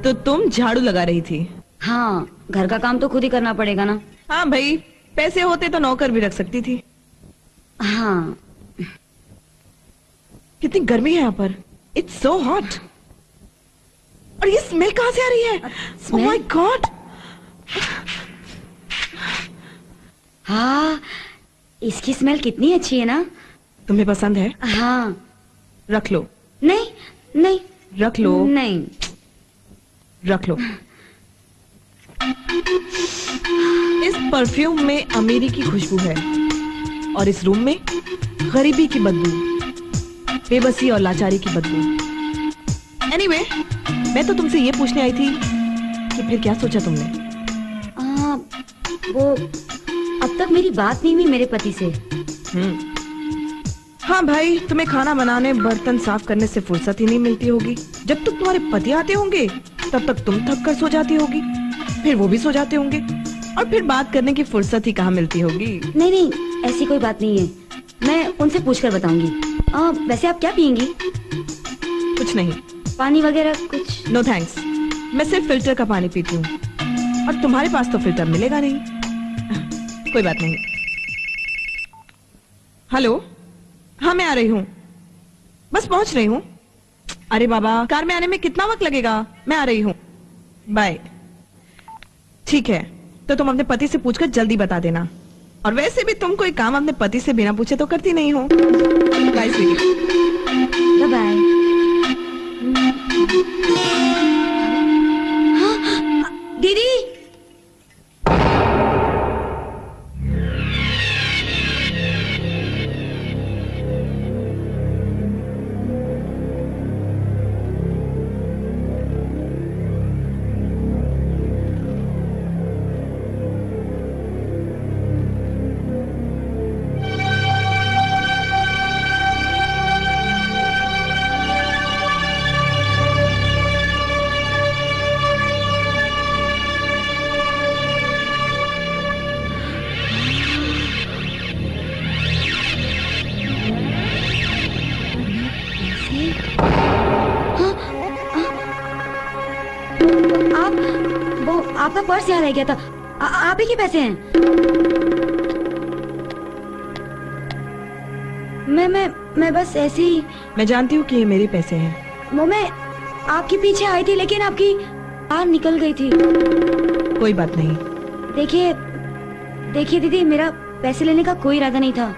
तो तुम झाड़ू लगा रही थी? हाँ, घर का काम तो खुद ही करना पड़ेगा ना। हाँ भाई, पैसे होते तो नौकर भी रख सकती थी। हाँ। कितनी गर्मी है यहाँ पर। It's so hot. और ये स्मेल कहाँ से आ रही है? Oh my God. हाँ, इसकी स्मेल कितनी अच्छी है ना। तुम्हें पसंद है? हाँ। रख लो। नहीं नहीं। रख लो। नहीं। रख लो। इस परफ्यूम में अमीरी की खुशबू है और इस रूम में गरीबी की बदबू, बेबसी और लाचारी की बदबू। एनीवे, मैं तो तुमसे ये पूछने आई थी कि फिर क्या सोचा तुमने? वो अब तक मेरी बात नहीं हुई मेरे पति से। हाँ भाई, तुम्हें खाना बनाने, बर्तन साफ करने से फुर्सत ही नहीं मिलती होगी। जब तक तुम्हारे पति आते होंगे तब तक तुम थक कर सो जाती होगी, फिर वो भी सो जाते होंगे और फिर बात करने की फुर्सत ही कहाँ मिलती होगी। नहीं नहीं, ऐसी कोई बात नहीं है, मैं उनसे पूछकर बताऊंगी। वैसे आप क्या पियेंगी? कुछ नहीं। पानी वगैरह कुछ? नो थैंक्स, मैं सिर्फ फिल्टर का पानी पीती हूँ और तुम्हारे पास तो फिल्टर मिलेगा नहीं। कोई बात नहीं। हेलो, हाँ मैं आ रही हूँ, बस पहुंच रही हूँ। अरे बाबा, कार में आने में कितना वक्त लगेगा? मैं आ रही हूँ, बाय। ठीक है, तो तुम अपने पति से पूछकर जल्दी बता देना। और वैसे भी तुम कोई काम अपने पति से बिना पूछे तो करती नहीं हो। बाय स्वीटी। बाय। दीदी, आपका पर्स यहाँ रह गया था। आप ही के पैसे हैं? मैं बस ऐसे ही। मैं जानती हूँ कि ये मेरे पैसे हैं। वो मैं आपके पीछे आई थी लेकिन आपकी कार निकल गई थी। कोई बात नहीं। देखिए दीदी, मेरा पैसे लेने का कोई इरादा नहीं था।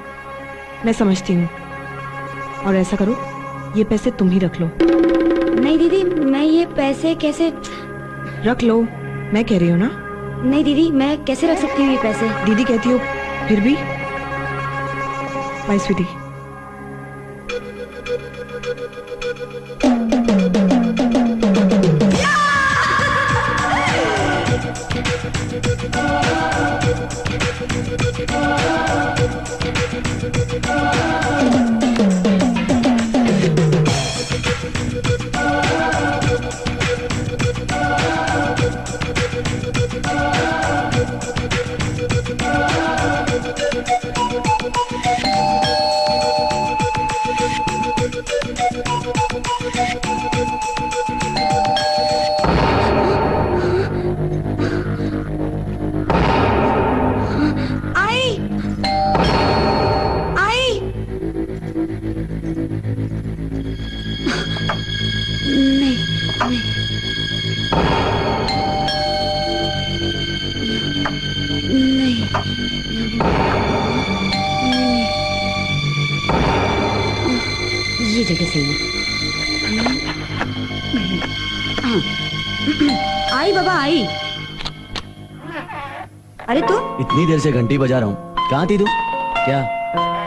मैं समझती हूँ, और ऐसा करो, ये पैसे तुम ही रख लो। नहीं दीदी, मैं ये पैसे कैसे? रख लो, मैं कह रही हूँ ना। नहीं दीदी, मैं कैसे रख सकती हूँ ये पैसे? दीदी कहती हो फिर भी। बाय स्वीटी। ये जगह सही है। आई बाबा आई। अरे तू इतनी देर से घंटी बजा रहा हूँ, कहाँ थी तू? क्या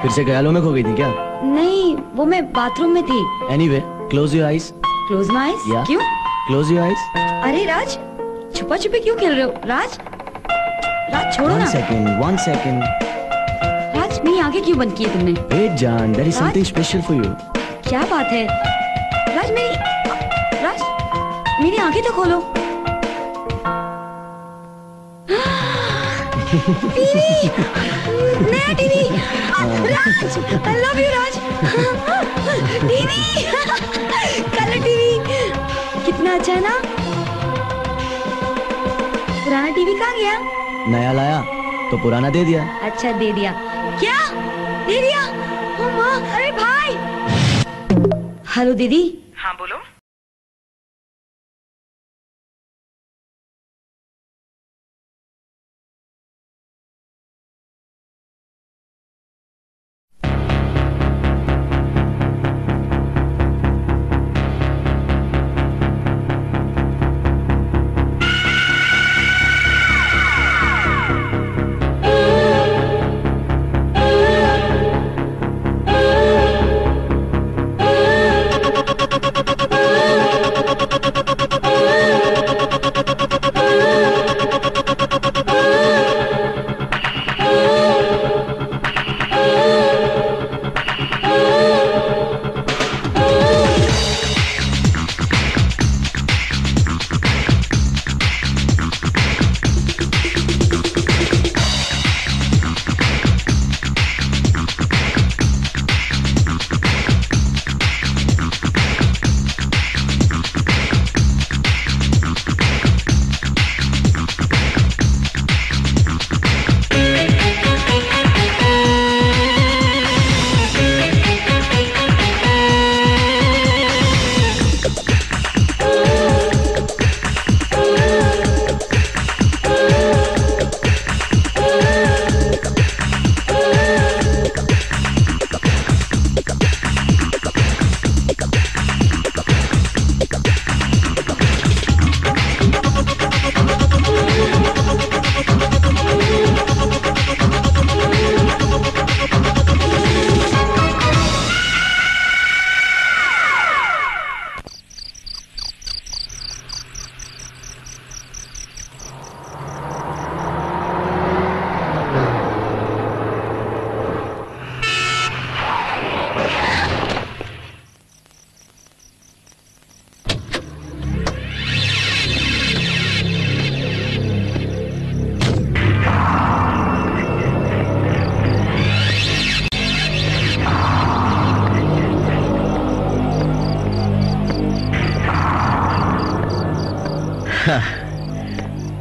फिर से ख्यालों में खो गई थी क्या? नहीं, वो मैं बाथरूम में थी। Anyway, close your eyes. Close my eyes? क्यों? Close your eyes. अरे राज, छुपा छुपी क्यों खेल रहे हो? राज, राज छोड़ो ना। One second. राज, मेरी आंखें क्यों बंद की है तुमने? Wait जान, there is something special for you. क्या बात है? राज, मेरी आंखें तो खोलो। टीवी, नया TV. Raj, I love you Raj. TV, colour TV, कितना अच्छा है ना। पुराना टीवी कहाँ गया? नया लाया तो पुराना दे दिया। अच्छा दे दिया। क्या दे दिया? ओ माँ, अरे भाई। हेलो दीदी। हाँ बोलो।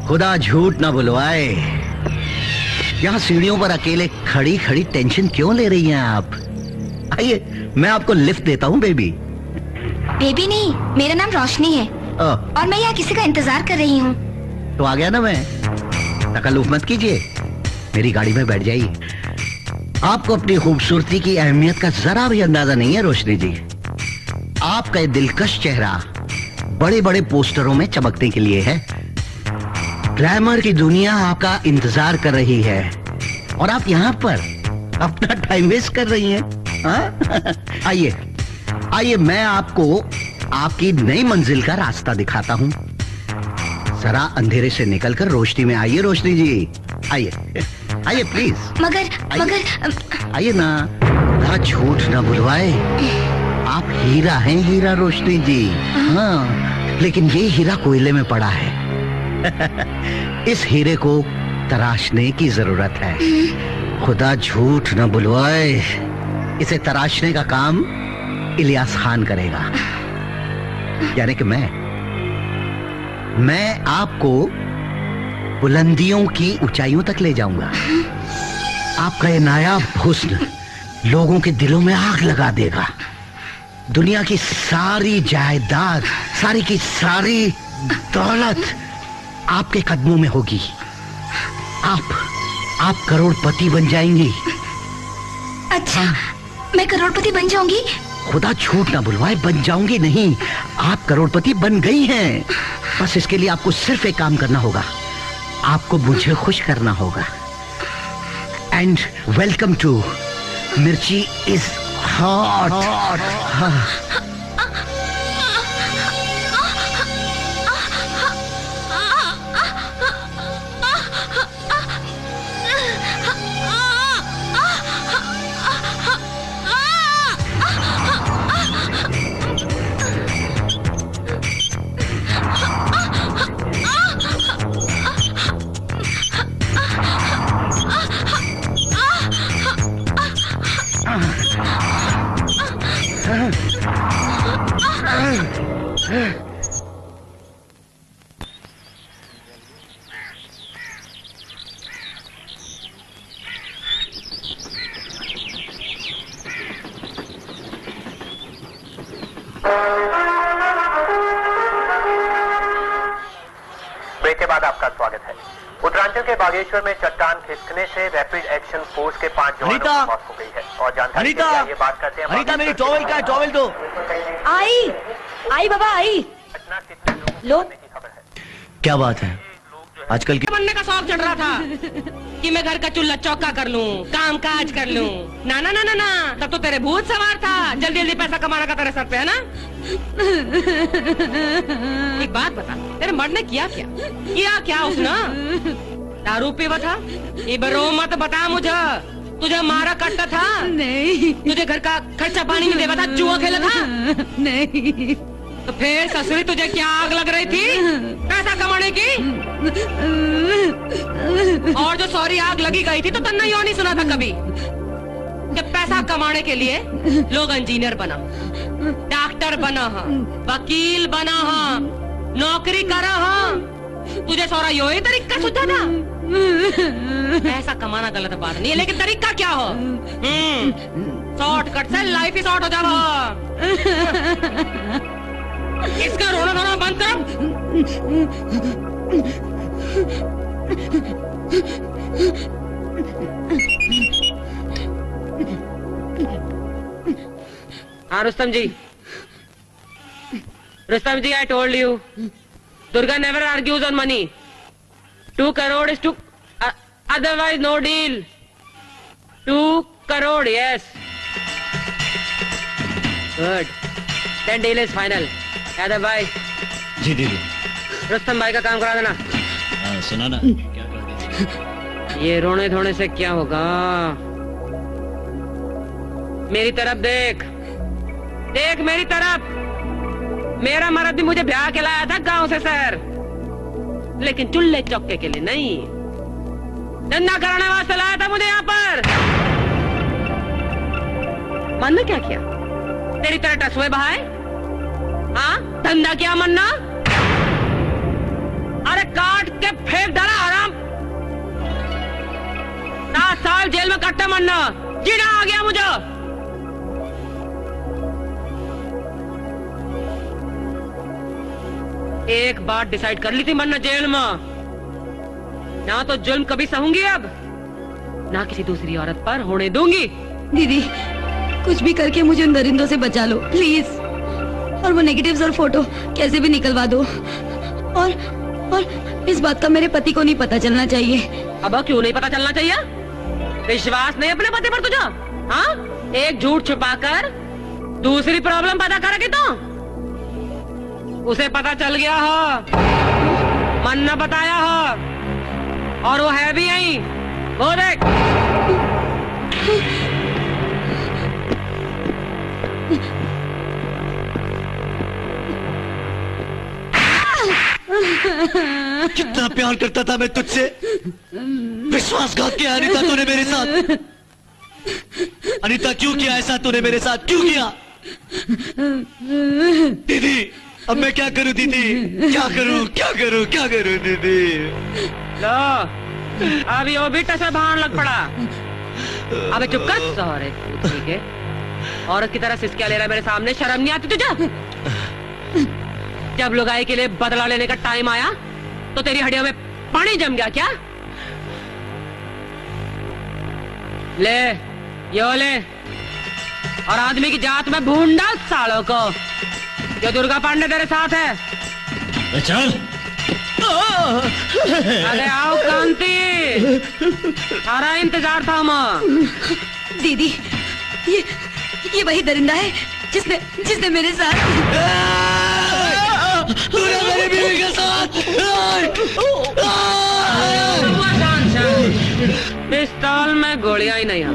खुदा झूठ ना बुलवाए, यहाँ सीढ़ियों पर अकेले खड़ी खड़ी टेंशन क्यों ले रही हैं आप? आइए मैं आपको लिफ्ट देता हूँ बेबी। बेबी नहीं, मेरा नाम रोशनी है और मैं यहाँ किसी का इंतजार कर रही हूँ। तो आ गया ना मैं। तकल्लुफ मत कीजिए, मेरी गाड़ी में बैठ जाइए। आपको अपनी खूबसूरती की अहमियत का जरा भी अंदाजा नहीं है रोशनी जी। आपका ये दिलकश चेहरा बड़े बड़े पोस्टरों में चमकने के लिए है। ग्लैमर की दुनिया आपका इंतजार कर रही है और आप यहाँ पर अपना टाइम वेस्ट कर रही हैं। आइए आइए, मैं आपको आपकी नई मंजिल का रास्ता दिखाता हूँ। जरा अंधेरे से निकलकर रोशनी में आइए रोशनी जी, आइए आइए प्लीज। मगर आइए ना, जरा झूठ ना बुलवाए। आप हीरा हैं, हीरा रोशनी जी। हाँ, लेकिन ये हीरा कोयले में पड़ा है। इस हीरे को तराशने की जरूरत है। खुदा झूठ न बुलवाए, इसे तराशने का काम इलियास खान करेगा, यानी कि मैं आपको बुलंदियों की ऊंचाइयों तक ले जाऊंगा। आपका ये नायाब हुस्न लोगों के दिलों में आग लगा देगा। दुनिया की सारी जायदाद, सारी की सारी दौलत आपके कदमों में होगी। आप करोड़पति बन जाएंगी। अच्छा, मैं करोड़पति बन जाऊंगी? खुदा झूठ ना बुलवाए, बन जाऊंगी नहीं, आप करोड़पति बन गई हैं। बस इसके लिए आपको सिर्फ एक काम करना होगा, आपको मुझे खुश करना होगा। एंड वेलकम टू मिर्ची इज हॉट। ब्रेक के बाद आपका स्वागत है। उत्तरांचल के बागेश्वर में चट्टान खिसकने से रैपिड एक्शन फोर्स के 5 जवानों की मौत हो गई है। और जानकारी के लिए ये बात करते हैं। अनीता मेरी टॉवेल का है, टॉवेल दो। आई बाबा आई। लो। क्या बात है आजकल की? बनने का शौक चढ़ रहा था कि मैं घर का चूल्हा चौका कर लूं, काम काज कर लूं। ना ना ना ना ना, तब तो तेरे भूत सवार था। जल्दी जल्दी पैसा कमाने का तेरे सर पे है ना। एक बात बता, तेरे मर्द ने किया क्या उसने? दारू पीवा था? ये बरो मत बता मुझे। तुझे मारा काटता था? नहीं। तुझे घर का खर्चा पानी नहीं देवा था? जुआ खेला था? नहीं। तो फिर ससुरी तुझे क्या आग लग रही थी पैसा कमाने की? और जो सॉरी आग लगी गई थी तो तन्ना यो नहीं सुना था कभी कि पैसा कमाने के लिए लोग इंजीनियर बना, डॉक्टर बना, वकील बना, नौकरी करा। तुझे सौरा यो ही तरीका सुझा था। पैसा कमाना गलत बात नहीं है, लेकिन तरीका क्या हो? शॉर्टकट से लाइफ ही शॉर्ट हो जाओ। इसका रोना धोना बंद करो। हाँ रुस्तम जी, I told you, Durga never argues on money. 2 crore is 2, otherwise no deal. 2 crore, yes. Good. Then deal is final. Yadav भाई। जी दीदी। रुस्तम भाई का काम करा देना। सुना ना क्या कर दीजिए। ये रोने धोने से क्या होगा? मेरी तरफ देख मेरी तरफ। मेरा मर्द भी मुझे ब्याह के लाया था गांव से शहर, लेकिन चूल्हे चौके के लिए नहीं, धंधा कराने वास्ते लाया था मुझे यहाँ पर। मन ने क्या किया? तेरी तरह टसुए बहाए? हाँ, धंधा किया मन्ना? अरे काट के फेंक डाला आराम। 7 साल जेल में कट्टा मन्ना, जीना आ गया मुझे। एक बात डिसाइड कर ली थी मन्ना जेल में, ना तो जुल्म कभी सहूंगी अब, ना किसी दूसरी औरत पर होने दूंगी। दीदी कुछ भी करके मुझे उन दरिंदों से बचा लो प्लीज, और वो नेगेटिव्स और फोटो कैसे भी निकलवा दो। और इस बात का मेरे पति को नहीं पता चलना चाहिए। अब क्यों नहीं पता चलना चाहिए? विश्वास नहीं अपने पति पर तुझे? हाँ, एक झूठ छुपाकर दूसरी प्रॉब्लम पैदा करेगी तो? उसे पता चल गया हो, मन न बताया हो, और वो है भी यहीं, वो देख। कितना प्यार करता था मैं तुझसे, विश्वासघात किया अनीता तूने मेरे साथ। अनीता क्यों किया ऐसा तूने मेरे साथ, क्यों किया? दीदी अब मैं क्या करूं दीदी, क्या करूं दीदी? लो अब यो भी टसा भान लग पड़ा। अबे चुप कर सौरे, ठीक है? औरत की तरह सिसकियां ले रहा है मेरे सामने, शर्म नहीं आती तुझे? जब लुगाई के लिए बदला लेने का टाइम आया तो तेरी हड्डियों में पानी जम गया क्या? ले यो ले, और आदमी की जात में भून डाल सालों को। ये दुर्गा पांडे तेरे साथ है। चल। अरे आओ कांति, सारा इंतजार था माँ। दीदी ये वही दरिंदा है जिसने मेरे साथ तूने मेरी बीवी के साथ। पिस्तौल में गोलियां ही नहीं हैं।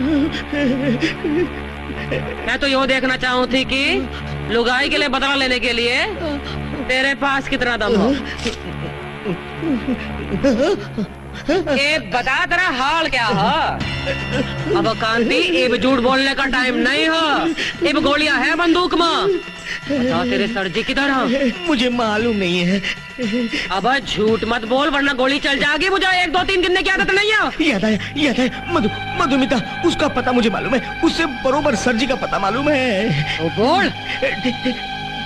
मैं तो यो देखना चाहूँ थी कि लुगाई के लिए बदला लेने के लिए तेरे पास कितना दम हो। ए बता तेरा हाल क्या है? अब कांति अब झूठ बोलने का टाइम नहीं हो। अब गोलियां है बंदूक में। बता तेरे सर जी किधर है? मुझे मालूम नहीं है। अब झूठ मत बोल वरना गोली चल जाएगी। मुझे 1 2 3 गिनने की आदत नहीं है। याद है मधुमिता, उसका पता मुझे मालूम है। उससे बरोबर सर जी का पता मालूम है। तो बोल।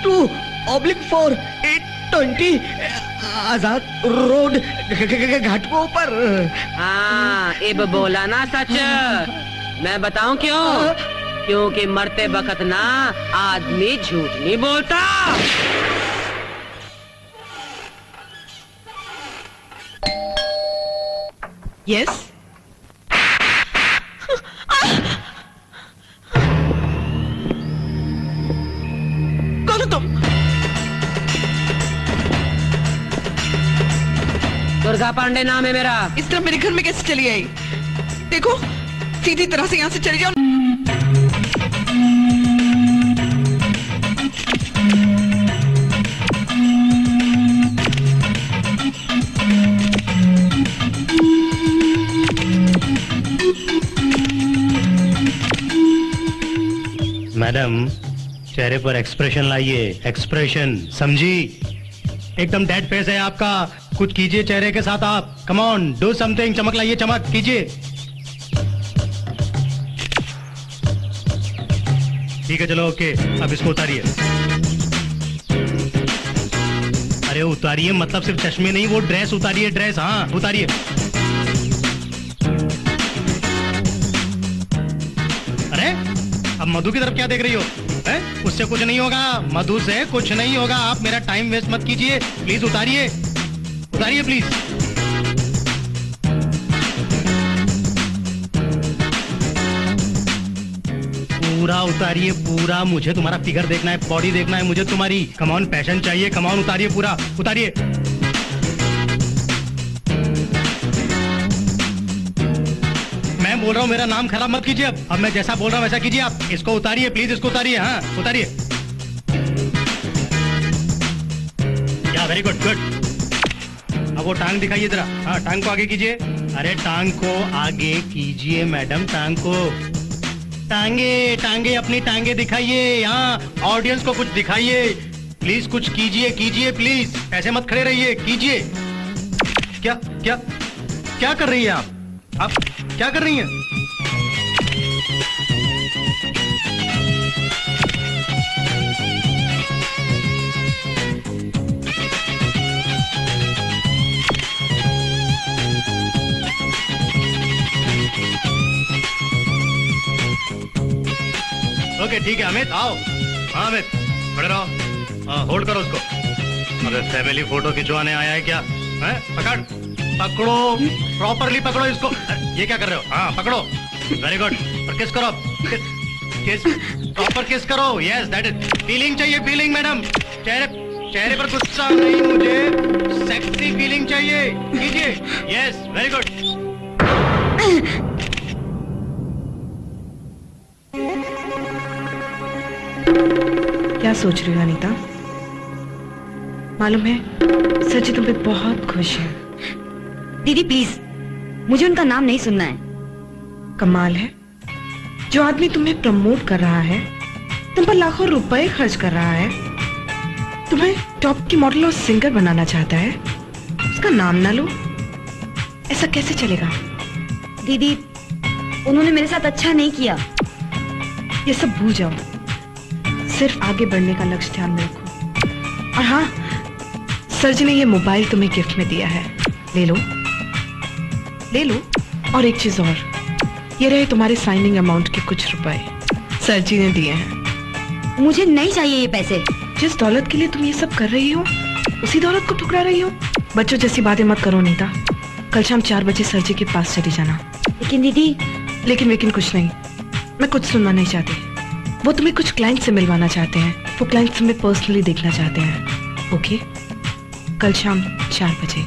2/4 820 आजाद रोड घाट के ऊपर। हाँ अब बोला ना सच। मैं बताऊं क्यों? क्योंकि मरते वक्त ना आदमी झूठ नहीं बोलता। यस कौन हो तुम? दुर्गा पांडे नाम है मेरा। इस तरह मेरे घर में कैसे चली आई? देखो सीधी तरह से यहाँ से चली जाओ। मैडम चेहरे पर एक्सप्रेशन लाइए, एक्सप्रेशन, समझी? एकदम डेड फेस है आपका। कुछ कीजिए चेहरे के साथ आप। Come on, do something. चमक लाइए, चमक कीजिए। ठीक है चलो ओके। अब इसको उतारिए। अरे उतारिए मतलब सिर्फ चश्मे नहीं, वो ड्रेस उतारिए, ड्रेस। हाँ उतारिए। अरे अब मधु की तरफ क्या देख रही हो? उससे कुछ नहीं होगा, मधु से कुछ नहीं होगा। आप मेरा टाइम वेस्ट मत कीजिए प्लीज। उतारिए, उतारिए प्लीज। पूरा उतारिए, पूरा। मुझे तुम्हारा फिगर देखना है, बॉडी देखना है मुझे तुम्हारी। कम ऑन, पैशन चाहिए। कम ऑन, उतारिए पूरा, उतारिए। मैं बोल रहा हूँ मेरा नाम खराब मत कीजिए। अब मैं जैसा बोल रहा हूँ वैसा कीजिए आप। इसको उतारिए प्लीज, इसको उतारिए। हाँ उतारिए। या वेरी गुड, गुड। अब वो टांग दिखाइए जरा। हाँ टांग को आगे कीजिए। अरे टांग को आगे कीजिए मैडम, टांग को। टांगे, टांगे, अपनी टांगे दिखाइए। हाँ ऑडियंस को कुछ दिखाइए प्लीज। कुछ कीजिए, कीजिए प्लीज। ऐसे मत खड़े रहिए, कीजिए। क्या क्या क्या कर रही है आप क्या कर रही हैं? ओके ठीक है अमित, आओ। हाँ अमित खड़े रहो। हाँ होल्ड करो उसको। अबे फैमिली फोटो खिंचवाने आया है क्या? है? पकड़, पकड़ो, प्रॉपरली पकड़ो इसको। ये क्या कर रहे हो? हाँ पकड़ो, वेरी गुड। और किस करो, किस, प्रॉपर किस करो। Yes that is. फीलिंग चाहिए, फीलिंग मैडम। चेहरे पर गुस्सा नहीं, मुझे सेक्सी फीलिंग चाहिए। कीजिए। Yes very good. क्या सोच रही हो अनीता? मालूम है सच्ची तुम पे बहुत खुश है। दीदी प्लीज, मुझे उनका नाम नहीं सुनना है। कमाल है, जो आदमी तुम्हें प्रमोट कर रहा है, तुम पर लाखों रुपए खर्च कर रहा है, तुम्हें टॉप की मॉडल और सिंगर बनाना चाहता है, उसका नाम ना लो, ऐसा कैसे चलेगा? दीदी उन्होंने मेरे साथ अच्छा नहीं किया। ये सब भूल जाओ, सिर्फ आगे बढ़ने का लक्ष्य ध्यान में रखो। और हाँ, सर जी ने ये मोबाइल तुम्हें गिफ्ट में दिया है, ले लो, ले लो। और एक चीज और, ये रहे तुम्हारे साइनिंग अमाउंट के कुछ रुपए, सर जी ने दिए हैं। मुझे नहीं चाहिए ये पैसे। जिस दौलत के लिए तुम ये सब कर रही हो, उसी दौलत को ठुकरा रही हो। बच्चों जैसी बातें मत करो नीता। कल शाम 4 बजे सर जी के पास चली जाना। लेकिन दीदी। लेकिन कुछ नहीं, मैं कुछ सुनना नहीं चाहती। वो तुम्हें कुछ क्लाइंट से मिलवाना चाहते हैं, वो क्लाइंट तुम्हें पर्सनली देखना चाहते हैं। ओके, कल शाम 4 बजे।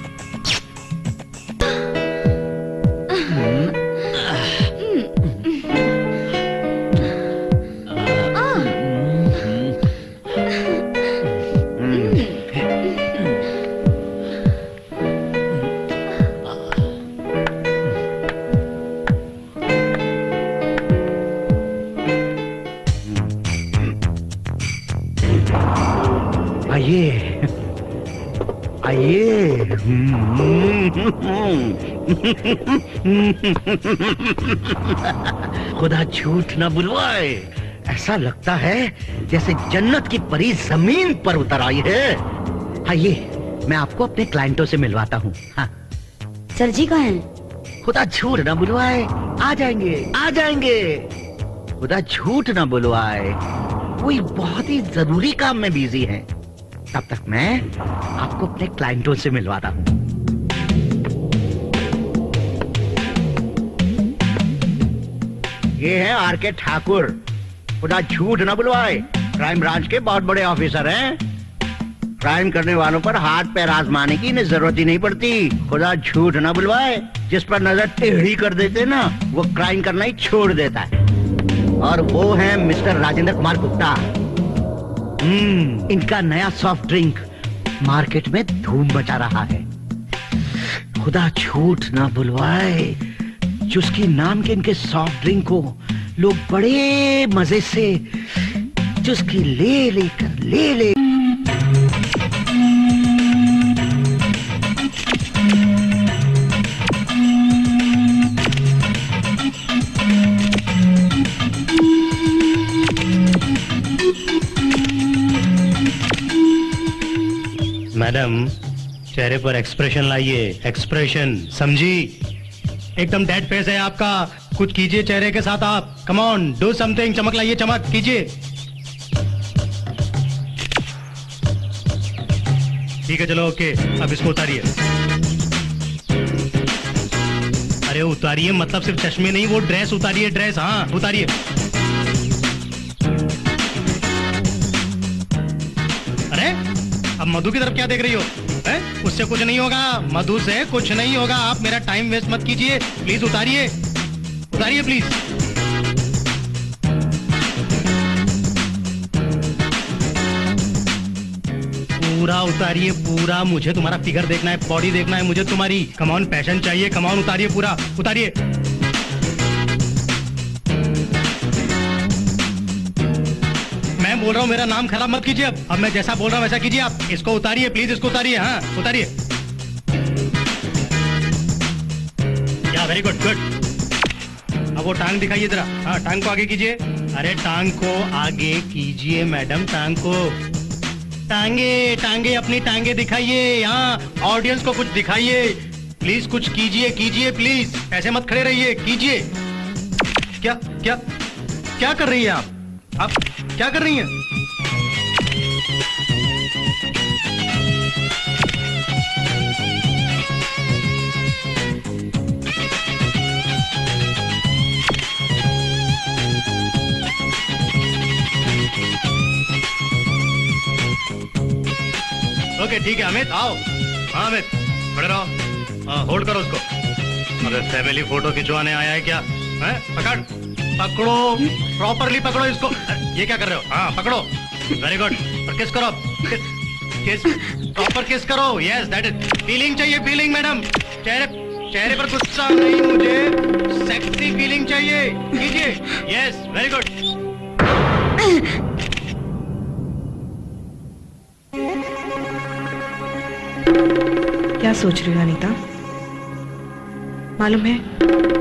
आइए आइए। खुदा झूठ न बुलवाए, ऐसा लगता है जैसे जन्नत की परी जमीन पर उतर आई है। आइए, मैं आपको अपने क्लाइंटों से मिलवाता हूँ। हाँ। सर जी कहाँ हैं? खुदा झूठ न बुलवाए, आ जाएंगे आ जाएंगे। खुदा झूठ न बुलवाए, कोई बहुत ही जरूरी काम में बिजी है। तब तक मैं आपको अपने क्लाइंटों से मिलवाता हूँ। ये है आर.के. ठाकुर। खुदा झूठ न बुलवाए, क्राइम ब्रांच के बहुत बड़े ऑफिसर हैं। क्राइम करने वालों पर हाथ पैर आजमाने की इन्हें जरूरत ही नहीं पड़ती। खुदा झूठ न बुलवाए, जिस पर नजर टेढ़ी कर देते ना, वो क्राइम करना ही छोड़ देता है। और वो है मिस्टर राजेंद्र कुमार गुप्ता। इनका नया सॉफ्ट ड्रिंक मार्केट में धूम मचा रहा है। खुदा झूठ न बुलवाए, चुस्की नाम के इनके सॉफ्ट ड्रिंक को लोग बड़े मजे से चुस्की ले ले मैडम, चेहरे पर एक्सप्रेशन लाइए, एक्सप्रेशन, समझी? एकदम डेड फेस है आपका, कुछ कीजिए चेहरे के साथ आप। कम ऑन, डू समथिंग, चमक लाइए, चमक कीजिए। ठीक है, चलो ओके, अब इसको उतारिए। अरे उतारिए मतलब सिर्फ चश्मे नहीं, वो ड्रेस उतारिए, ड्रेस, हाँ उतारिए। अरे अब मधु की तरफ क्या देख रही हो? उससे कुछ नहीं होगा, मधु से कुछ नहीं होगा। आप मेरा टाइम वेस्ट मत कीजिए, प्लीज उतारिए, उतारिए प्लीज। पूरा उतारिए, पूरा। मुझे तुम्हारा फिगर देखना है, बॉडी देखना है मुझे तुम्हारी। कम ऑन, पैशन चाहिए, कम ऑन, उतारिए पूरा, उतारिए। मैं बोल रहा हूँ, मेरा नाम खराब मत कीजिए। अब मैं जैसा बोल रहा हूँ वैसा कीजिए आप। इसको उतारिए प्लीज, इसको उतारिए, हाँ उतारिए। या वेरी गुड, गुड। अब वो टांग दिखाइए जरा, हाँ टांग को आगे कीजिए। अरे टांग को आगे कीजिए मैडम, टांग को। टांगे टांगे, अपनी टांगे दिखाइए, यहाँ ऑडियंस को कुछ दिखाइए प्लीज। कुछ कीजिए, कीजिए प्लीज, ऐसे मत खड़े रहिए, कीजिए। क्या क्या क्या कर रही है आप क्या कर रही हैं? ओके ठीक है अमित, आओ। हाँ अमित, खड़े रहो। हाँ होल्ड करो उसको। अरे फैमिली फोटो खिंचवाने आया है क्या? हैं? पकड़ो, प्रॉपरली पकड़ो इसको। ये क्या कर रहे हो? हाँ पकड़ो, वेरी गुड। और किस करो, किस, प्रॉपर किस करो। Yes that is. फीलिंग चाहिए, फीलिंग मैडम। चेहरे पर गुस्सा नहीं, मुझे सेक्सी फीलिंग चाहिए। कीजिए, यस वेरी गुड। क्या सोच रही हो अनीता? मालूम है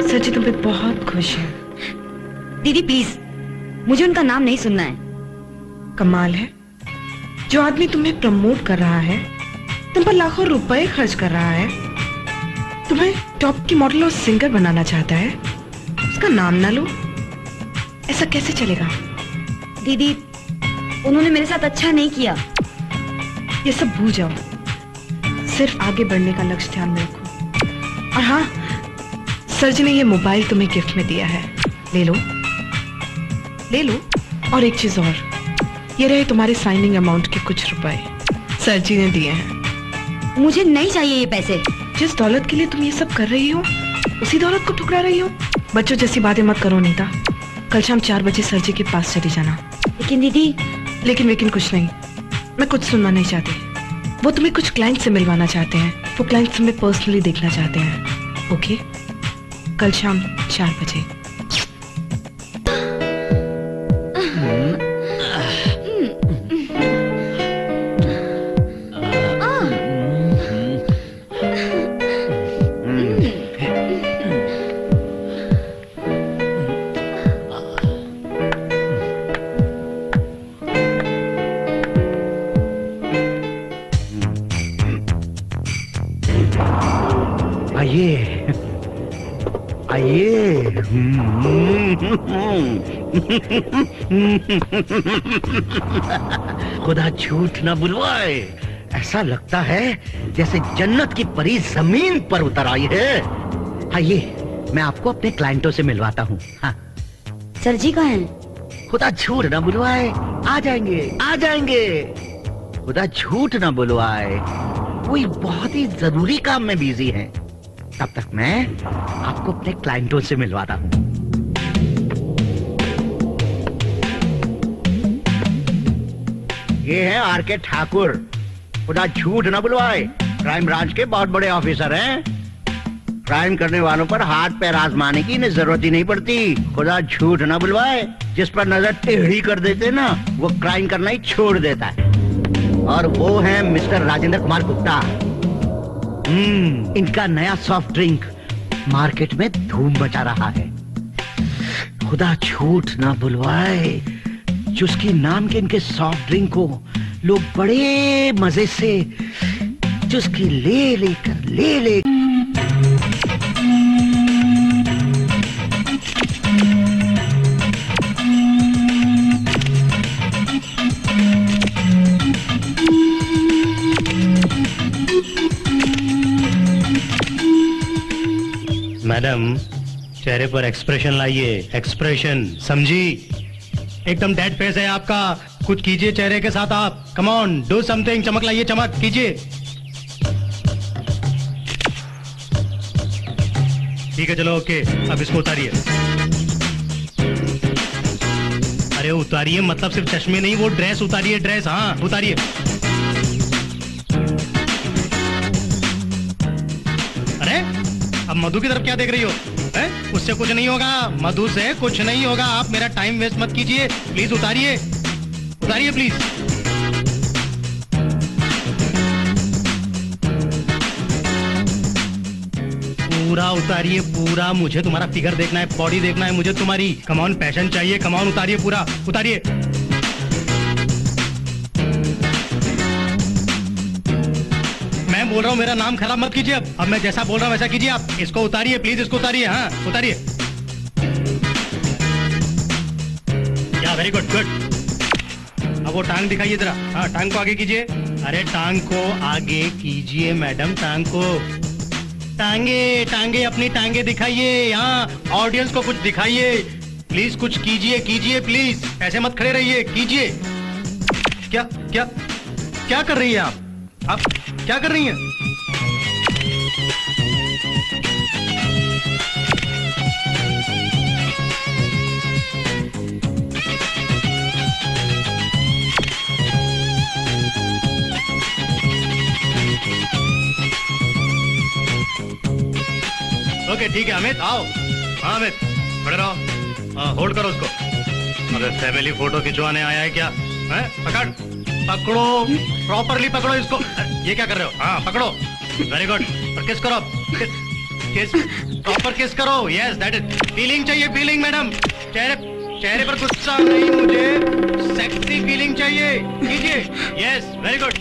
सर जी तुम पे बहुत खुश हैं। दीदी प्लीज, मुझे उनका नाम नहीं सुनना है। कमाल है, जो आदमी तुम्हें प्रमोट कर रहा है, तुम पर लाखों रुपए खर्च कर रहा है, तुम्हें टॉप की मॉडल और सिंगर बनाना चाहता है, उसका नाम ना लो, ऐसा कैसे चलेगा? दीदी उन्होंने मेरे साथ अच्छा नहीं किया। ये सब भूल जाओ, सिर्फ आगे बढ़ने का लक्ष्य ध्यान में रखो। और हाँ, सर जी ने ये मोबाइल तुम्हें गिफ्ट में दिया है, ले लो, ले लो। और एक चीज और, ये रहे तुम्हारे साइनिंग अमाउंट के कुछ रुपए, सर जी ने दिए हैं। मुझे नहीं चाहिए ये पैसे। जिस दौलत के लिए तुम ये सब कर रही हो, उसी दौलत को ठुकरा रही हो। बच्चों जैसी बातें मत करो नीता। कल शाम 4 बजे सर जी के पास चली जाना। लेकिन दीदी। लेकिन कुछ नहीं, मैं कुछ सुनना नहीं चाहती। वो तुम्हें कुछ क्लाइंट से मिलवाना चाहते हैं, वो क्लाइंट तुम्हें पर्सनली देखना चाहते हैं। ओके, कल शाम 4 बजे। खुदा झूठ न बुलवाए, ऐसा लगता है जैसे जन्नत की परी जमीन पर उतर आई है। आइए, मैं आपको अपने क्लाइंटों से मिलवाता हूँ। हाँ। सर जी कहाँ हैं? खुदा झूठ न बुलवाए, आ जाएंगे आ जाएंगे। खुदा झूठ न बुलवाए, कोई बहुत ही जरूरी काम में बिजी हैं। तब तक मैं आपको अपने क्लाइंटों से मिलवाता हूँ। ये हैं आर.के. ठाकुर। खुदा झूठ न बुलवाए, क्राइम ब्रांच के बहुत बड़े ऑफिसर हैं। क्राइम करने वालों पर हाथ पैर आजमाने की इन्हें जरूरत ही नहीं पड़ती। खुदा झूठ न बुलवाए, जिस पर नजर टेढ़ी कर देते ना, वो क्राइम करना ही छोड़ देता है। और वो है मिस्टर राजेंद्र कुमार गुप्ता। इनका नया सॉफ्ट ड्रिंक मार्केट में धूम मचा रहा है। खुदा झूठ ना बुलवाए, चुस्की नाम के इनके सॉफ्ट ड्रिंक को लोग बड़े मजे से चुस्की ले ले मैडम, चेहरे पर एक्सप्रेशन लाइए, एक्सप्रेशन, समझी? एकदम डेड फेस है आपका, कुछ कीजिए चेहरे के साथ आप। कम ऑन, डू समथिंग, चमक लाइए, चमक कीजिए। ठीक है, चलो ओके, अब इसको उतारिए। अरे उतारिए मतलब सिर्फ चश्मे नहीं, वो ड्रेस उतारिए, ड्रेस, हाँ उतारिए। अरे अब मधु की तरफ क्या देख रही हो? उससे कुछ नहीं होगा, मधु से कुछ नहीं होगा। आप मेरा टाइम वेस्ट मत कीजिए, प्लीज उतारिए, उतारिए प्लीज। पूरा उतारिए, पूरा। मुझे तुम्हारा फिगर देखना है, बॉडी देखना है मुझे तुम्हारी। कम ऑन, पैशन चाहिए, कम ऑन, उतारिए पूरा, उतारिए। मैं बोल रहा हूँ, मेरा नाम खराब मत कीजिए। अब मैं जैसा बोल रहा हूँ वैसा कीजिए आप। इसको उतारिए प्लीज, इसको उतारिए, हाँ उतारिए। या वेरी गुड, गुड। अब वो टांग दिखाइए जरा, हाँ टांग को आगे कीजिए। अरे टांग को आगे कीजिए मैडम, टांग को। टांगे टांगे, अपनी टांगे दिखाइए, हाँ ऑडियंस को कुछ दिखाइए प्लीज। कुछ कीजिए, कीजिए प्लीज, ऐसे मत खड़े रहिए, कीजिए। क्या क्या क्या कर रही है आप क्या कर रही हैं? ओके ठीक है अमित, आओ। हाँ अमित, खड़े रहो, हाँ होल्ड करो उसको। अरे फैमिली फोटो खिंचवाने आया है क्या? हैं? पकड़ो, प्रॉपरली पकड़ो इसको। ये क्या कर रहे हो? हाँ पकड़ो, वेरी गुड। और किस करो, किस, प्रॉपर किस करो। Yes that is. फीलिंग चाहिए, फीलिंग मैडम। चेहरे पर गुस्सा नहीं, मुझे सेक्सी फीलिंग चाहिए। कीजिए, यस वेरी गुड।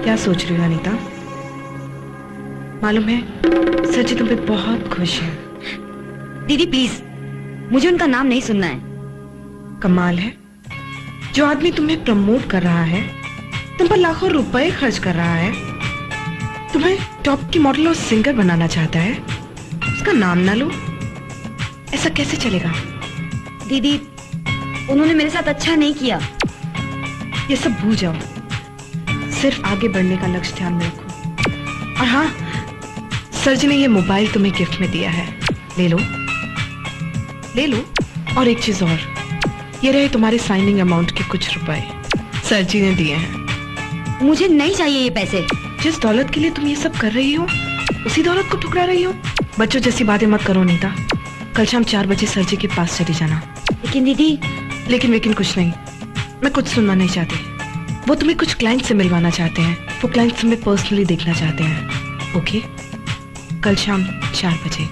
क्या सोच रही हो अनीता? मालूम है सर जी तुम पे बहुत खुश हैं। दीदी प्लीज, मुझे उनका नाम नहीं सुनना है। कमाल है, जो आदमी तुम्हें प्रमोट कर रहा है, तुम पर लाखों रुपए खर्च कर रहा है, तुम्हें टॉप की मॉडल और सिंगर बनाना चाहता है, उसका नाम ना लो, ऐसा कैसे चलेगा? दीदी, उन्होंने मेरे साथ अच्छा नहीं किया। ये सब भूल जाओ, सिर्फ आगे बढ़ने का लक्ष्य ध्यान में रखो। और हाँ, सर जी ने ये मोबाइल तुम्हें गिफ्ट में दिया है, ले लो, ले लो। और एक चीज और, ये रहे तुम्हारे साइनिंग अमाउंट के कुछ रुपए, सर जी ने दिए हैं। मुझे नहीं चाहिए ये पैसे। जिस दौलत के लिए तुम ये सब कर रही हो, उसी दौलत को ठुकरा रही हो। बच्चों जैसी बातें मत करो नीता। कल शाम 4 बजे सर जी के पास चली जाना। लेकिन दीदी। लेकिन कुछ नहीं, मैं कुछ सुनना नहीं चाहती। वो तुम्हें कुछ क्लाइंट से मिलवाना चाहते हैं, वो क्लाइंट तुम्हें पर्सनली देखना चाहते हैं। ओके, कल शाम 4 बजे।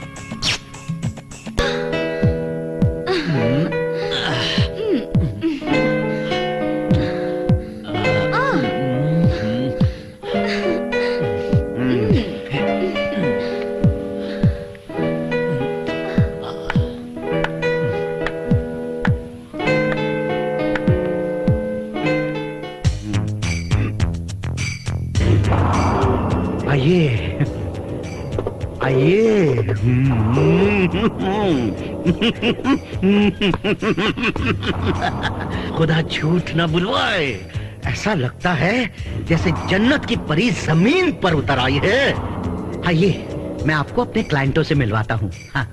आइए। खुदा झूठ न बुलवाए, ऐसा लगता है जैसे जन्नत की परी जमीन पर उतर आई है। आइए, मैं आपको अपने क्लाइंटों से मिलवाता हूँ। हाँ।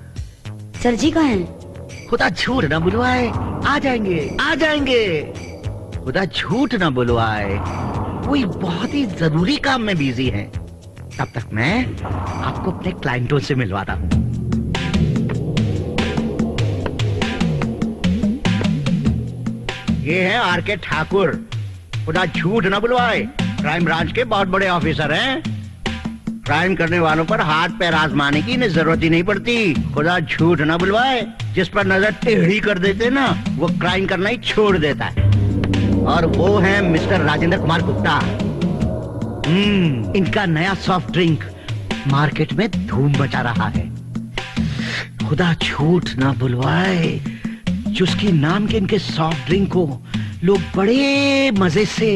सर जी कहाँ हैं? खुदा झूठ न बुलवाए, आ जाएंगे आ जाएंगे। खुदा झूठ न बुलवाए, कोई बहुत ही जरूरी काम में बिजी हैं। तब तक मैं आपको अपने क्लाइंटों से मिलवाता हूँ। ये हैं आर.के. ठाकुर। खुदा झूठ न बुलवाए, क्राइम ब्रांच के बहुत बड़े ऑफिसर हैं। क्राइम करने वालों पर हाथ पैर आजमाने की इन्हें जरूरत ही नहीं पड़ती। खुदा झूठ न बुलवाए, जिस पर नजर टेढ़ी कर देते ना, वो क्राइम करना ही छोड़ देता है। और वो है मिस्टर राजेंद्र कुमार गुप्ता। इनका नया सॉफ्ट ड्रिंक मार्केट में धूम मचा रहा है। खुदा झूठ ना बुलवाए, जिसके नाम के इनके सॉफ्ट ड्रिंक को लोग बड़े मजे से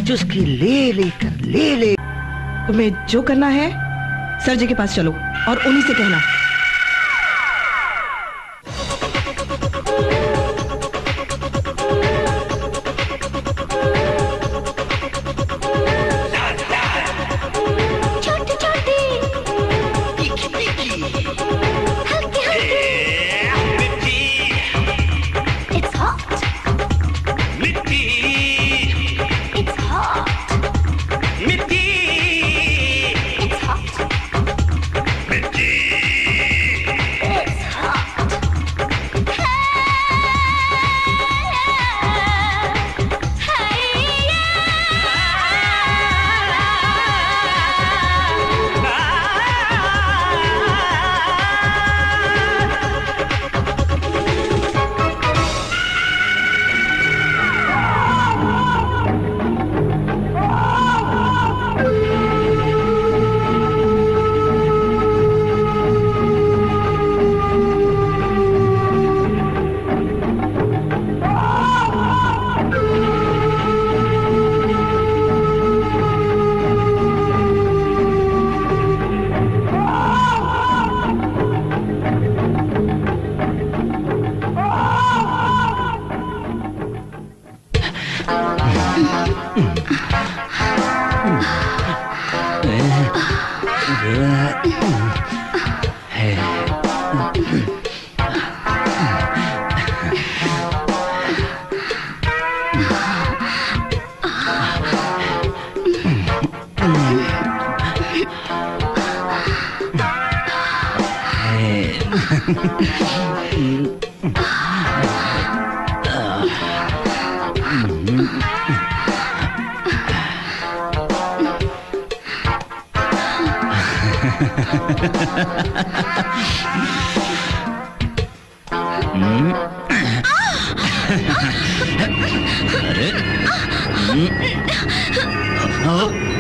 चुस्की ले तुम्हें जो करना है सर जी के पास चलो और उन्हीं से कहना।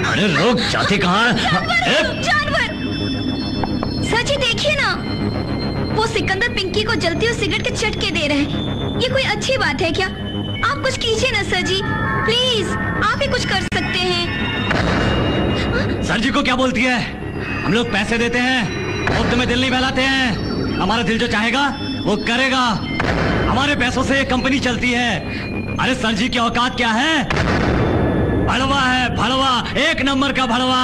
अरे रोक, जाते कहाँ? जानवर! सर जी देखिए ना, वो सिकंदर पिंकी को जलती हुई सिगरेट के चटके दे रहे हैं। ये कोई अच्छी बात है क्या? आप कुछ कीजिए ना सर जी, प्लीज, आप ही कुछ कर सकते हैं। सर जी को क्या बोलती है? हम लोग पैसे देते हैं, मुफ्त में दिल नहीं बहलाते हैं। हमारा दिल जो चाहेगा वो करेगा। हमारे पैसों से ये कंपनी चलती है। अरे सर जी की औकात क्या है? भड़वा है, भड़वा, एक नंबर का भड़वा।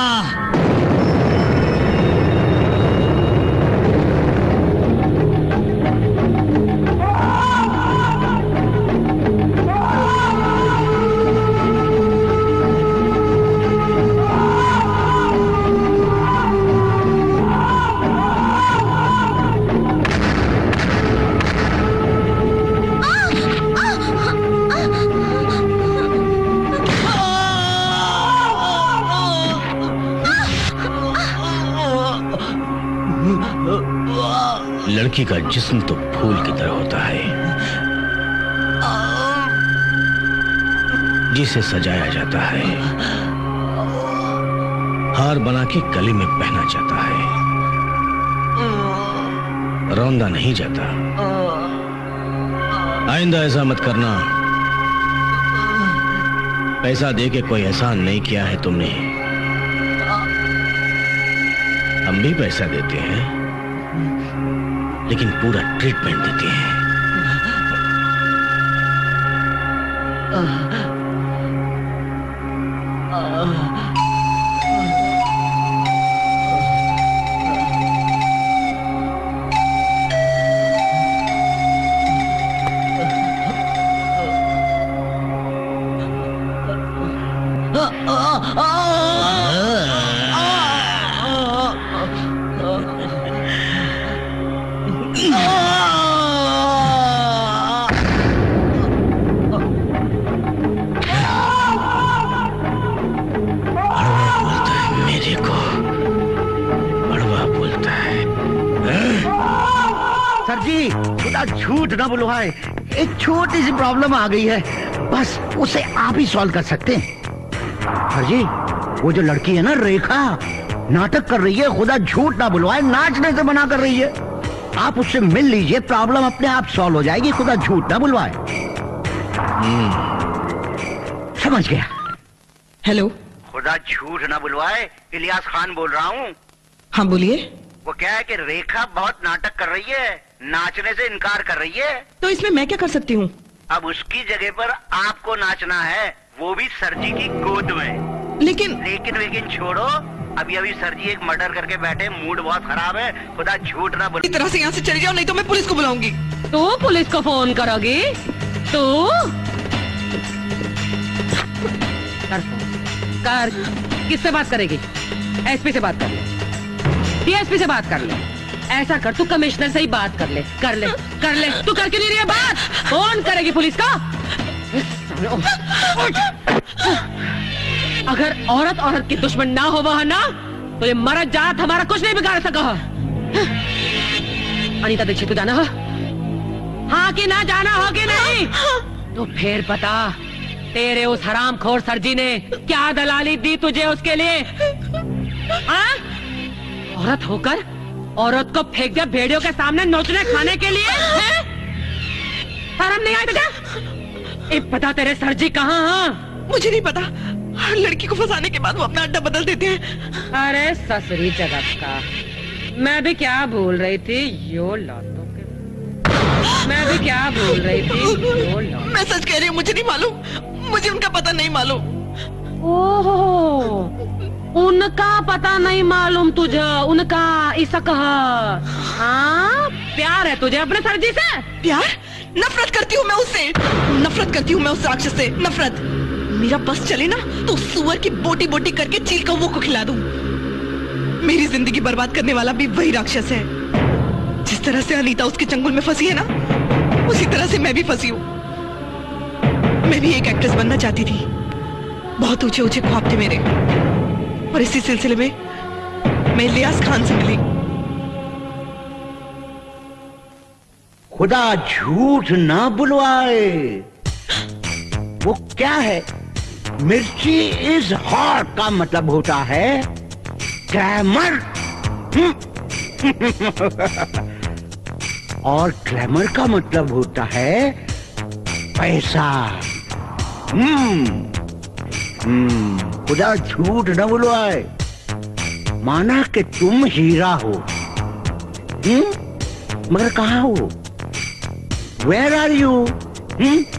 लड़की का जिस्म तो फूल की तरह होता है, जिसे सजाया जाता है, हार बना के गले में पहना जाता है, रौंदा नहीं जाता। आइंदा ऐसा मत करना। पैसा दे के कोई एहसान नहीं किया है तुमने। अब हम भी पैसा देते हैं, लेकिन पूरा ट्रीटमेंट देते हैं। झूठ ना बुलवाए, एक छोटी सी प्रॉब्लम आ गई है, बस उसे आप ही सॉल्व कर सकते हैं। सर जी, वो जो लड़की है ना रेखा, नाटक कर रही है, खुदा झूठ ना बुलवाए नाचने से मना कर रही है। आप उससे मिल लीजिए, प्रॉब्लम अपने आप सॉल्व हो जाएगी, खुदा झूठ ना बुलवाए। समझ गया। हेलो, खुदा झूठ ना बुलवाए, इलियास खान बोल रहा हूँ। हाँ बोलिए। वो क्या है कि रेखा बहुत नाटक कर रही है, नाचने से इनकार कर रही है। तो इसमें मैं क्या कर सकती हूँ? अब उसकी जगह पर आपको नाचना है, वो भी सर जी की गोद में। लेकिन छोड़ो, अभी सर जी एक मर्डर करके बैठे, मूड बहुत खराब है, खुदा झूठ ना बोलो। इस तरह से यहाँ से चली जाओ, नहीं तो मैं पुलिस को बुलाऊंगी। तो पुलिस को फोन करोगी? तो कर किससे बात करेगी? एसपी से बात कर ले, डीएसपी से बात कर ले। ऐसा कर, तू कमिश्नर से ही बात कर ले। तू कर क्यों नहीं रही है बात? फोन करेगी पुलिस का? अगर औरत की दुश्मन ना हो वह ना, तो ये मरद जात हमारा कुछ नहीं बिगाड़ सका। अनीता दीक्षित को जाना हो? हाँ कि ना जाना हो कि नहीं? तो फिर बता, तेरे उस हरामखोर सरजी ने क्या दलाली दी तुझे उसके लिए? हाँ? औरत होकर औरत को फेंक दिया भेड़ियों के सामने नोचने खाने के लिए? शर्म नहीं आई तुझे? पता तेरे सरजी कहाँ? हाँ? मुझे नहीं पता, हर लड़की को फंसाने के बाद वो अपना अड्डा बदल देते हैं। अरे ससुरी जगत का, मैं भी क्या भूल रही थी, यो लातों के। मैं भी क्या भूल रही थी, यो लातों। मैं सच कह रही हूँ, मुझे नहीं मालूम, मुझे उनका पता नहीं मालूम। ओहो, उनका पता नहीं मालूम तुझे? उनका इसका हाँ, प्यार है तुझे अपने सरजी से? प्यार? नफरत करती हूँ मैं उससे, नफरत करती हूँ मैं उस राक्षस से, नफरत। मेरा बस चले ना तो सुअर की बोटी बोटी करके चील कौवों को खिला दूं। मेरी जिंदगी बर्बाद करने वाला भी वही राक्षस है। जिस तरह से अनीता उसके चंगुल में फंसी है ना, उसी तरह से मैं भी फंसी हूँ। मैं भी एक एक्ट्रेस बनना चाहती थी, बहुत ऊंचे ऊंचे ख्वाब थे मेरे, और इसी सिलसिले में मैं इलियास खान से मिली। खुदा झूठ ना बुलवाए, वो क्या है, मिर्ची इज हॉट का मतलब होता है ग्लैमर। और ग्लैमर का मतलब होता है पैसा। खुदा झूठ न बुलवाए, माना कि तुम हीरा हो, मगर कहाँ हो? Where are you?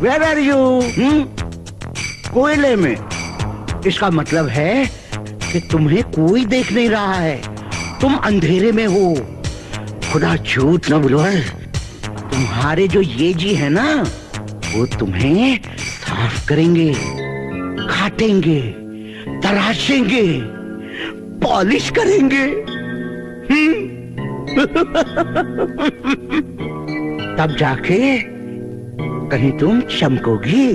Where are you? कोयले में। इसका मतलब है कि तुम्हें कोई देख नहीं रहा है, तुम अंधेरे में हो। खुदा झूठ न बुलवाए, तुम्हारे जो ये जी है ना, वो तुम्हें साफ करेंगे, काटेंगे, तराशेंगे, पॉलिश करेंगे। तब जाके कहीं तुम चमकोगी।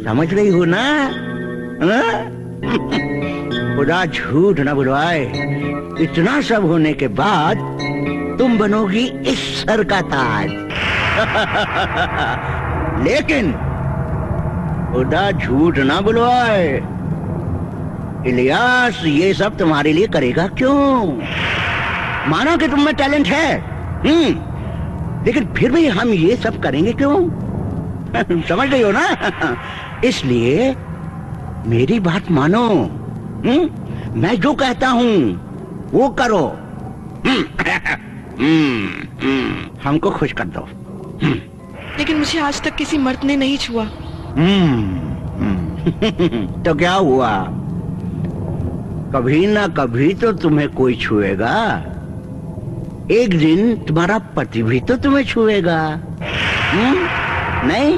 समझ रही हो ना? खुदा झूठ न बुलवाए, इतना सब होने के बाद तुम बनोगी इस सर का ताज। लेकिन खुदा झूठ ना बुलवाए, इलियास ये सब तुम्हारे लिए करेगा क्यों? माना कि तुम में टैलेंट है, लेकिन फिर भी हम ये सब करेंगे क्यों? समझ रही हो ना? इसलिए मेरी बात मानो। मैं जो कहता हूँ वो करो। हमको खुश कर दो। लेकिन मुझे आज तक किसी मर्द ने नहीं छुआ। तो क्या हुआ? कभी ना कभी तो तुम्हें कोई छुएगा। एक दिन तुम्हारा पति भी तो तुम्हें छुएगा। नहीं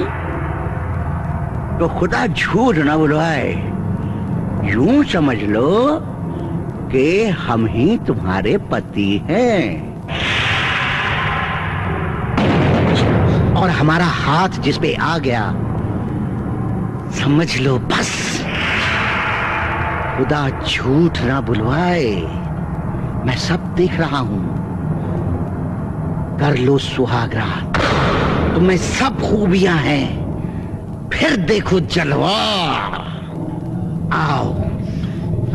तो खुदा झूठ ना बुलवाए, यूं समझ लो कि हम ही तुम्हारे पति हैं और हमारा हाथ जिस पे आ गया समझ लो बस। खुदा झूठ ना बुलवाए, मैं सब देख रहा हूं। कर लो सुहागरात, तुम्हें सब खूबियां हैं, फिर देखो जलवा। आओ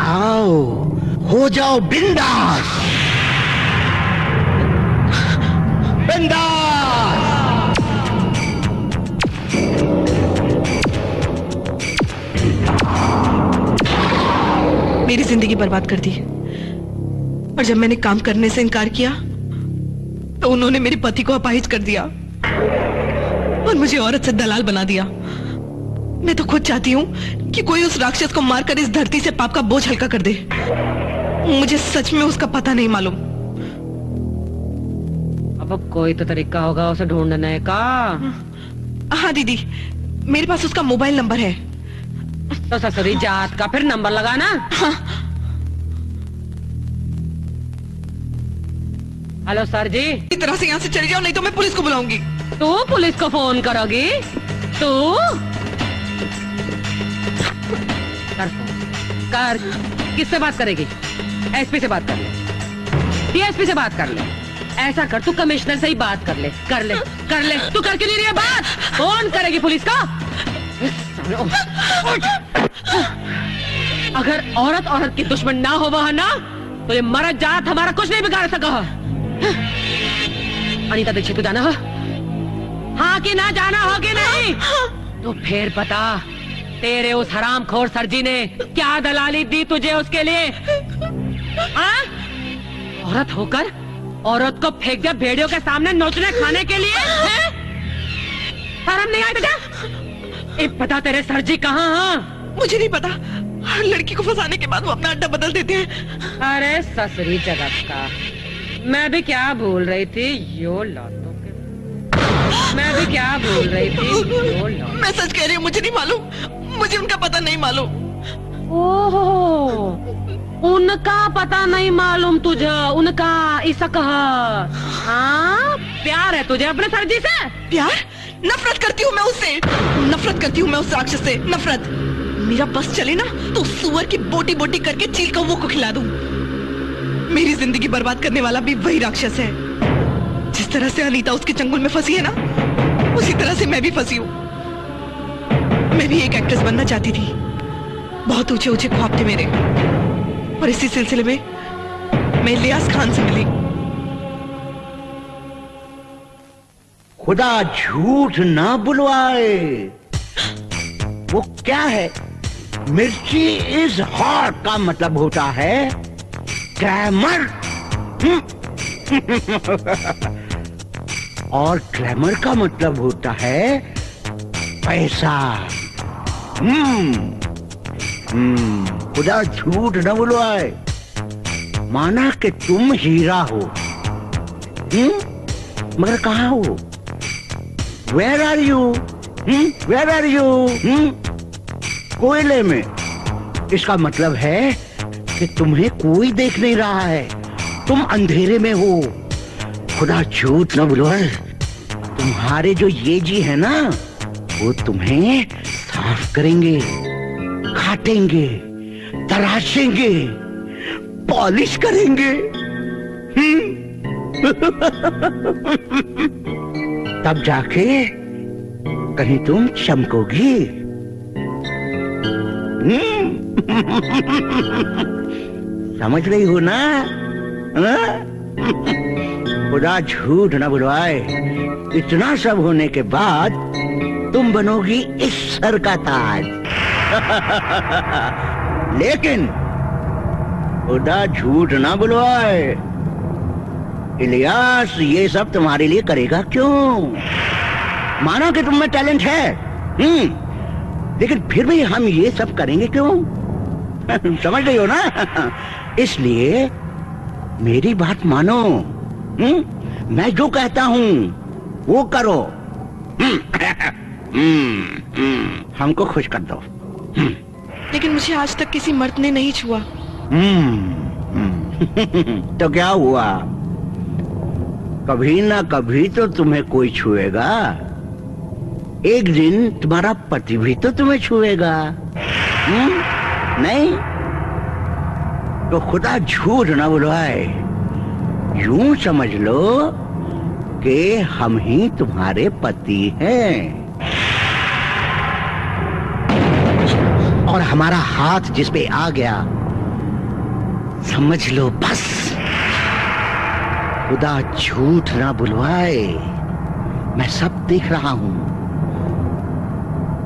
आओ, हो जाओ बिंदास बिंदास। मेरी जिंदगी बर्बाद कर दी और जब मैंने काम करने से इनकार किया तो उन्होंने मेरे पति को अपाहिज कर दिया और मुझे औरत से दलाल बना दिया। मैं तो खुद चाहती हूँ कि कोई उस राक्षस को मारकर इस धरती से पाप का बोझ हल्का कर दे। मुझे सच में उसका पता नहीं मालूम। अब कोई तो तरीका होगा उसे ढूंढने का। हाँ दीदी, मेरे पास उसका मोबाइल नंबर है। तो ससुरी जात का फिर नंबर लगाना। हाँ। हेलो सर जी, इस तरह से यहाँ से चली जाओ नहीं तो मैं पुलिस को बुलाऊंगी। तू पुलिस को फोन करोगी? तू कर किससे बात करेगी? एसपी से बात कर ले, डीएसपी से बात कर ले। ऐसा कर, तू कमिश्नर से ही बात कर ले। कर ले कर ले, तू कर क्यों नहीं रही है बात? फोन करेगी पुलिस का? अगर औरत औरत की दुश्मन ना हो वह ना, तो ये मर्द जात हमारा कुछ नहीं बिगाड़ सका। अनीता दीक्षित को जाना हो? हाँ कि ना जाना हो कि नहीं? तो फिर बता, तेरे उस हरामखोर सरजी ने क्या दलाली दी तुझे उसके लिए? हाँ? औरत होकर औरत को फेंक दिया भेड़ियों के सामने नोचने खाने के लिए? शर्म नहीं आई तुझे? पता तेरे सरजी कहाँ? हाँ? मुझे नहीं पता। हर लड़की को फंसाने के बाद वो अपना अड्डा बदल देते हैं। अरे ससुरी जगत का, मैं भी क्या भूल रही थी, यो लातों के। मैं भी क्या भूल रही थी, यो लातों। मैं सच कह रही हूँ, मुझे नहीं मालूम, मुझे उनका पता नहीं मालूम। ओहो, उनका पता नहीं मालूम तुझे? उनका ऐसा कहा? हाँ, प्यार है तुझे अपने सरजी से? प्यार? नफरत करती हूँ मैं उससे, नफरत करती हूँ मैं उस राक्षस से, नफरत। मेरा बस चले ना तो सुअर की बोटी बोटी करके चील कौवों को खिला दूं। मेरी जिंदगी बर्बाद करने वाला भी वही राक्षस है। जिस तरह से अनीता उसके चंगुल में फंसी है ना, उसी तरह से मैं भी फंसी हूँ। मैं भी एक एक्ट्रेस बनना चाहती थी, बहुत ऊंचे ऊंचे ख्वाब थे मेरे, और इसी सिलसिले में मैं इलियास खान से मिली। खुदा झूठ ना बुलवाए, वो क्या है? मिर्ची इज हॉट का मतलब होता है ग्लैमर। और ग्लैमर का मतलब होता है पैसा। खुदा झूठ न बुलवाए, माना कि तुम हीरा हो, मगर कहाँ हो? Where are you? Where are you? कोयले में। इसका मतलब है कि तुम्हें कोई देख नहीं रहा है, तुम अंधेरे में हो। खुदा झूठ न बुलवाए, तुम्हारे जो ये जी है ना, वो तुम्हें साफ करेंगे, काटेंगे, तराशेंगे, पॉलिश करेंगे। तब जाके कहीं तुम चमकोगी। समझ रही हो ना? खुदा झूठ न बुलवाए, इतना सब होने के बाद तुम बनोगी इस सर का ताज। लेकिन खुदा झूठ ना बुलवाए, इलियास ये सब तुम्हारे लिए करेगा क्यों? माना कि तुम में टैलेंट है, लेकिन फिर भी हम ये सब करेंगे क्यों? समझ रही हो ना? इसलिए मेरी बात मानो, मैं जो कहता हूं वो करो। हमको खुश कर दो। लेकिन मुझे आज तक किसी मर्द ने नहीं छुआ। तो क्या हुआ? कभी ना कभी तो तुम्हें कोई छुएगा। एक दिन तुम्हारा पति भी तो तुम्हें छुएगा। नहीं तो खुदा झूठ ना बुलवाए, यूं समझ लो कि हम ही तुम्हारे पति हैं, और हमारा हाथ जिस पे आ गया समझ लो बस। खुदा झूठ ना बुलवाए, मैं सब देख रहा हूं।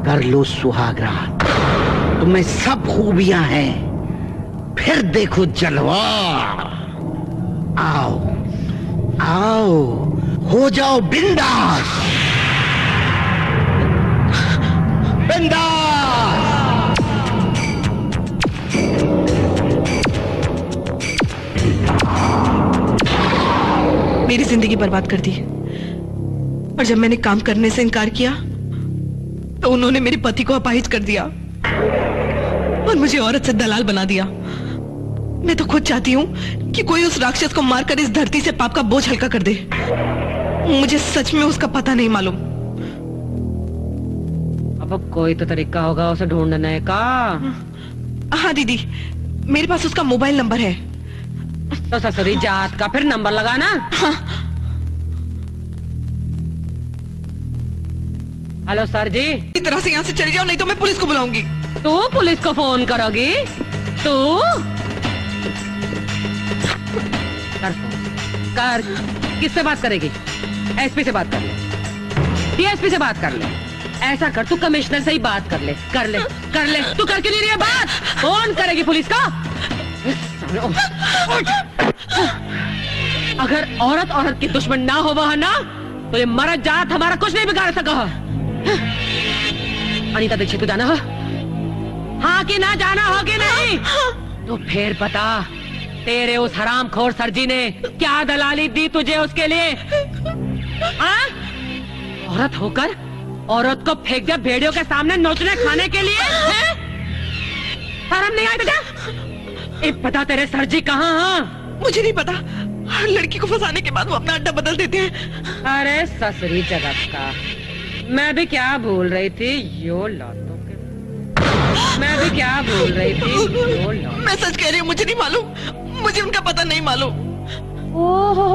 कर लो सुहागरात, तुम्हें सब खूबियां हैं, फिर देखो जलवा। आओ आओ, हो जाओ बिंदास बिंदास। मेरी जिंदगी बर्बाद कर दी, और जब मैंने काम करने से इनकार किया तो उन्होंने मेरे पति को अपाहिज कर दिया और मुझे औरत से दलाल बना दिया। मैं तो खुद चाहती हूँ कि कोई उस राक्षस को मारकर इस धरती से पाप का बोझ हल्का कर दे। मुझे सच में उसका पता नहीं मालूम। अब कोई तो तरीका होगा उसे ढूंढने का। हाँ दीदी, मेरे पास उसका मोबाइल नंबर है। तो ससुरी जात का फिर नंबर लगाना। हाँ। हेलो सर जी, इस तरह से यहाँ से चली जाओ, नहीं तो मैं पुलिस को बुलाऊंगी। तू पुलिस को फोन करोगी? तू कर फोन कर। किससे बात करेगी? एसपी से बात कर ले, डीएसपी से बात कर ले। ऐसा कर, तू कमिश्नर से ही बात कर ले। कर ले कर ले। तू कर क्यों नहीं रही है बात? फोन करेगी पुलिस का? अगर औरत औरत की दुश्मन ना हो वह ना, तो ये मर्द जात हमारा कुछ नहीं बिगाड़ सका। अनीता दीक्षित को जाना हो? हाँ कि ना जाना हो कि नहीं? तो फिर बता, तेरे उस हरामखोर सरजी ने क्या दलाली दी तुझे उसके लिए? हाँ? औरत होकर औरत को फेंक दिया भेड़ियों के सामने नोचने खाने के लिए? शर्म नहीं आई तुझे? पता तेरे सरजी कहाँ? हाँ? मुझे नहीं पता। हर लड़की को फंसाने के बाद वो अपना अड्डा बदल देते हैं। अरे ससुरी जगत का, मैं भी क्या भूल रही थी, यो लातों के। मैं भी क्या भूल रही थी, यो लातों। मैं सच कह रही हूँ, मुझे नहीं मालूम, मुझे उनका पता नहीं मालूम। ओहो,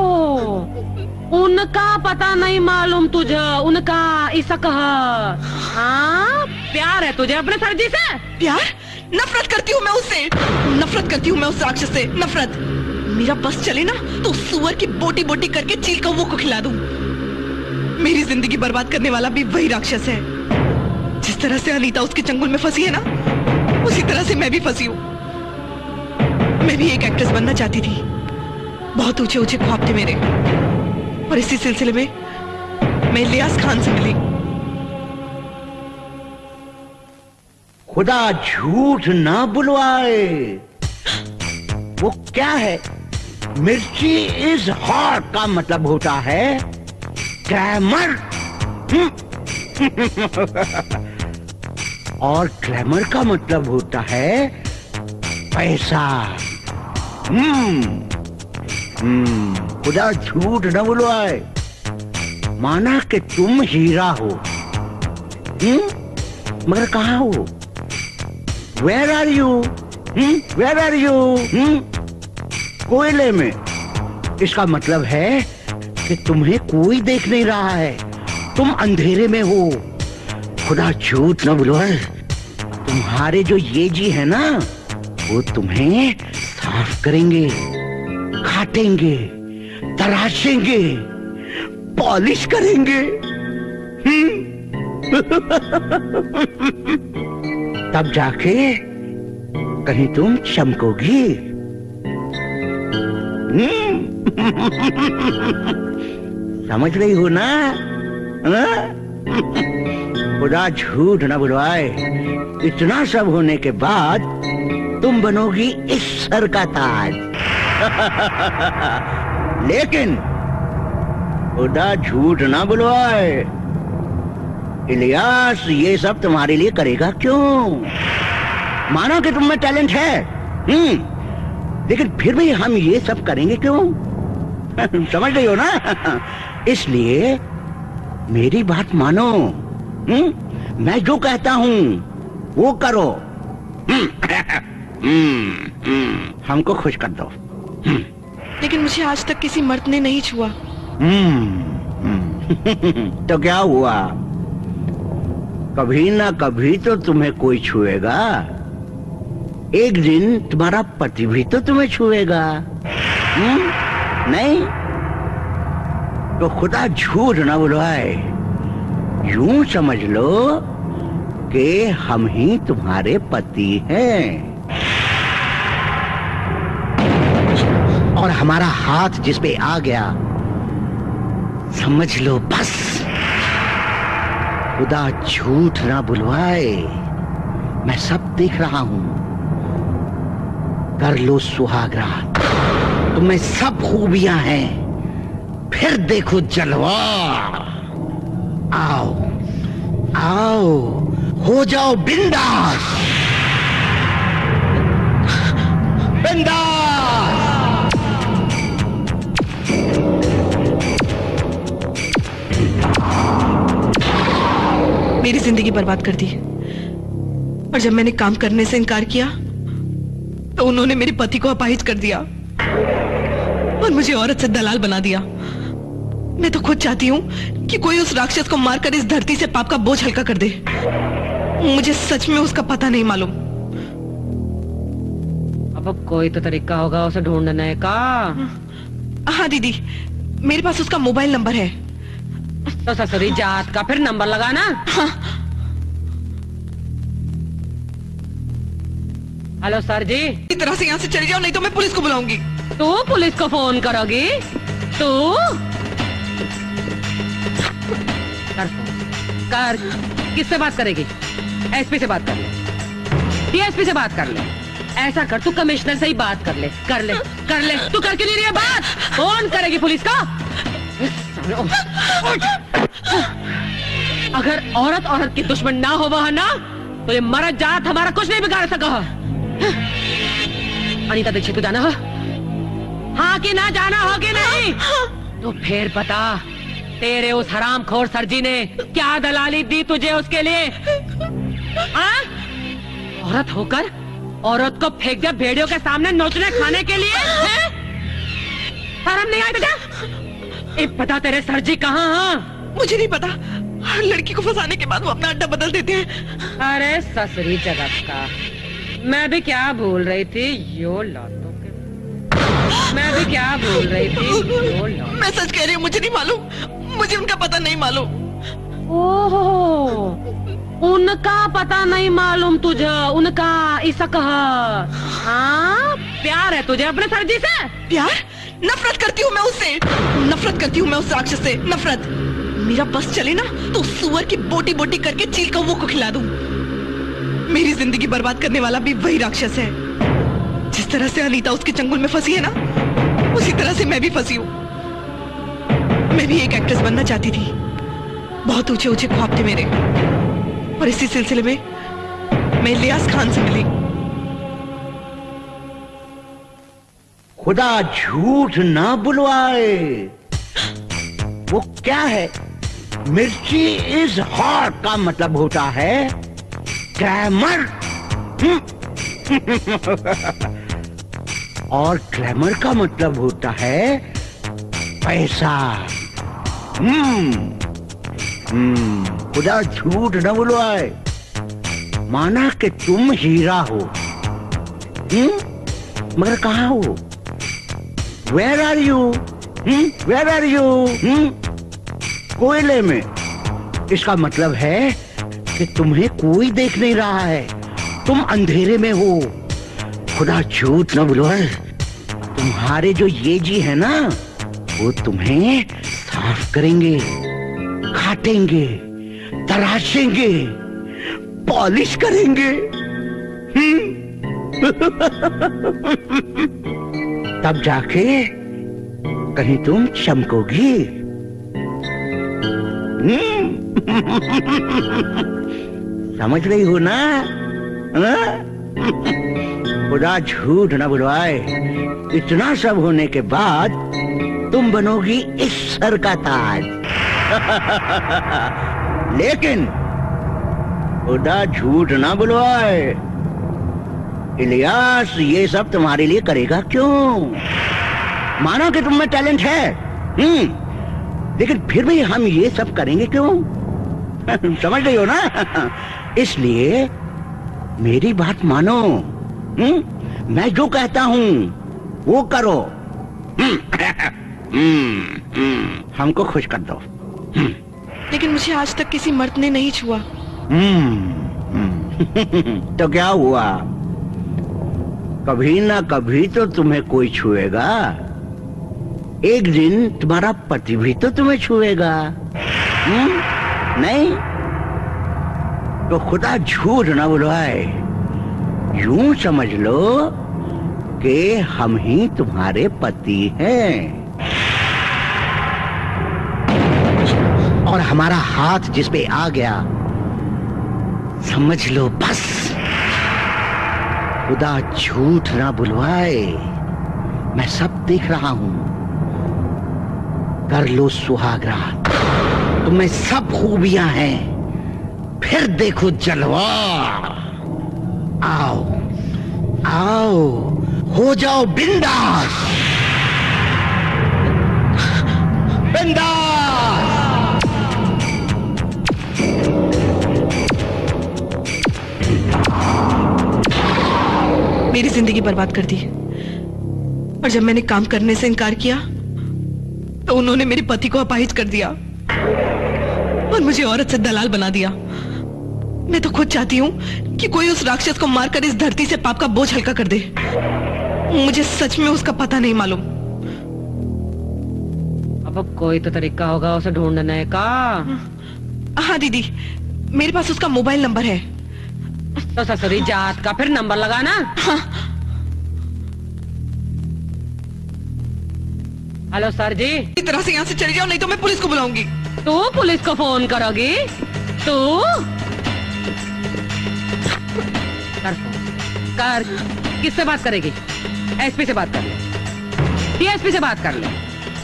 उनका पता नहीं मालूम तुझे? उनका ऐसा कहा? हाँ, प्यार है तुझे अपने सरजी से? प्यार? नफरत करती हूँ मैं उससे, नफरत करती हूँ मैं उस राक्षस से, नफरत। मेरा बस चले ना तो सुअर की बोटी बोटी करके चील कौवों को खिला दूं। मेरी जिंदगी बर्बाद करने वाला भी वही राक्षस है। जिस तरह से अनीता उसके चंगुल में फंसी है ना, उसी तरह से मैं भी फंसी हूँ। मैं भी एक एक्ट्रेस बनना चाहती थी, बहुत ऊंचे ऊंचे ख्वाब थे मेरे, और इसी सिलसिले में मैं इलियास खान से मिली। खुदा झूठ ना बुलवाए, वो क्या है? मिर्ची इज हॉट का मतलब होता है ग्लैमर। और ग्लैमर का मतलब होता है पैसा। खुदा झूठ न बुलवाए, माना कि तुम हीरा हो, मगर कहाँ हो? Where are you? Where are you? कोयले में। इसका मतलब है कि तुम्हें कोई देख नहीं रहा है, तुम अंधेरे में हो। खुदा झूठ न बुलवाए, तुम्हारे जो ये जी है ना, वो तुम्हें साफ करेंगे, काटेंगे, तराशेंगे, पॉलिश करेंगे। तब जाके कहीं तुम चमकोगी। समझ रही हो ना? खुदा झूठ न बुलवाए, इतना सब होने के बाद तुम बनोगी इस सर का ताज। लेकिन खुदा झूठ ना बुलवाए, इलियास ये सब तुम्हारे लिए करेगा क्यों? मानो कि तुम में टैलेंट है, लेकिन फिर भी हम ये सब करेंगे क्यों? समझ रही हो ना? इसलिए मेरी बात मानो, मैं जो कहता हूं वो करो। हमको खुश कर दो। लेकिन मुझे आज तक किसी मर्द ने नहीं छुआ। तो क्या हुआ? कभी ना कभी तो तुम्हें कोई छुएगा। एक दिन तुम्हारा पति भी तो तुम्हें छुएगा। नहीं तो खुदा झूठ ना बुलवाए, यूं समझ लो कि हम ही तुम्हारे पति हैं, और हमारा हाथ जिस पे आ गया समझ लो बस। खुदा झूठ ना बुलवाए, मैं सब देख रहा हूं। कर लो सुहागरात, तुम्हें सब खूबियां हैं, फिर देखो जलवा। आओ आओ, हो जाओ बिंदास बिंदास। मेरी जिंदगी बर्बाद कर दी, और जब मैंने काम करने से इनकार किया तो उन्होंने मेरे पति को अपाहिज कर दिया और मुझे औरत से दलाल बना दिया। मैं तो खुद चाहती हूँ कि कोई उस राक्षस को मारकर इस धरती से पाप का बोझ हल्का कर दे। मुझे सच में उसका पता नहीं मालूम। अब कोई तो तरीका होगा उसे ढूंढने का। हाँ दीदी, मेरे पास उसका मोबाइल नंबर है। तो ससुरी जात का फिर नंबर लगाना। हाँ। हेलो सर जी, इस तरह से यहाँ से चली जाओ, नहीं तो मैं पुलिस को बुलाऊंगी। तू पुलिस को फोन करोगी? तू कर फोन कर। किससे बात करेगी? एसपी से बात कर ले, डीएसपी से बात कर ले। ऐसा कर, तू कमिश्नर से ही बात कर ले। कर ले कर ले। तू कर क्यों नहीं रही है बात? फोन करेगी पुलिस का? अगर औरत औरत की दुश्मन ना हो वह ना, तो ये मर्द जात हमारा कुछ नहीं बिगाड़ सका। अनीता दीक्षित को जाना हो? हाँ कि ना जाना हो कि नहीं? तो फिर बता, तेरे उस हरामखोर सरजी ने क्या दलाली दी तुझे उसके लिए? हाँ? औरत होकर औरत को फेंक दिया भेड़ियों के सामने नोचने खाने के लिए? शर्म नहीं आई तुझे? पता तेरे सरजी कहाँ? हाँ? मुझे नहीं पता, हर लड़की को फंसाने के बाद वो अपना अड्डा बदल देते हैं। अरे ससुरी जगत का, मैं भी क्या भूल रही थी, यो लौटो के। मैं भी क्या भूल रही थी, यो लौटो। मैं सच कह रही हूँ, मुझे नहीं मालूम, मुझे उनका पता नहीं मालूम। ओहो, उनका पता नहीं मालूम तुझे? उनका ऐसा कहा? हाँ, प्यार है तुझे अपने सरजी से? प्यार? नफरत करती हूँ मैं उससे, नफरत करती हूँ मैं उस राक्षस से, नफरत। मेरा बस चले ना तो सुअर की बोटी बोटी करके चील कौवों को खिला दूं। मेरी जिंदगी बर्बाद करने वाला भी वही राक्षस है। जिस तरह से अनीता उसके चंगुल में फंसी है ना, उसी तरह से मैं भी फंसी हूँ। मैं भी एक एक्ट्रेस बनना चाहती थी, बहुत ऊंचे ऊंचे ख्वाब थे मेरे, और इसी सिलसिले में मैं इलियास खान से मिली। खुदा झूठ ना बुलवाए, वो क्या है? मिर्ची इज हॉट का मतलब होता है ग्लैमर। और ग्लैमर का मतलब होता है पैसा। खुदा झूठ न बुलवाए, माना कि तुम हीरा हो, मगर कहाँ हो? Where are you? Where are you? कोयले में। इसका मतलब है कि तुम्हें कोई देख नहीं रहा है, तुम अंधेरे में हो। खुदा झूठ न बुलवाए, तुम्हारे जो ये जी है ना, वो तुम्हें साफ करेंगे, काटेंगे, तराशेंगे, पॉलिश करेंगे। तब जाके कहीं तुम चमकोगी। समझ रही हो ना? खुदा झूठ न बुलवाए, इतना सब होने के बाद तुम बनोगी इस सर का ताज। लेकिन खुदा झूठ ना बुलवाए, इलियास ये सब तुम्हारे लिए करेगा क्यों? मानो कि तुम में टैलेंट है, लेकिन फिर भी हम ये सब करेंगे क्यों? समझ रही हो ना? इसलिए मेरी बात मानो, मैं जो कहता हूं वो करो। हमको खुश कर दो। लेकिन मुझे आज तक किसी मर्द ने नहीं छुआ। तो क्या हुआ? कभी ना कभी तो तुम्हें कोई छुएगा। एक दिन तुम्हारा पति भी तो तुम्हें छुएगा। नहीं तो खुदा झूठ ना बुलवाए, यूं समझ लो कि हम ही तुम्हारे पति हैं, और हमारा हाथ जिस पे आ गया, समझ लो बस। खुदा झूठ ना बुलवाए, मैं सब देख रहा हूं। कर लो सुहागरात, तुम्हें सब खूबियां हैं, फिर देखो जलवा। आओ आओ, हो जाओ बिंदास बिंदास। मेरी जिंदगी बर्बाद कर दी, और जब मैंने काम करने से इनकार किया तो उन्होंने मेरे पति को अपाहिज कर दिया और मुझे औरत से दलाल बना दिया। मैं तो खुद चाहती हूँ कि कोई उस राक्षस को मारकर इस धरती से पाप का बोझ हल्का कर दे। मुझे सच में उसका पता नहीं मालूम। अब कोई तो तरीका होगा उसे ढूंढने का। हाँ दीदी, मेरे पास उसका मोबाइल नंबर है। तो ससुरी जात का फिर नंबर लगाना। हाँ। हेलो सर जी, इस तरह से यहाँ से चली जाओ, नहीं तो मैं पुलिस को बुलाऊंगी। तू पुलिस को फोन करोगी? तू कर फोन कर। किससे बात करेगी? एसपी से बात कर ले, डीएसपी से बात कर ले।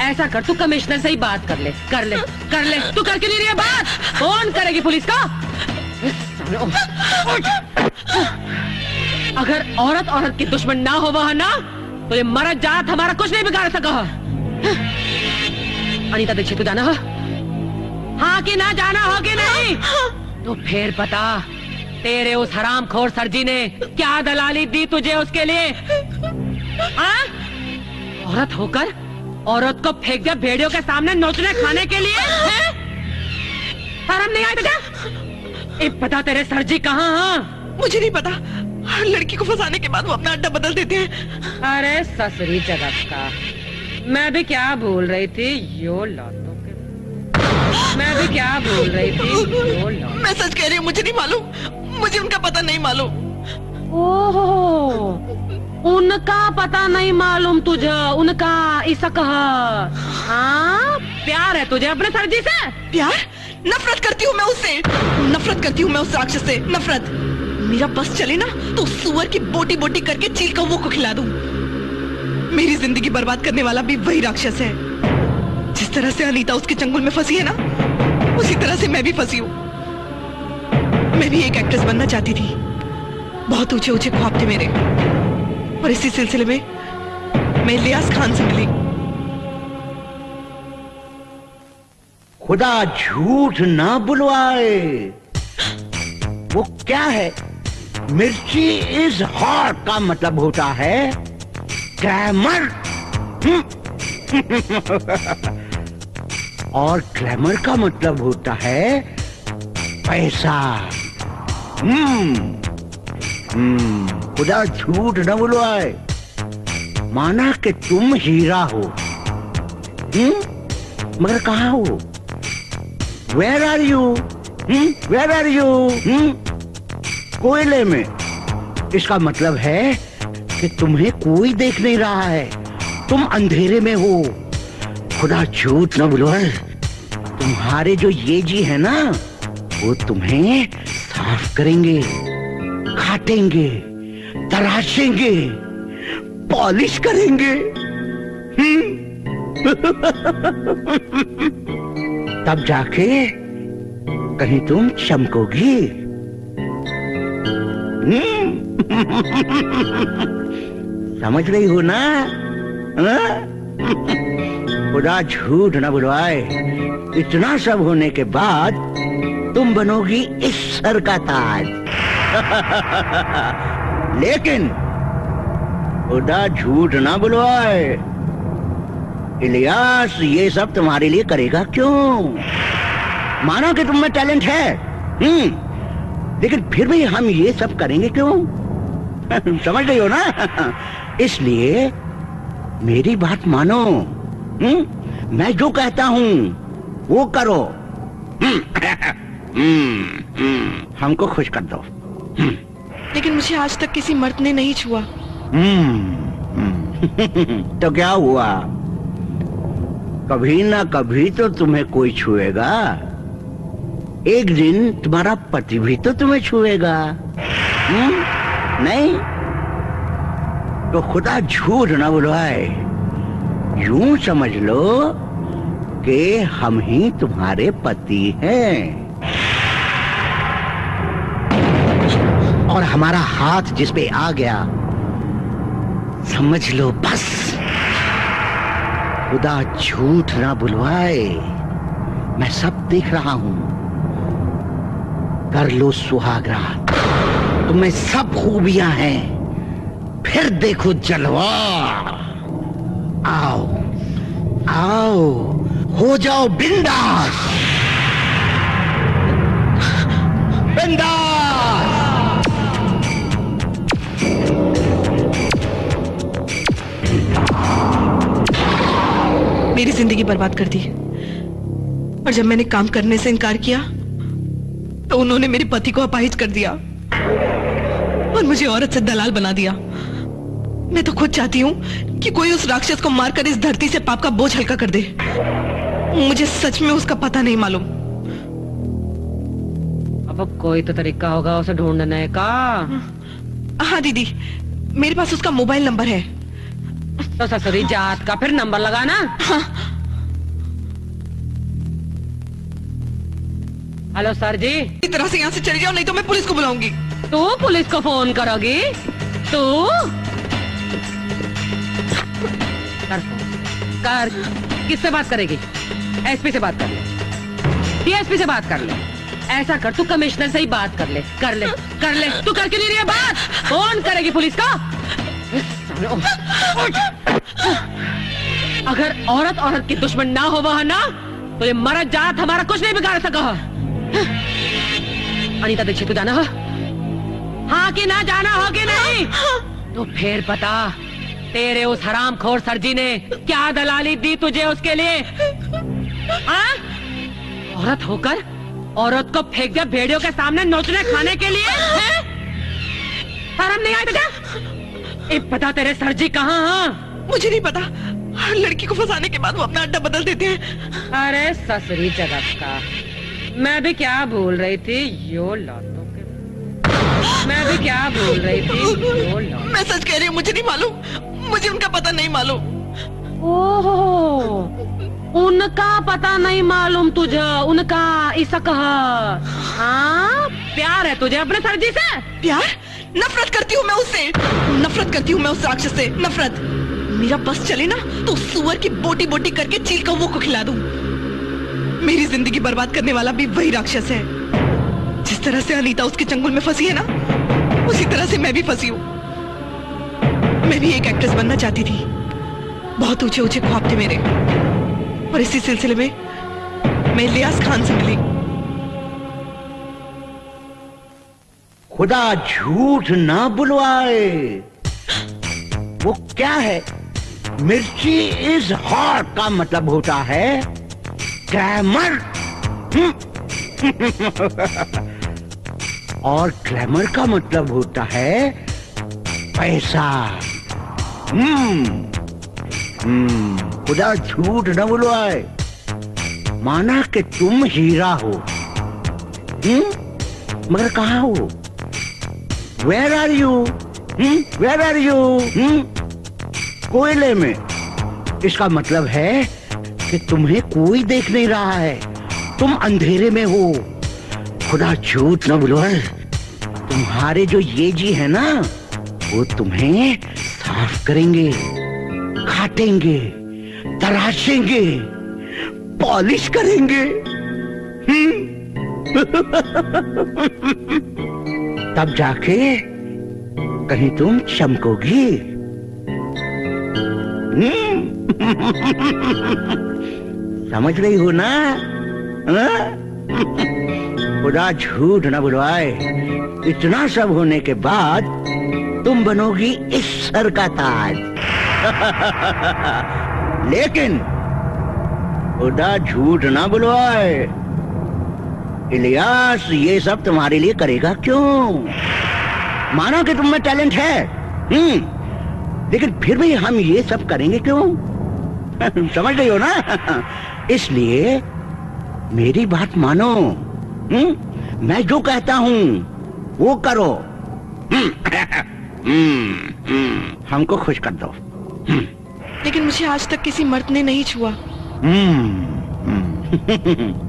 ऐसा कर, तू कमिश्नर से ही बात कर ले। कर ले कर ले, तू करके नहीं रही है बात? फोन करेगी पुलिस का? अगर औरत औरत की दुश्मन ना हो वह ना, तो ये मरद जात हमारा कुछ नहीं बिगाड़ सका। अनीता दीक्षित को जाना हो? हाँ कि ना जाना हो कि नहीं? तो फिर बता, तेरे उस हरामखोर सरजी ने क्या दलाली दी तुझे उसके लिए? हाँ? औरत होकर औरत को फेंक दिया भेड़ियों के सामने नोचने खाने के लिए? शर्म नहीं आई तुझे? पता तेरे सरजी कहाँ? हाँ? मुझे नहीं पता, लड़की को फंसाने के बाद वो अपना अड्डा बदल देते हैं। अरे ससुरी जगत का, मैं भी क्या भूल रही थी, यो लातों के। मैं भी क्या भूल रही थी, यो लातों। मैं सच कह रही हूँ, मुझे नहीं मालूम, मुझे उनका पता नहीं मालूम। ओहो, उनका पता नहीं मालूम तुझे? उनका ऐसा कहा? हाँ, प्यार है तुझे अपने सरजी से? प्यार? नफरत करती हूँ मैं उससे, नफरत करती हूँ मैं उस राक्षस से, नफरत। मेरा बस चले ना तो सुअर की बोटी बोटी करके चील कौवों को खिला दूं। मेरी जिंदगी बर्बाद करने वाला भी वही राक्षस है। जिस तरह से अनीता उसके चंगुल में फंसी है ना, उसी तरह से मैं भी फंसी हूँ। मैं भी एक एक्ट्रेस बनना चाहती थी, बहुत ऊंचे ऊंचे ख्वाब थे मेरे, और इसी सिलसिले में मैं इलियास खान से मिली। खुदा झूठ ना बुलवाए, वो क्या है? मिर्ची इज हॉट का मतलब होता है ग्लैमर। और ग्लैमर का मतलब होता है पैसा। खुदा झूठ न बुलवाए, माना कि तुम हीरा हो, मगर कहाँ हो? Where are you? Where are you? कोयले में। इसका मतलब है कि तुम्हें कोई देख नहीं रहा है, तुम अंधेरे में हो। खुदा झूठ न बुलवाए, तुम्हारे जो ये जी है ना, वो तुम्हें साफ करेंगे, काटेंगे, तराशेंगे, पॉलिश करेंगे। तब जाके कहीं तुम चमकोगी। समझ रही हो ना? खुदा झूठ न बुलवाए, इतना सब होने के बाद तुम बनोगी इस सर का ताज। लेकिन खुदा झूठ न बुलवाए, इलियास ये सब तुम्हारे लिए करेगा क्यों? मानो कि तुम में टैलेंट है, लेकिन फिर भी हम ये सब करेंगे क्यों? समझ रही हो ना? इसलिए मेरी बात मानो, मैं जो कहता हूं वो करो। हमको खुश कर दो। लेकिन मुझे आज तक किसी मर्द ने नहीं छुआ। तो क्या हुआ? कभी ना कभी तो तुम्हें कोई छुएगा। एक दिन तुम्हारा पति भी तो तुम्हें छुएगा, नहीं? तो खुदा झूठ न बुलवाए, यूं समझ लो कि हम ही तुम्हारे पति हैं, और हमारा हाथ जिस पे आ गया, समझ लो बस। खुदा झूठ ना बुलवाए, मैं सब देख रहा हूं। कर लो सुहागरात, तुम्हें सब खूबियां हैं, फिर देखो जलवा। आओ आओ, हो जाओ बिंदास, बिंदास। मेरी जिंदगी बर्बाद कर दी, और जब मैंने काम करने से इनकार किया तो उन्होंने मेरे पति को अपाहिज कर दिया और मुझे औरत से दलाल बना दिया। मैं तो खुद चाहती हूँ कि कोई उस राक्षस को मारकर इस धरती से पाप का बोझ हल्का कर दे। मुझे सच में उसका पता नहीं मालूम। अब कोई तो तरीका होगा उसे ढूंढने का। हाँ दीदी, मेरे पास उसका मोबाइल नंबर है। तो ससुरी जात का फिर नंबर लगाना। हाँ। हेलो सर जी, इस तरह से यहाँ से चली जाओ, नहीं तो मैं पुलिस को बुलाऊंगी। तू पुलिस को फोन करोगी? तू कर फोन कर। किससे बात करेगी? एसपी से बात कर ले, डीएसपी से बात कर ले। ऐसा कर, तू कमिश्नर से ही बात कर ले, कर ले, कर ले। तू करके नहीं रही है बात? फोन करेगी पुलिस का? अगर औरत औरत की दुश्मन ना हो वह ना, तो ये मरद जात हमारा कुछ नहीं बिगाड़ सका। अनीता दीक्षित को जाना हो? हाँ कि ना जाना हो कि नहीं? तो फिर बता, तेरे उस हरामखोर सरजी ने क्या दलाली दी तुझे उसके लिए? हाँ? औरत होकर औरत को फेंक दिया भेड़ियों के सामने नोचने खाने के लिए? शर्म नहीं आई तुझे? पता तेरे सरजी कहाँ? हाँ? मुझे नहीं पता, लड़की को फंसाने के बाद वो अपना अड्डा बदल देते हैं। अरे ससुरी जगत का, मैं भी क्या भूल रही थी, यो लातों के। मैं भी क्या भूल रही थी, यो लातों। मैं सच कह रही हूँ, मुझे नहीं मालूम, मुझे उनका पता नहीं मालूम। ओहो, उनका पता नहीं मालूम तुझे? उनका ऐसा कहा? हाँ, प्यार है तुझे अपने सरजी से? प्यार? नफरत करती हूँ मैं उससे, नफरत करती हूँ मैं उस राक्षस से, नफरत। मेरा बस चले ना तो सुअर की बोटी बोटी करके चील कौवों को खिला दूं। मेरी जिंदगी बर्बाद करने वाला भी वही राक्षस है। जिस तरह से अनीता उसके चंगुल में फंसी है ना, उसी तरह से मैं भी फंसी हूँ। मैं भी एक एक्ट्रेस बनना चाहती थी, बहुत ऊंचे ऊंचे ख्वाब थे मेरे, और इसी सिलसिले में मैं इलियास खान से मिली। खुदा झूठ ना बुलवाए। वो क्या है? मिर्ची इज हॉट का मतलब होता है ग्लैमर। और ग्लैमर का मतलब होता है पैसा। खुदा झूठ न बुलवाए। माना कि तुम हीरा हो, मगर कहाँ हो? Where are you? Where are you? कोयले में। इसका मतलब है कि तुम्हें कोई देख नहीं रहा है, तुम अंधेरे में हो। खुदा झूठ न बुलवाए। तुम्हारे जो ये जी है ना, वो तुम्हें साफ करेंगे, काटेंगे, तराशेंगे, पॉलिश करेंगे। तब जाके कहीं तुम चमकोगी। समझ रही हो ना? खुदा झूठ न बुलवाए। इतना सब होने के बाद तुम बनोगी इस सर का ताज। लेकिन खुदा झूठ ना बुलवाए, इलियास ये सब तुम्हारे लिए करेगा क्यों? मानो कि तुम में टैलेंट है, लेकिन फिर भी हम ये सब करेंगे क्यों? समझ गई हो ना? इसलिए मेरी बात मानो। मैं जो कहता हूं वो करो। हमको खुश कर दो। लेकिन मुझे आज तक किसी मर्द ने नहीं छुआ।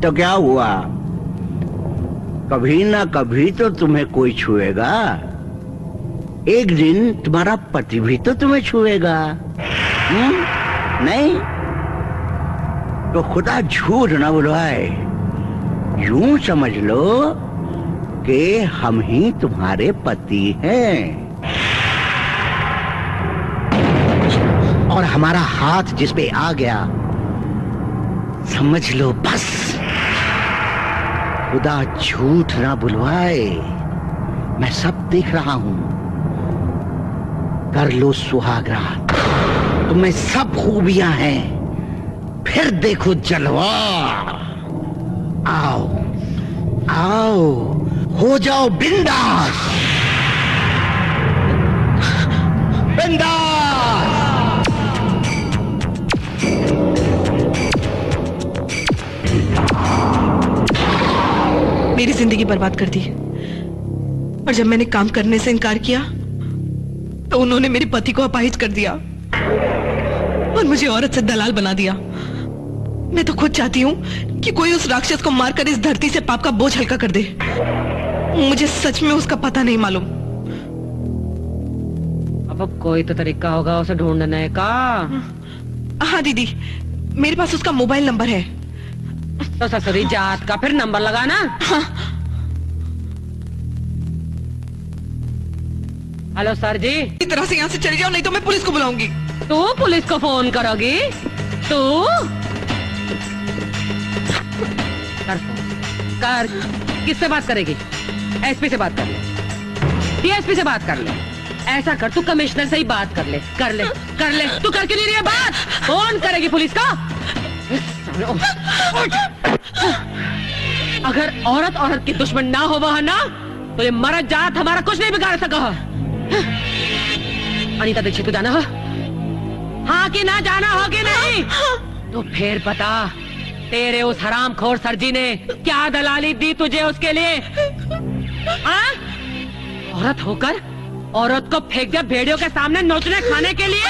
तो क्या हुआ? कभी ना कभी तो तुम्हें कोई छुएगा। एक दिन तुम्हारा पति भी तो तुम्हें छुएगा। नहीं तो खुदा झूठ ना बुलवाए। यूं समझ लो कि हम ही तुम्हारे पति हैं और हमारा हाथ जिस पे आ गया, समझ लो बस। खुदा झूठ ना बुलवाए। मैं सब देख रहा हूं। कर लो सुहागरात, तुम्हें सब खूबियां हैं, फिर देखो जलवा। आओ आओ, हो जाओ बिंदास बिंदास। मेरी जिंदगी बर्बाद कर दी, और जब मैंने काम करने से इनकार किया तो उन्होंने मेरे पति को अपाहिज कर दिया और मुझे औरत से दलाल बना दिया। मैं तो खुद चाहती हूँ कि कोई उस राक्षस को मारकर इस धरती से पाप का बोझ हल्का कर दे। मुझे सच में उसका पता नहीं मालूम। अब कोई तो तरीका होगा उसे ढूंढने का। हाँ दीदी, मेरे पास उसका मोबाइल नंबर है। तो ससुरी जात का फिर नंबर लगाना। हाँ। हेलो सर जी, इस तरह से यहाँ से चली जाओ, नहीं तो मैं पुलिस को बुलाऊंगी। तू पुलिस को फोन करोगी? तू कर। किससे बात करेगी? एसपी से बात कर ले। डीएसपी से बात कर ले। ऐसा कर, तू कमिश्नर से ही बात कर ले। कर ले कर ले। तू कर क्यों नहीं रही है बात? फोन करेगी पुलिस का? अगर औरत औरत की दुश्मन ना हो वह ना, तो ये मरद जात हमारा कुछ नहीं बिगाड़ सका। अनीता दीक्षित को जाना हो? हाँ कि ना जाना हो कि नहीं? तो फिर बता, तेरे उस हरामखोर सरजी ने क्या दलाली दी तुझे उसके लिए? औरत होकर औरत को फेंक दिया भेड़ियों के सामने नोचने खाने के लिए?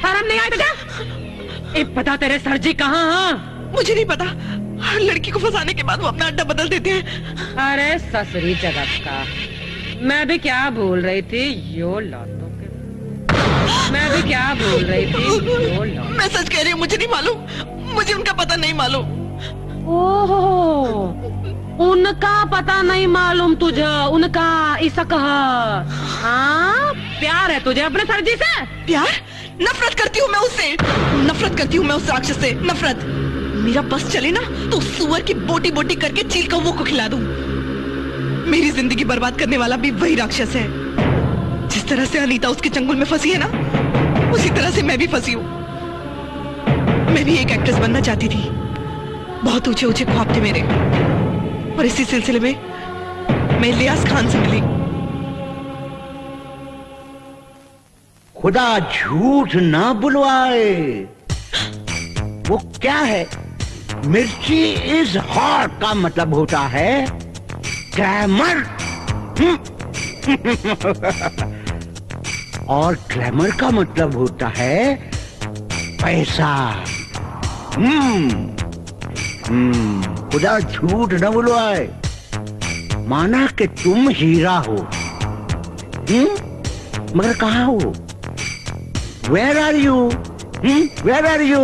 शर्म नहीं आई तुझे? पता तेरे सरजी कहाँ? हाँ मुझे नहीं पता। हर लड़की को फंसाने के बाद वो अपना अड्डा बदल देते हैं। अरे ससुरी जगत का, मैं भी क्या भूल रही थी। यो लातों के, मैं भी क्या भूल रही थी। यो लातों। मैं सच कह रही हूँ, मुझे नहीं मालूम। मुझे उनका पता नहीं मालूम। ओहो, उनका पता नहीं मालूम तुझे? उनका इसका हाँ प्यार है तुझे अपने सरजी से? प्यार? नफरत करती हूँ मैं उससे। नफरत करती हूँ मैं उस राक्षस से। नफरत। मेरा बस चले ना तो सुअर की बोटी बोटी करके चील कौवों को खिला दूं। मेरी जिंदगी बर्बाद करने वाला भी वही राक्षस है। जिस तरह से अनीता उसके चंगुल में फंसी है ना, उसी तरह से मैं भी फंसी हूँ। मैं भी एक एक्ट्रेस बनना चाहती थी, बहुत ऊंचे ऊंचे ख्वाब थे मेरे, और इसी सिलसिले में मैं इलियास खान से मिली। खुदा झूठ ना बुलवाए। वो क्या है? मिर्ची इज हॉट का मतलब होता है ग्लैमर। और ग्लैमर का मतलब होता है पैसा। खुदा झूठ न बुलवाए। माना कि तुम हीरा हो, मगर कहाँ हो? Where are you? Where are you?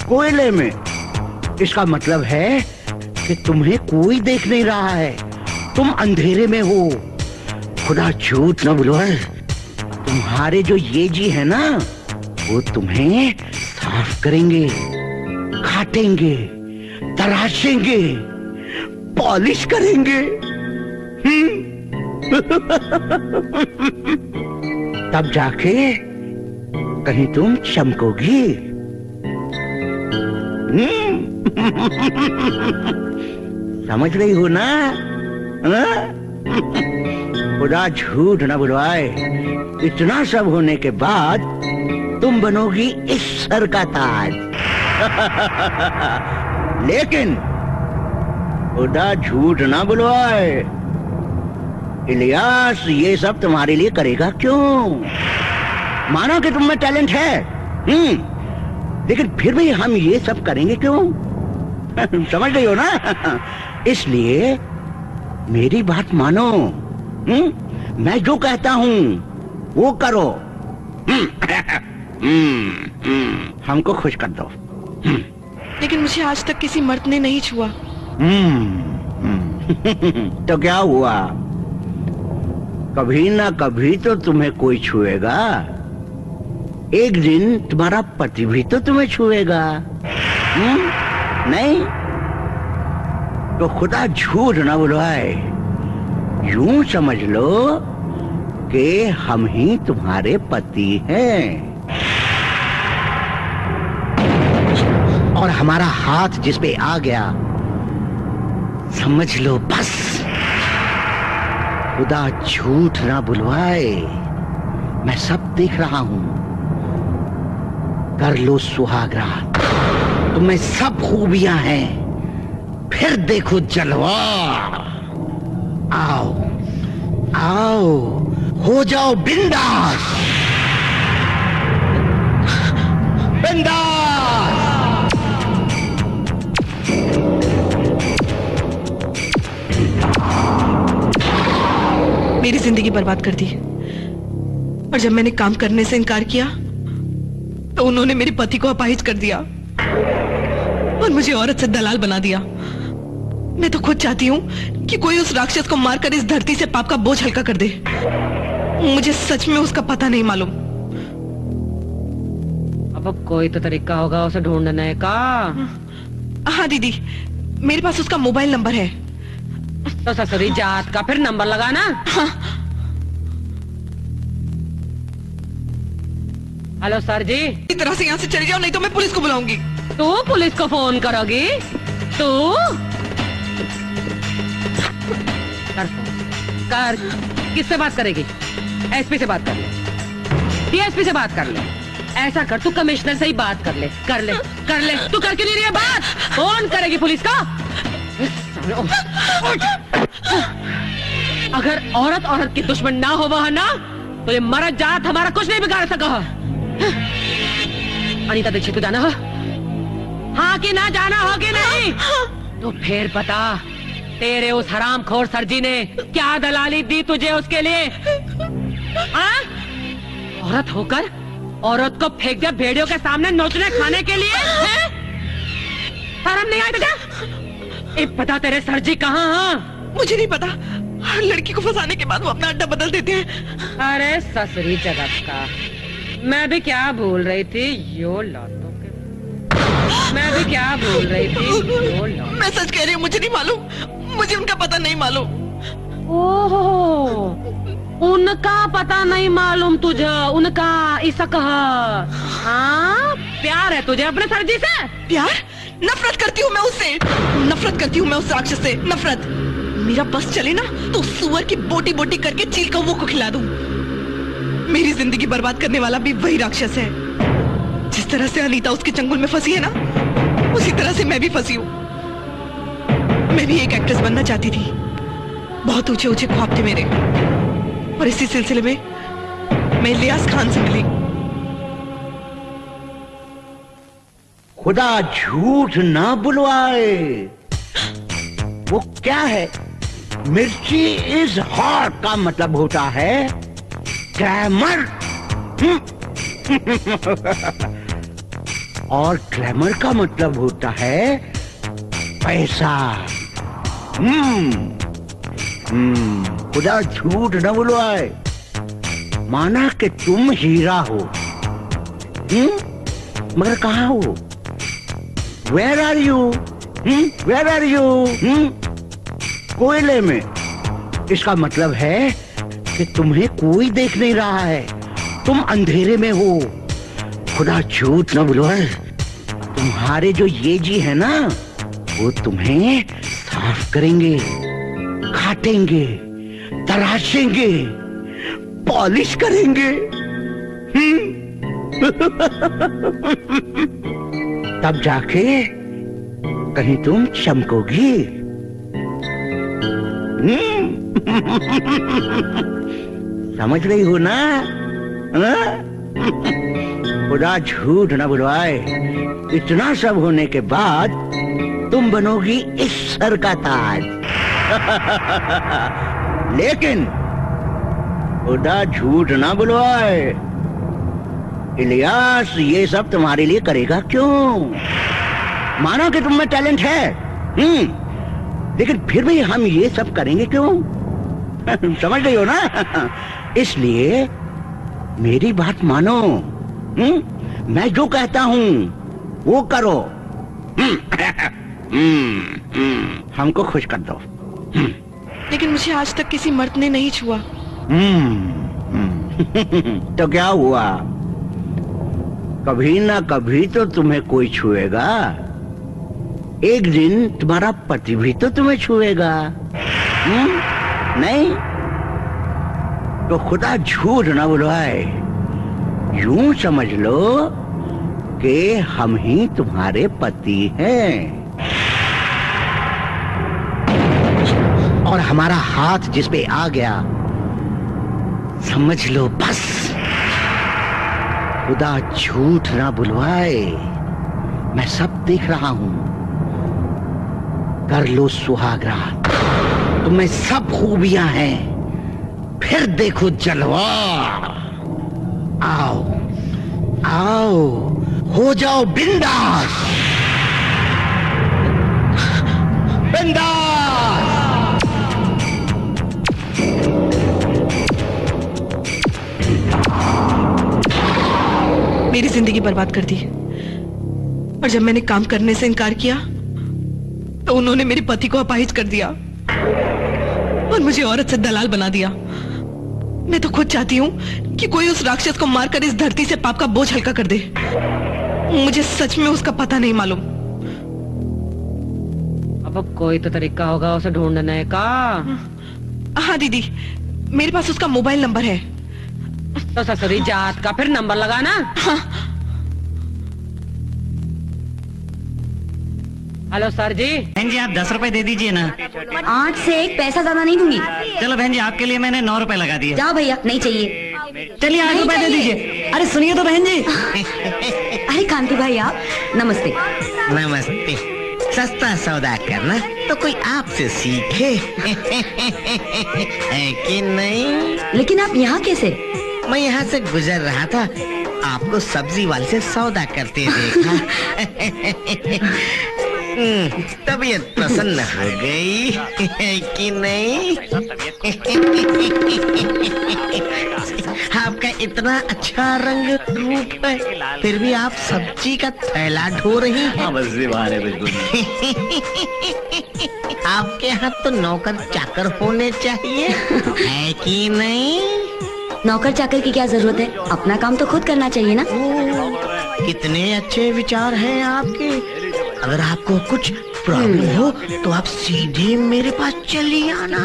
कोयले में। इसका मतलब है कि तुम्हें कोई देख नहीं रहा है, तुम अंधेरे में हो। खुदा झूठ न बुलवाए। तुम्हारे जो ये जी है ना, वो तुम्हें साफ करेंगे, काटेंगे, तराशेंगे, पॉलिश करेंगे। तब जाके कहीं तुम चमकोगी। समझ रही हो ना? खुदा झूठ न बुलवाए। इतना सब होने के बाद तुम बनोगी इस सर का ताज। लेकिन खुदा झूठ न बुलवाए, इलियास ये सब तुम्हारे लिए करेगा क्यों? माना कि तुम में टैलेंट है, लेकिन फिर भी हम ये सब करेंगे क्यों? समझ रही हो ना? इसलिए मेरी बात मानो। मैं जो कहता हूँ वो करो। हमको खुश कर दो। लेकिन मुझे आज तक किसी मर्द ने नहीं छुआ। तो क्या हुआ? कभी ना कभी तो तुम्हें कोई छुएगा। एक दिन तुम्हारा पति भी तो तुम्हें छुएगा। नहीं तो खुदा झूठ ना बुलवाए। यूं समझ लो कि हम ही तुम्हारे पति हैं, और हमारा हाथ जिस पे आ गया, समझ लो बस। खुदा झूठ ना बुलवाए। मैं सब देख रहा हूं। कर लो सुहागरात। तुम्हें सब खूबियां हैं, फिर देखो जलवा। आओ आओ, हो जाओ बिंदास बिंदास। मेरी जिंदगी बर्बाद कर दी, और जब मैंने काम करने से इनकार किया तो उन्होंने मेरे पति को अपाहिज कर दिया और मुझे औरत से दलाल बना दिया। मैं तो खुद चाहती हूँ कि कोई उस राक्षस को मारकर इस धरती से पाप का बोझ हल्का कर दे। मुझे सच में उसका पता नहीं मालूम। अब कोई तो तरीका होगा उसे ढूंढने का। हाँ दीदी, मेरे पास उसका मोबाइल नंबर है। तो ससुरी जात का फिर नंबर लगाना। हाँ। हेलो सर जी। इस तरह से यहाँ से चली जाओ, नहीं तो मैं पुलिस को बुलाऊंगी। तू पुलिस को फोन करोगी? तू कर। किससे बात करेगी? एसपी से बात कर ले। डीएसपी से बात कर ले। ऐसा कर, तू कमिश्नर से ही बात कर ले। कर ले कर ले। तू कर क्यों नहीं रही है बात? फोन करेगी पुलिस का? अगर औरत औरत की दुश्मन ना हो वह ना, तो ये मरद जात हमारा कुछ नहीं बिगाड़ सका। अनीता दीक्षित को जाना हो? हाँ कि ना जाना हो कि नहीं? तो फिर बता, तेरे उस हरामखोर सरजी ने क्या दलाली दी तुझे उसके लिए? औरत होकर औरत को फेंक दिया भेड़ियों के सामने नोचने खाने के लिए? शर्म नहीं आई तुझे? पता तेरे सरजी कहाँ? हाँ मुझे नहीं पता। हर लड़की को फंसाने के बाद वो अपना अड्डा बदल देते हैं। अरे ससुरी जगत का, मैं भी क्या भूल रही थी यो लौटों के। मैं भी क्या भूल रही थी यो लौटों। मैं सच कह रही हूँ, मुझे नहीं मालूम। मुझे उनका पता नहीं मालूम। ओहो, उनका पता नहीं मालूम तुझे? उनका इसका हाँ प्यार है तुझे अपने सरजी से? प्यार? नफरत करती हूँ मैं उससे, नफरत करती हूँ मैं उस राक्षस से, नफरत। मेरा बस चले ना तो सुअर की बोटी बोटी करके चील कौवों को खिला दूं। मेरी जिंदगी बर्बाद करने वाला भी वही राक्षस है। जिस तरह से अनीता उसके चंगुल में फंसी है ना, उसी तरह से मैं भी फंसी हूँ। मैं भी एक एक्ट्रेस बनना चाहती थी, बहुत ऊंचे ऊंचे ख्वाब थे मेरे, और इसी सिलसिले में मैं इलियास खान से मिली। खुदा झूठ ना बुलवाए। वो क्या है? मिर्ची इज हॉट का मतलब होता है ग्लैमर। और ग्लैमर का मतलब होता है पैसा। खुदा झूठ न बुलवाए। माना कि तुम हीरा हो, मगर कहाँ हो? Where are you? Where are you? कोयले में। इसका मतलब है कि तुम्हें कोई देख नहीं रहा है, तुम अंधेरे में हो। खुदा झूठ न बुलवाए। तुम्हारे जो ये जी है ना, वो तुम्हें साफ करेंगे, काटेंगे, तराशेंगे, पॉलिश करेंगे। तब जाके कहीं तुम चमकोगी। समझ रही हो ना? खुदा झूठ न बुलवाए। इतना सब होने के बाद तुम बनोगी इस सर का ताज। लेकिन खुदा झूठ न बुलवाए, इलियास ये सब तुम्हारे लिए करेगा क्यों? माना कि तुम में टैलेंट है, लेकिन फिर भी हम ये सब करेंगे क्यों? समझ रही हो ना? इसलिए मेरी बात मानो। मैं जो कहता हूँ वो करो। हमको खुश कर दो। लेकिन मुझे आज तक किसी मर्द ने नहीं छुआ। तो क्या हुआ? कभी ना कभी तो तुम्हें कोई छुएगा। एक दिन तुम्हारा पति भी तो तुम्हें छुएगा। नहीं तो खुदा झूठ ना बुलवाए। यूं समझ लो कि हम ही तुम्हारे पति हैं, और हमारा हाथ जिस पे आ गया, समझ लो बस। खुदा झूठ ना बुलवाए। मैं सब देख रहा हूं। कर लो सुहागरात, तुम्हें सब खूबियां हैं, फिर देखो जलवा। आओ आओ, हो जाओ बिंदास बिंदास। मेरी जिंदगी बर्बाद कर दी, और जब मैंने काम करने से इनकार किया तो उन्होंने मेरे पति को अपाहिज कर दिया और मुझे औरत से दलाल बना दिया। मैं तो खुद चाहती हूँ कि कोई उस राक्षस को मारकर इस धरती से पाप का बोझ हल्का कर दे। मुझे सच में उसका पता नहीं मालूम। अब कोई तो तरीका होगा उसे ढूंढने का। हाँ दीदी, मेरे पास उसका मोबाइल नंबर है। तो ससुरी जात का फिर नंबर लगाना। हाँ। हेलो सर जी। बहन जी आप 10 रुपए दे दीजिए ना। 8 से 1 पैसा ज्यादा नहीं दूंगी। चलो बहन जी, आपके लिए मैंने 9 रुपए लगा दिए। जाओ भैया, नहीं चाहिए। चलिए 8 रुपए दे दीजिए। अरे सुनिए तो बहन जी। अरे कांति भाई आप, नमस्ते। नमस्ते। सस्ता सौदा करना तो कोई आपसे सीखे। है कि नहीं? लेकिन आप यहाँ कैसे? मैं यहाँ से गुजर रहा था, आपको सब्जी वाले से सौदा करते देखा। तबीयत प्रसन्न हो गई कि नहीं? आपका इतना अच्छा रंग रूप है, फिर भी आप सब्जी का थैला ढो रही हैं। बस आपके यहाँ तो नौकर चाकर होने चाहिए, है कि नहीं? नौकर चाकर की क्या जरूरत है, अपना काम तो खुद करना चाहिए ना। कितने अच्छे विचार हैं आपके। अगर आपको कुछ प्रॉब्लम हो तो आप सीधे मेरे पास चली आना।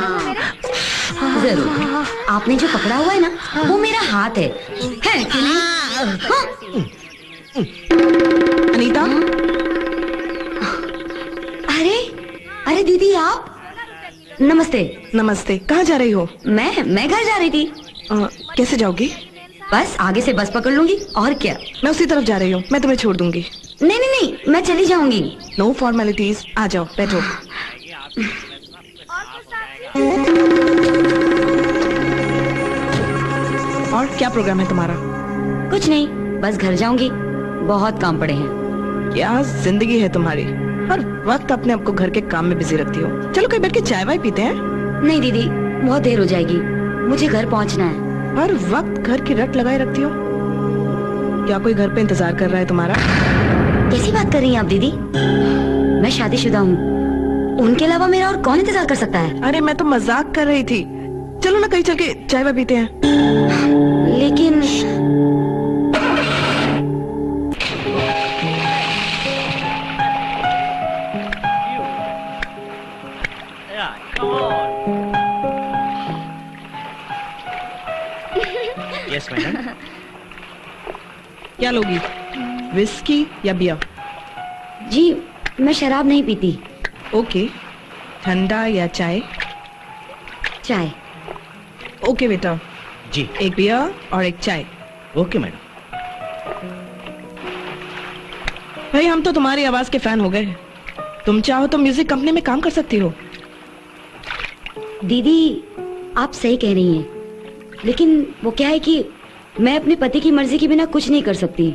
जरूर। आपने जो पकड़ा हुआ है ना, वो मेरा हाथ है कि नहीं? अनीता, अरे दीदी आप। नमस्ते। नमस्ते। कहाँ जा रही हो? मैं घर जा रही थी। कैसे जाओगी? बस आगे से बस पकड़ लूंगी, और क्या। मैं उसी तरफ जा रही हूँ, मैं तुम्हें छोड़ दूंगी। नहीं, मैं चली जाऊंगी। नो फॉर्मेलिटीज, आ जाओ, बैठो। और क्या प्रोग्राम है तुम्हारा? कुछ नहीं, बस घर जाऊंगी, बहुत काम पड़े हैं। क्या जिंदगी है तुम्हारी, हर वक्त अपने आप को घर के काम में बिजी रखती हो। चलो कहीं बैठ के चाय वाय पीते हैं। नहीं दीदी, बहुत देर हो जाएगी, मुझे घर पहुंचना है। हर वक्त घर की रट लगाए रखती हो। क्या कोई घर पे इंतजार कर रहा है तुम्हारा? कैसी बात कर रही हैं आप दीदी? मैं शादीशुदा हूँ, उनके अलावा मेरा और कौन इंतजार कर सकता है? अरे मैं तो मजाक कर रही थी। चलो ना कहीं चल के चाय वाय पीते हैं। लेकिन यस मैडम। क्या लोगी, विस्की या बियर? जी मैं शराब नहीं पीती। ओके, ठंडा या चाय? चाय। ओके बेटा जी, एक बियर और एक चाय। Okay madam. भाई हम तो तुम्हारी आवाज के फैन हो गए। तुम चाहो तो म्यूजिक कंपनी में काम कर सकती हो। दीदी आप सही कह रही हैं, लेकिन वो क्या है कि मैं अपने पति की मर्जी के बिना कुछ नहीं कर सकती,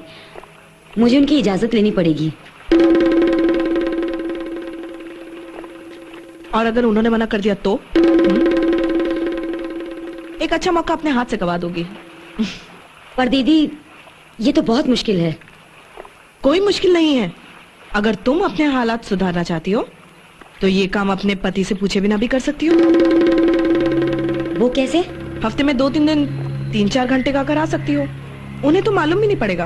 मुझे उनकी इजाजत लेनी पड़ेगी। और अगर उन्होंने मना कर दिया तो? एक अच्छा मौका अपने हाथ से गवा दोगी। पर दीदी ये तो बहुत मुश्किल है। कोई मुश्किल नहीं है। अगर तुम अपने हालात सुधारना चाहती हो तो ये काम अपने पति से पूछे बिना भी कर सकती हो। वो कैसे? हफ्ते में 2-3 दिन 3-4 घंटे का करा सकती हो, उन्हें तो मालूम भी नहीं पड़ेगा।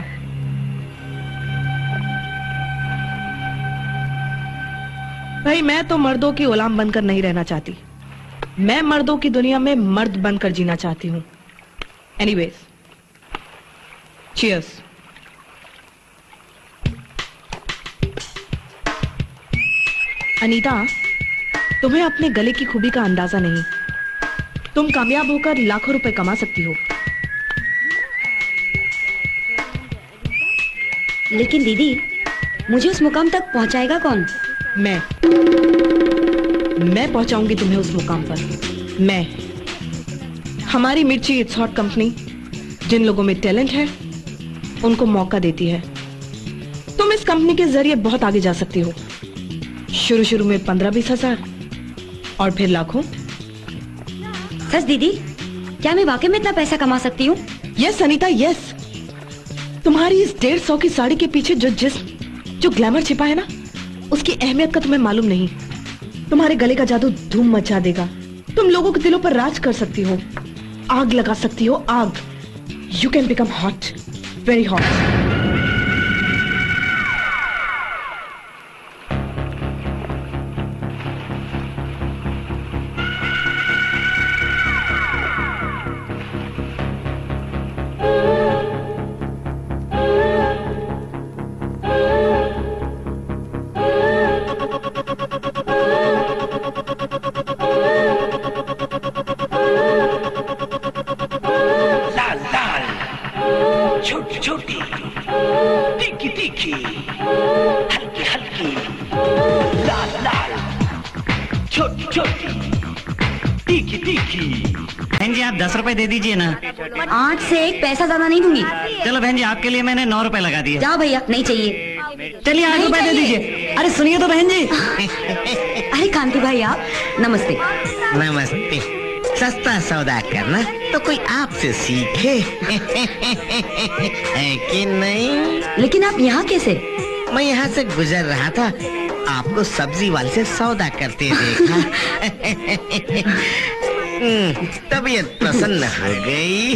भाई मैं तो मर्दों की गुलाम बनकर नहीं रहना चाहती, मैं मर्दों की दुनिया में मर्द बनकर जीना चाहती हूँ। Anyways, cheers. अनीता, तुम्हें अपने गले की खूबी का अंदाजा नहीं। तुम कामयाब होकर लाखों रुपए कमा सकती हो। लेकिन दीदी मुझे उस मुकाम तक पहुंचाएगा कौन? मैं पहुंचाऊंगी तुम्हें उस मुकाम पर। मैं, हमारी मिर्ची इट्स हॉट कंपनी जिन लोगों में टैलेंट है उनको मौका देती है। तुम इस कंपनी के जरिए बहुत आगे जा सकती हो। शुरू में 15-20 हजार और फिर लाखों। सच दीदी, क्या मैं वाकई में इतना पैसा कमा सकती हूँ? Yes Anita, yes. तुम्हारी इस 150 की साड़ी के पीछे जो जिस्म, जो ग्लैमर छिपा है ना, उसकी अहमियत का तुम्हें मालूम नहीं। तुम्हारे गले का जादू धूम मचा देगा। तुम लोगों के दिलों पर राज कर सकती हो, आग लगा सकती हो, आग। You can become hot, very hot. छोटी छोटी, तीखी तीखी, हल्की हल्की, लाल लाल, छोटी छोटी, तीखी तीखी। बहन जी आप 10 रुपए दे दीजिए ना। 8 से 1 पैसा ज्यादा नहीं दूंगी। चलो बहन जी, आपके लिए मैंने 9 रुपए लगा दिए। जाओ भैया, नहीं चाहिए। चलिए 8 रुपए दे दीजिए। अरे सुनिए तो बहन जी। अरे कांति भाई आप, नमस्ते। नमस्ते। सस्ता सौदा करना तो कोई आपसे सीखे। है कि नहीं? लेकिन आप यहाँ कैसे? मैं यहाँ से गुजर रहा था आपको सब्जी वाले से सौदा करते देखा। तबीयत प्रसन्न हो गई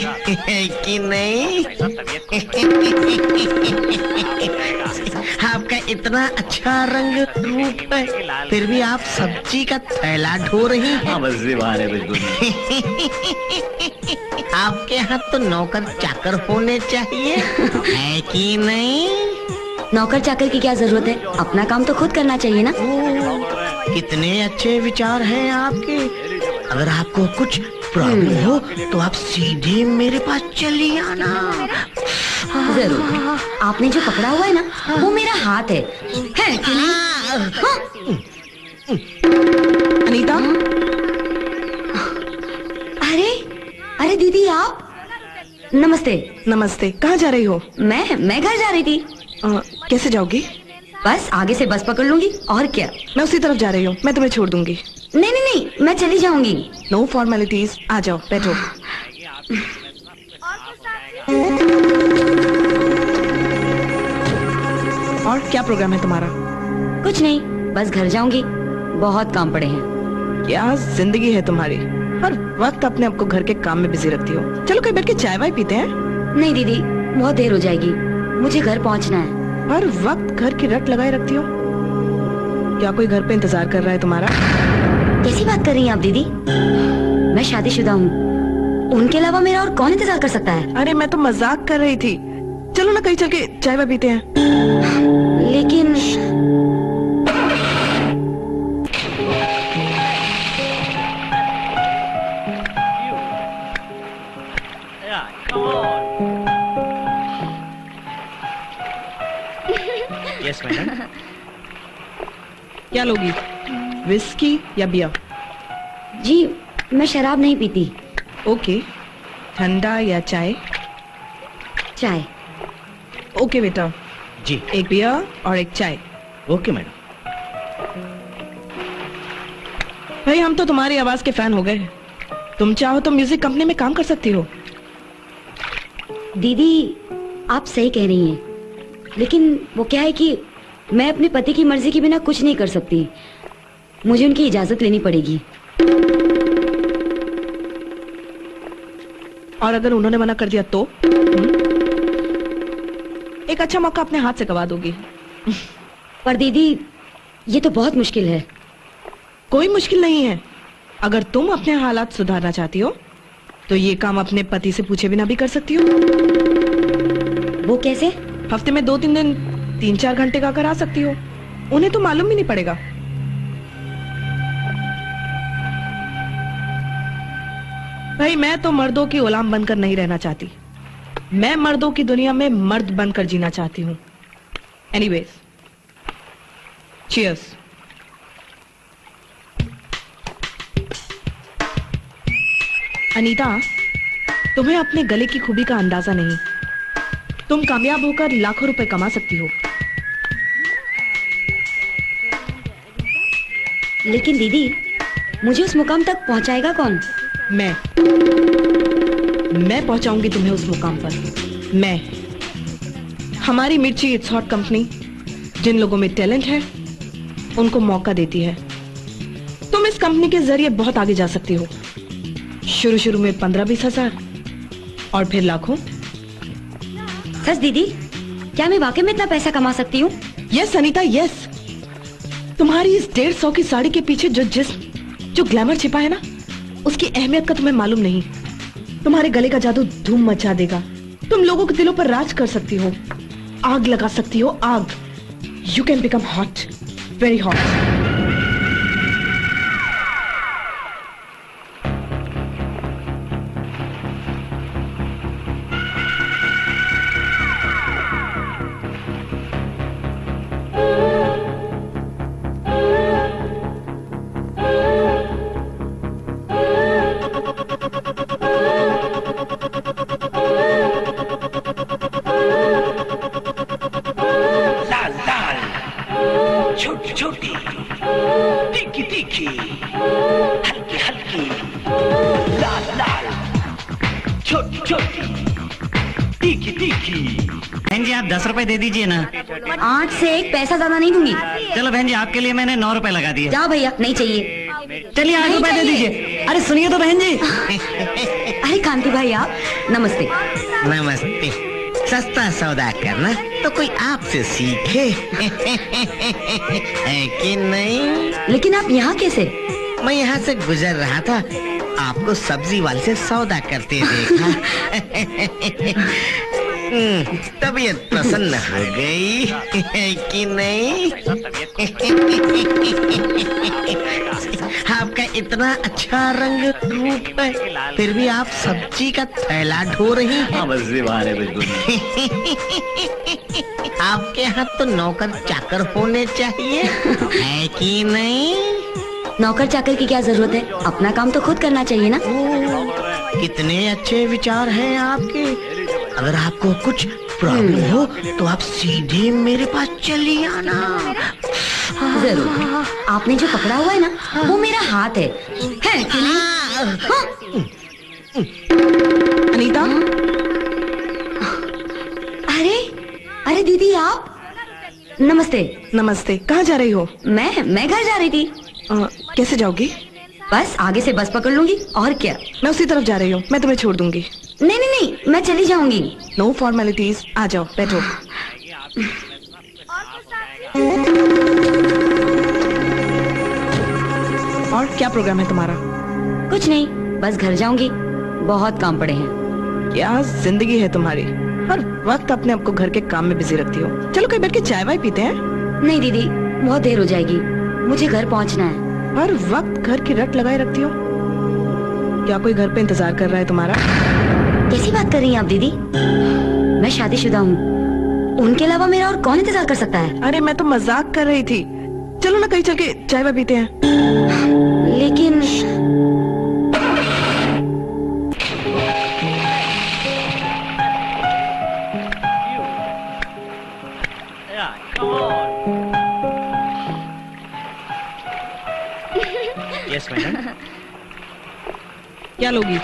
कि नहीं? आपका इतना अच्छा रंग रूप है, फिर भी आप सब्जी का थैला ढो रही हैं। आपके यहाँ तो नौकर चाकर होने चाहिए, है कि नहीं? नौकर चाकर की क्या जरूरत है, अपना काम तो खुद करना चाहिए ना। कितने अच्छे विचार हैं आपके। अगर आपको कुछ प्रॉब्लम हो तो आप सीधे मेरे पास चली आना। जरूर। आपने जो पकड़ा हुआ है ना, वो मेरा हाथ है कि नहीं? अनीता, अरे दीदी आप। नमस्ते। नमस्ते। कहाँ जा रही हो? मैं घर जा रही थी। कैसे जाओगी? बस आगे से बस पकड़ लूंगी, और क्या। मैं उसी तरफ जा रही हूँ, मैं तुम्हें छोड़ दूंगी। नहीं, मैं चली जाऊंगी। नो फॉर्मेलिटीज, आ जाओ, बैठो। और क्या प्रोग्राम है तुम्हारा? कुछ नहीं, बस घर जाऊंगी, बहुत काम पड़े हैं। क्या जिंदगी है तुम्हारी, हर वक्त अपने आप को घर के काम में बिजी रखती हो। चलो कहीं बैठ के चाय वाय पीते हैं। नहीं दीदी, बहुत देर हो जाएगी, मुझे घर पहुंचना है। हर वक्त घर की रट लगाए रखती हो। क्या कोई घर पे इंतजार कर रहा है तुम्हारा? कैसी बात कर रही हैं आप दीदी? मैं शादीशुदा हूँ, उनके अलावा मेरा और कौन इंतजार कर सकता है? अरे मैं तो मजाक कर रही थी। चलो ना कहीं चल के चाय वाय पीते हैं। लेकिन यस मैडम। क्या लोगी, विस्की या बियर? जी मैं शराब नहीं पीती। ओके, ठंडा या चाय? चाय। ओके बेटा जी, एक बियर और एक चाय। Okay madam. भाई हम तो तुम्हारी आवाज के फैन हो गए। तुम चाहो तो म्यूजिक कंपनी में काम कर सकती हो। दीदी आप सही कह रही हैं, लेकिन वो क्या है कि मैं अपने पति की मर्जी के बिना कुछ नहीं कर सकती, मुझे उनकी इजाजत लेनी पड़ेगी। और अगर उन्होंने मना कर दिया तो? एक अच्छा मौका अपने हाथ से गवा दोगी। पर दीदी ये तो बहुत मुश्किल है। कोई मुश्किल नहीं है। अगर तुम अपने हालात सुधारना चाहती हो तो ये काम अपने पति से पूछे बिना भी कर सकती हो। वो कैसे? हफ्ते में 2-3 दिन 3-4 घंटे का करा सकती हो, उन्हें तो मालूम भी नहीं पड़ेगा। भाई मैं तो मर्दों की गुलाम बनकर नहीं रहना चाहती, मैं मर्दों की दुनिया में मर्द बनकर जीना चाहती हूँ। Anyways, cheers. अनीता, तुम्हें अपने गले की खूबी का अंदाजा नहीं। तुम कामयाब होकर लाखों रुपए कमा सकती हो। लेकिन दीदी मुझे उस मुकाम तक पहुंचाएगा कौन? मैं पहुंचाऊंगी तुम्हें उस मुकाम पर। मैं, हमारी मिर्ची इट्स हॉट कंपनी जिन लोगों में टैलेंट है उनको मौका देती है। तुम इस कंपनी के जरिए बहुत आगे जा सकती हो। शुरू में 15-20 हजार और फिर लाखों। सच दीदी, क्या मैं वाकई में इतना पैसा कमा सकती हूँ? Yes Anita, yes. तुम्हारी इस 150 की साड़ी के पीछे जो जिस्म, जो ग्लैमर छिपा है ना, उसकी अहमियत का तुम्हें मालूम नहीं। तुम्हारे गले का जादू धूम मचा देगा। तुम लोगों के दिलों पर राज कर सकती हो, आग लगा सकती हो, आग। You can become hot, very hot. छोटी छोटी, तीखी तीखी, हल्की हल्की, लाल लाल, छोटी छोटी, तीखी तीखी, बहन जी आप 10 रुपए दे दीजिए ना। 8 से 1 पैसा ज्यादा नहीं दूंगी। चलो बहन जी आपके लिए मैंने 9 रुपए लगा दिए। जाओ भैया, नहीं चाहिए। चलिए 8 रुपए दे दीजिए। अरे सुनिए तो बहन जी। अरे कांति भाई आप, नमस्ते। नमस्ते। सस्ता सौदा करना तो कोई आपसे सीखे। है कि नहीं? लेकिन आप यहाँ कैसे? मैं यहाँ से गुजर रहा था, आपको सब्जी वाले से सौदा करते देखा। तबीयत प्रसन्न हो गई, है कि नहीं? आपका इतना अच्छा रंग रूप है, फिर भी आप सब्जी का थैला ढो रही हैं। आपके यहाँ तो नौकर चाकर होने चाहिए, है कि नहीं? नौकर चाकर की क्या जरूरत है, अपना काम तो खुद करना चाहिए ना। कितने अच्छे विचार हैं आपके। अगर आपको कुछ प्रॉब्लम हो तो आप सीधे मेरे पास चली आना। जरूर। आपने जो पकड़ा हुआ है ना, वो मेरा हाथ है कि नहीं? अनीता। अरे अरे दीदी आप। नमस्ते। नमस्ते। कहाँ जा रही हो? मैं घर जा रही थी। कैसे जाओगी? बस आगे से बस पकड़ लूंगी, और क्या। मैं उसी तरफ जा रही हूँ, मैं तुम्हें छोड़ दूंगी। नहीं, मैं चली जाऊंगी। नो फॉर्मेलिटीज, आ जाओ बैठो। और क्या प्रोग्राम है तुम्हारा? कुछ नहीं, बस घर जाऊंगी, बहुत काम पड़े हैं। क्या जिंदगी है तुम्हारी, हर वक्त अपने आप को घर के काम में बिजी रखती हो। चलो कहीं बैठ के चाय वाय पीते हैं। नहीं दीदी, बहुत देर हो जाएगी, मुझे घर पहुंचना है। हर वक्त घर की रट लगाए रखती हो। क्या कोई घर पे इंतजार कर रहा है तुम्हारा? कैसी बात कर रही हैं आप दीदी? मैं शादीशुदा हूँ, उनके अलावा मेरा और कौन इंतजार कर सकता है? अरे मैं तो मजाक कर रही थी। चलो ना कहीं चल के चाय वाय पीते हैं। लेकिन यस मैडम। क्या लोगी,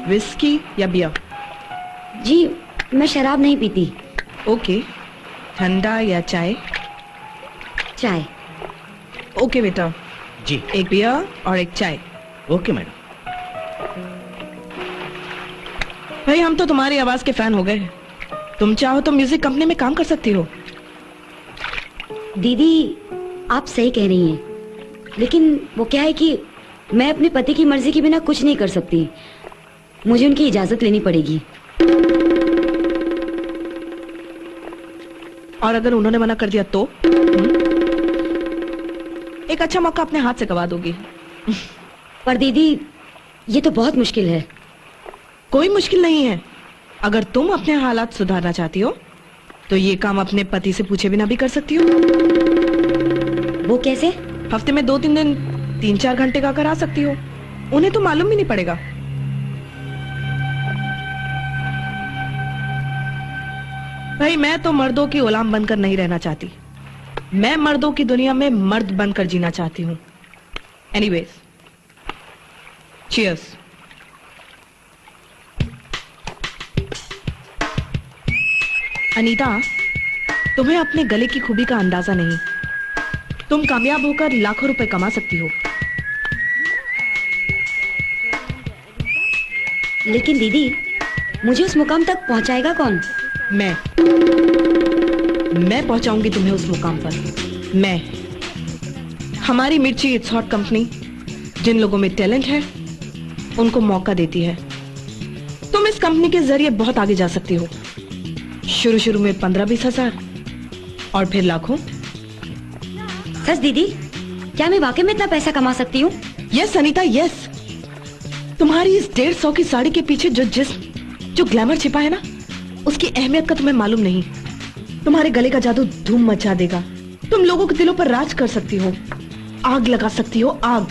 विस्की या बियर? जी मैं शराब नहीं पीती। ओके। ठंडा या चाय? चाय। ओके बेटा जी। एक बियर और एक चाय। Okay madam. भाई हम तो तुम्हारी आवाज के फैन हो गए। तुम चाहो तो म्यूजिक कंपनी में काम कर सकती हो। दीदी आप सही कह रही हैं, लेकिन वो क्या है कि मैं अपने पति की मर्जी के बिना कुछ नहीं कर सकती, मुझे उनकी इजाजत लेनी पड़ेगी। और अगर उन्होंने मना कर दिया तो? एक अच्छा मौका अपने हाथ से गवा दोगी। पर दीदी ये तो बहुत मुश्किल है। कोई मुश्किल नहीं है। अगर तुम अपने हालात सुधारना चाहती हो तो ये काम अपने पति से पूछे बिना भी कर सकती हो। वो कैसे? हफ्ते में 2-3 दिन 3-4 घंटे का करा सकती हो, उन्हें तो मालूम भी नहीं पड़ेगा। भाई मैं तो मर्दों की गुलाम बनकर नहीं रहना चाहती, मैं मर्दों की दुनिया में मर्द बनकर जीना चाहती हूँ। Anyways, cheers. अनीता, तुम्हें अपने गले की खूबी का अंदाजा नहीं। तुम कामयाब होकर लाखों रुपए कमा सकती हो। लेकिन दीदी मुझे उस मुकाम तक पहुंचाएगा कौन? मैं पहुंचाऊंगी तुम्हें उस मुकाम पर। मैं, हमारी मिर्ची इट्स हॉट कंपनी जिन लोगों में टैलेंट है उनको मौका देती है। तुम इस कंपनी के जरिए बहुत आगे जा सकती हो। शुरू में 15-20 हजार और फिर लाखों। सच दीदी, क्या मैं वाकई में इतना पैसा कमा सकती हूँ? Yes Anita, yes. तुम्हारी इस 150 की साड़ी के पीछे जो ग्लैमर छिपा है ना, उसकी अहमियत का तुम्हें मालूम नहीं। तुम्हारे गले का जादू धूम मचा देगा। तुम लोगों के दिलों पर राज कर सकती हो, आग लगा सकती हो, आग।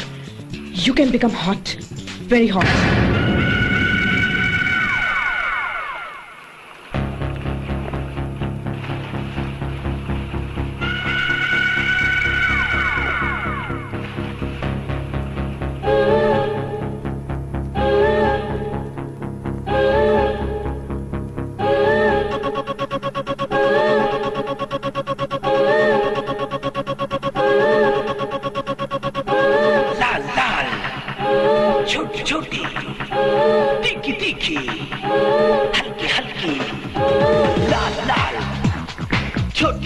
You can become hot, very hot.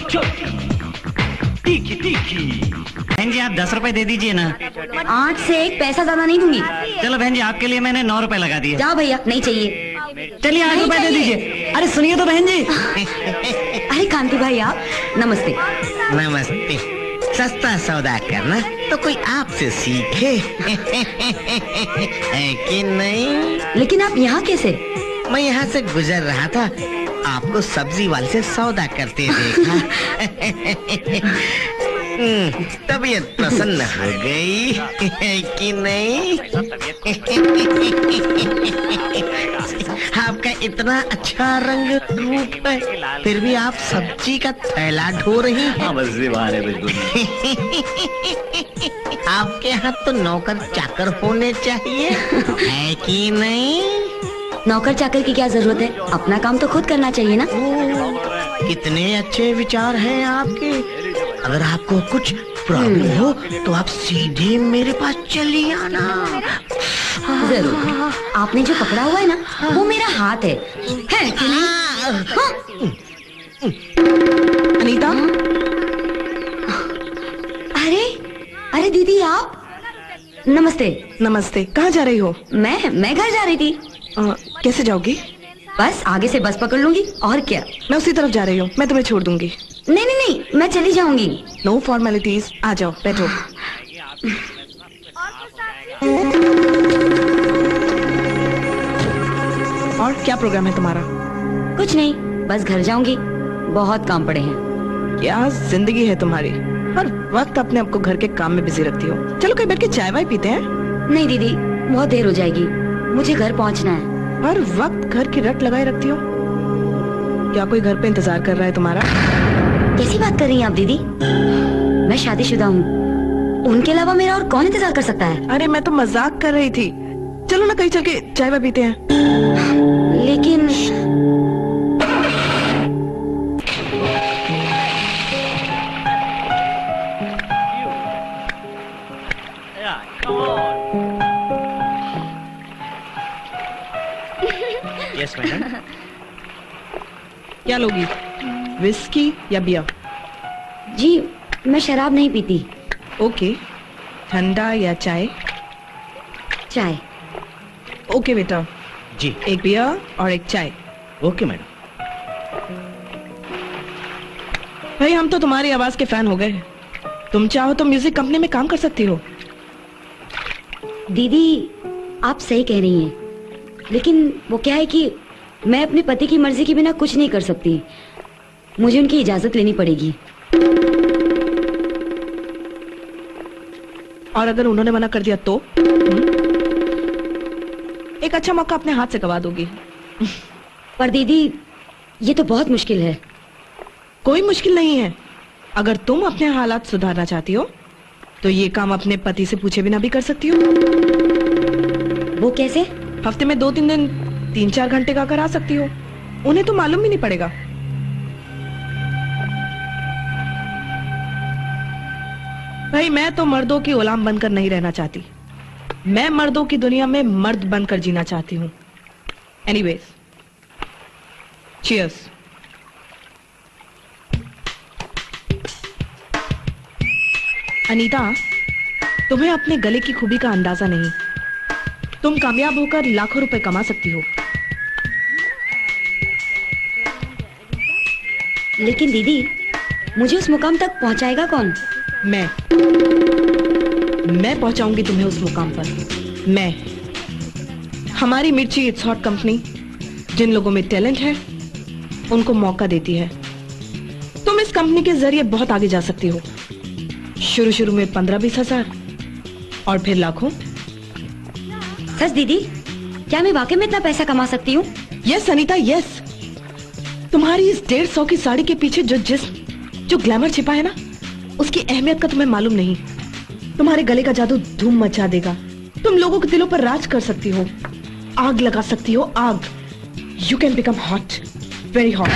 तीखी तीखी। बहन जी आप 10 रुपए दे दीजिए ना। 8 से 1 पैसा ज्यादा नहीं दूंगी। चलो बहन जी आपके लिए मैंने 9 रुपए लगा दिए। जाओ भैया, नहीं चाहिए। चलिए 8 रुपए दे दीजिए। अरे सुनिए तो बहन जी। अरे कांति भाई आप, नमस्ते। नमस्ते। सस्ता सौदा करना तो कोई आपसे सीखे। है कि नहीं? लेकिन आप यहाँ कैसे? मैं यहाँ से गुजर रहा था, आपको सब्जी वाले से सौदा करते देखा। तबीयत प्रसन्न हो गई, है कि नहीं? आपका इतना अच्छा रंग रूप है, फिर भी आप सब्जी का थैला ढो रही हैं। आपके यहाँ तो नौकर चाकर होने चाहिए, है कि नहीं? नौकर चाकर की क्या जरूरत है, अपना काम तो खुद करना चाहिए ना। कितने अच्छे विचार हैं आपके। अगर आपको कुछ प्रॉब्लम हो तो आप सीधे मेरे पास चली आना। जरूर। आपने जो पकड़ा हुआ है ना, वो मेरा हाथ है कि नहीं? अनीता। अरे अरे दीदी आप। नमस्ते। नमस्ते। कहाँ जा रही हो? मैं घर जा रही थी। कैसे जाओगी? बस आगे से बस पकड़ लूंगी, और क्या। मैं उसी तरफ जा रही हूँ, मैं तुम्हें छोड़ दूंगी। नहीं नहीं नहीं, मैं चली जाऊंगी। नो फॉर्मेलिटीज, आ जाओ बैठो। और क्या प्रोग्राम है तुम्हारा? कुछ नहीं, बस घर जाऊंगी, बहुत काम पड़े हैं। क्या जिंदगी है तुम्हारी, हर वक्त अपने आप को घर के काम में बिजी रखती हो। चलो कहीं बैठ के चाय वाय पीते हैं। नहीं दीदी, बहुत देर हो जाएगी, मुझे घर पहुंचना है। हर वक्त घर की रट लगाए रखती हो। क्या कोई घर पे इंतजार कर रहा है तुम्हारा? कैसी बात कर रही हैं आप दीदी? मैं शादीशुदा हूँ, उनके अलावा मेरा और कौन इंतजार कर सकता है? अरे मैं तो मजाक कर रही थी। चलो ना कहीं चल के चाय वाय पीते हैं। लेकिन यस मैडम। क्या लोगी, विस्की या बियर? जी मैं शराब नहीं पीती। ओके। ठंडा या चाय? चाय। ओके बेटा जी। एक बियर और एक चाय। Okay madam. भाई हम तो तुम्हारी आवाज के फैन हो गए। तुम चाहो तो म्यूजिक कंपनी में काम कर सकती हो। दीदी आप सही कह रही हैं, लेकिन वो क्या है कि मैं अपने पति की मर्जी के बिना कुछ नहीं कर सकती, मुझे उनकी इजाजत लेनी पड़ेगी। और अगर उन्होंने मना कर दिया तो? एक अच्छा मौका अपने हाथ से गवा दोगी। पर दीदी ये तो बहुत मुश्किल है। कोई मुश्किल नहीं है। अगर तुम अपने हालात सुधारना चाहती हो तो ये काम अपने पति से पूछे बिना भी कर सकती हो। वो कैसे? हफ्ते में 2-3 दिन 3-4 घंटे का करा सकती हो, उन्हें तो मालूम भी नहीं पड़ेगा। भाई मैं तो मर्दों की गुलाम बनकर नहीं रहना चाहती, मैं मर्दों की दुनिया में मर्द बनकर जीना चाहती हूँ। Anyways, cheers. अनीता, तुम्हें अपने गले की खूबी का अंदाजा नहीं। तुम कामयाब होकर लाखों रुपए कमा सकती हो। लेकिन दीदी मुझे उस मुकाम तक पहुंचाएगा कौन? मैं पहुंचाऊंगी तुम्हें उस मुकाम पर। मैं, हमारी मिर्ची इट्स हॉट कंपनी जिन लोगों में टैलेंट है उनको मौका देती है। तुम इस कंपनी के जरिए बहुत आगे जा सकती हो। शुरू में 15-20 हजार और फिर लाखों। सच दीदी, क्या मैं वाकई में इतना पैसा कमा सकती हूँ? Yes Anita, yes. तुम्हारी इस 150 की साड़ी के पीछे जो ग्लैमर छिपा है ना, उसकी अहमियत का तुम्हें मालूम नहीं। तुम्हारे गले का जादू धूम मचा देगा। तुम लोगों के दिलों पर राज कर सकती हो, आग लगा सकती हो, आग। You can become hot, very hot.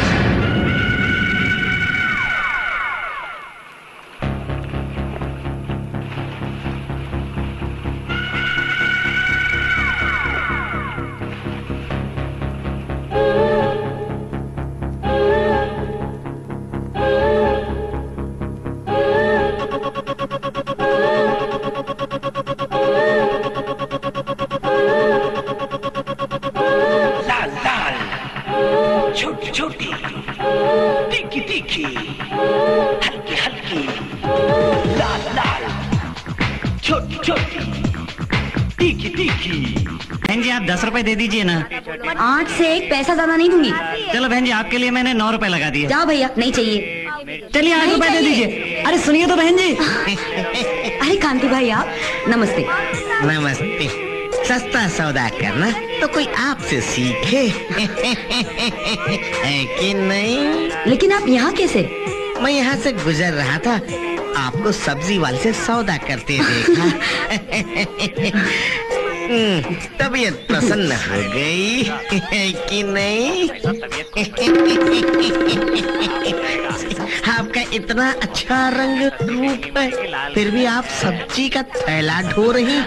तीखी तीखी, हल्की हल्की, लाल लाल, छोटी छोटी, तीखी तीखी। बहन जी आप 10 रुपए दे दीजिए ना। 8 से 1 पैसा ज्यादा नहीं दूंगी। चलो बहन जी आपके लिए मैंने 9 रुपए लगा दिए। जाओ भैया, नहीं चाहिए। चलिए 8 रुपए दे दीजिए। अरे सुनिए तो बहन जी। अरे कांति भाई आप, नमस्ते। नमस्ते। सस्ता सौदा करना तो कोई आपसे सीखे। है कि नहीं? लेकिन आप यहाँ कैसे? मैं यहाँ से गुजर रहा था, आपको सब्जी वाले से सौदा करते देखा। तबीयत प्रसन्न हो गई, है कि नहीं? आपका इतना अच्छा रंग रूप है, फिर भी आप सब्जी का थैला ढो रही हैं।